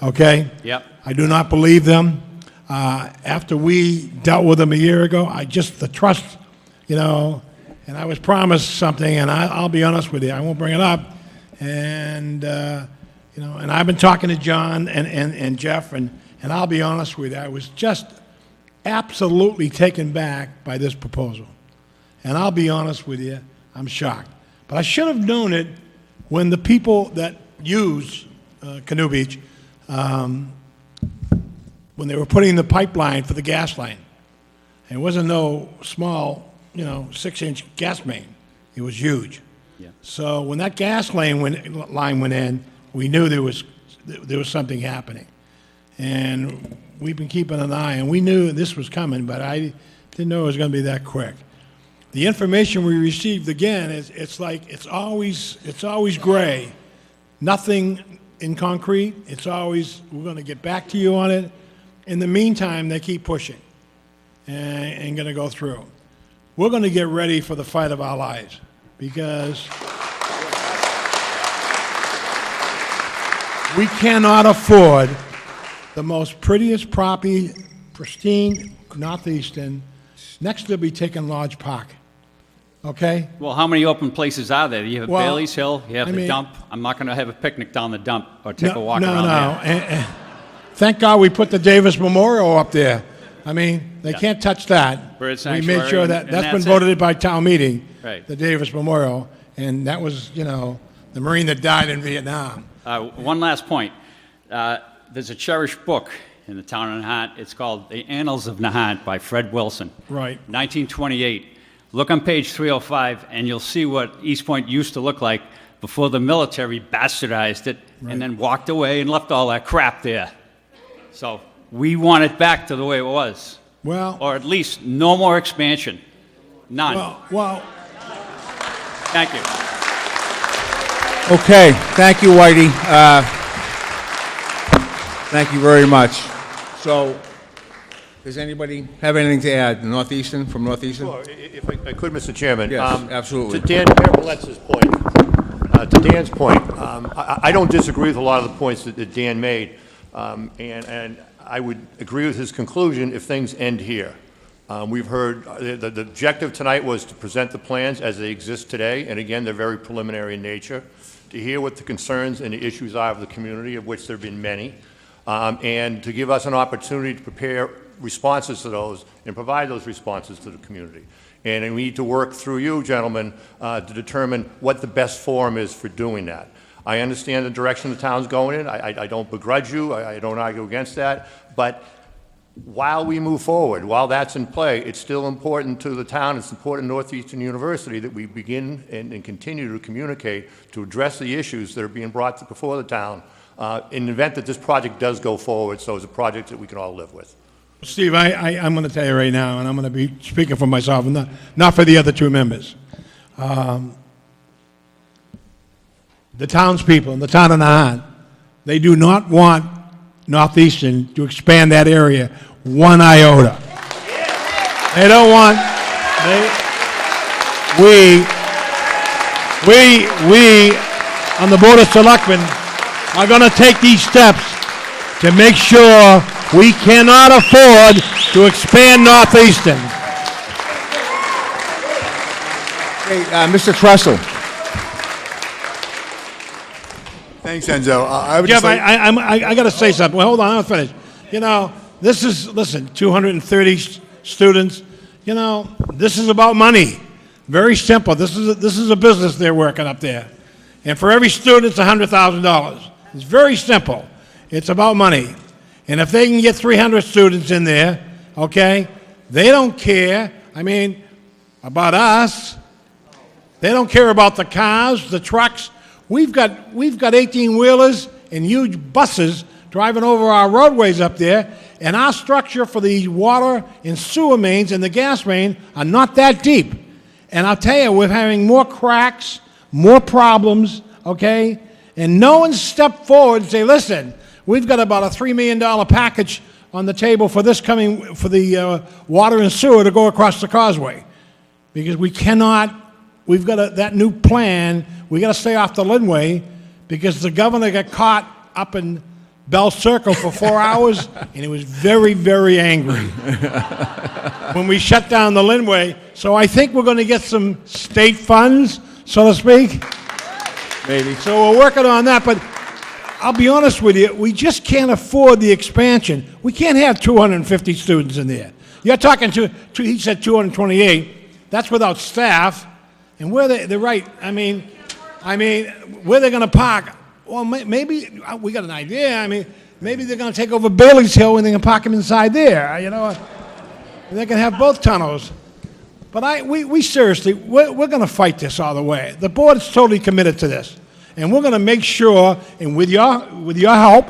okay? Yep. I do not believe them. After we dealt with them a year ago, the trust, and I was promised something, and I'll be honest with you, I won't bring it up, and, and I've been talking to John and Jeff, and I'll be honest with you, I was just absolutely taken back by this proposal. And I'll be honest with you, I'm shocked. But I should have known it when the people that use Canoe Beach, when they were putting the pipeline for the gas line. And it wasn't no small, 6-inch gas main. It was huge. Yeah. So when that gas line went in, we knew there was something happening. And we've been keeping an eye, and we knew this was coming, but I didn't know it was going to be that quick. The information we received, again, it's always gray. Nothing in concrete. It's always, we're going to get back to you on it. In the meantime, they keep pushing and going to go through. We're going to get ready for the fight of our lives because we cannot afford the most prettiest property, pristine, northeastern. Next, they'll be taking Lodge Park. Okay? Well, how many open places are there? You have Well, Bailey's Hill, you have I the mean- dump. I'm not going to have a picnic down the dump or take a walk no, around there. and thank God we put the Davis Memorial up there. I mean, they can't touch that. Bird We sanctuary, made sure that and that's been that's it. voted by town meeting, Right. the Davis Memorial, and that was, the Marine that died in Vietnam. One last point. There's a cherished book in the town of Nahant. It's called The Annals of Nahant by Fred Wilson. Right. 1928. Look on page 305, and you'll see what East Point used to look like before the military bastardized it and then walked away and left all that crap there. So we want it back to the way it was. Well, or at least no more expansion. None. Well. Thank you. Okay, thank you, Whitey. Thank you very much. So, does anybody have anything to add? From Northeastern? Well, if I could, Mr. Chairman. Yes, absolutely. To Dan Pervoletz's point, to Dan's point, I don't disagree with a lot of the points that Dan made, and I would agree with his conclusion if things end here. We've heard, the objective tonight was to present the plans as they exist today, and again, they're very preliminary in nature, to hear what the concerns and the issues are of the community, of which there have been many, and to give us an opportunity to prepare responses to those and provide those responses to the community. And we need to work through you, gentlemen, to determine what the best forum is for doing that. I understand the direction the town's going in. I don't begrudge you. I don't argue against that. But while we move forward, while that's in play, it's still important to the town, it's important to Northeastern University that we begin and continue to communicate to address the issues that are being brought before the town in the event that this project does go forward, so it's a project that we can all live with. Steve, I'm going to tell you right now, and I'm going to be speaking for myself, and not for the other two members. The townspeople in the town of Nahant, they do not want Northeastern to expand that area one iota. They don't want. We on the Board of Selectmen are going to take these steps to make sure we cannot afford to expand Northeastern. Hey, Mr. Trestle. Thanks, Enzo. I would Jeff, just like... I got to say something. Well, hold on, I'll finish. This is, listen, 230 students. This is about money. Very simple. This is a business they're working up there. And for every student, it's $100,000. It's very simple. It's about money. And if they can get 300 students in there, okay, they don't care, about us. They don't care about the cars, the trucks. We've got 18-wheelers and huge buses driving over our roadways up there, and our structure for the water and sewer mains and the gas main are not that deep. And I'll tell you, we're having more cracks, more problems, okay? And no one stepped forward and say, listen, we've got about a $3 million package on the table for this coming, for the water and sewer to go across the causeway. Because we cannot, we've got that new plan, we got to stay off the Linway because the governor got caught up in Bell Circle for 4 hours, and he was very, very angry when we shut down the Linway. So I think we're going to get some state funds, so to speak. Maybe. So we're working on that, but I'll be honest with you, we just can't afford the expansion. We can't have 250 students in there. You're talking to he said 228. That's without staff. And where they're right. I mean, where they're going to park? Well, maybe we got an idea. I mean, maybe they're going to take over Bailey's Hill and they can park them inside there. You know, they can have both tunnels. But we seriously, we're going to fight this all the way. The board is totally committed to this. And we're going to make sure, and with your help,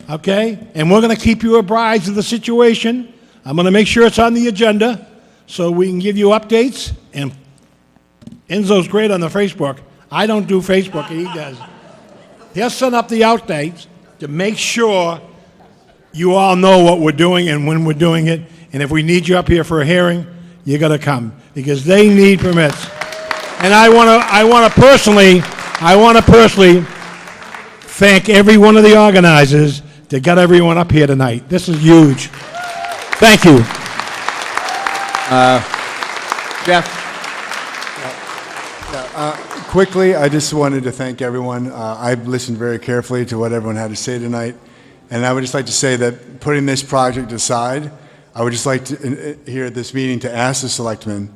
okay, and we're going to keep you apprised of the situation. I'm going to make sure it's on the agenda so we can give you updates. And Enzo's great on the Facebook. I don't do Facebook, he does. He'll send up the updates to make sure you all know what we're doing and when we're doing it. And if we need you up here for a hearing, you got to come because they need permits. And I want to personally thank every one of the organizers that got everyone up here tonight. This is huge. Thank you. Jeff? Quickly, I just wanted to thank everyone. I've listened very carefully to what everyone had to say tonight. And I would just like to say that putting this project aside, I would just like to, here at this meeting, to ask the selectmen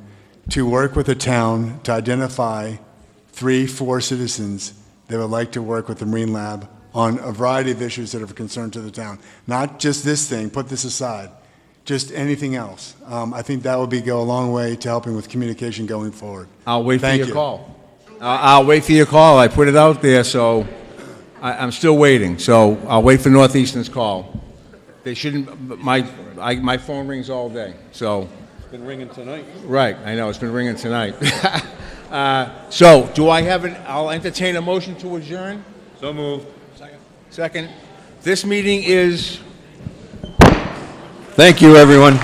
to work with the town to identify 3-4 citizens that would like to work with the Marine Lab on a variety of issues that are of concern to the town. Not just this thing, put this aside, just anything else. I think that would go a long way to helping with communication going forward. I'll wait for your call. I'll wait for your call. I put it out there, so I'm still waiting. So I'll wait for Northeastern's call. They shouldn't, my phone rings all day, so. It's been ringing tonight. Right, I know, it's been ringing tonight. So, do I have I'll entertain a motion to adjourn? So moved. Second. This meeting is. Thank you, everyone.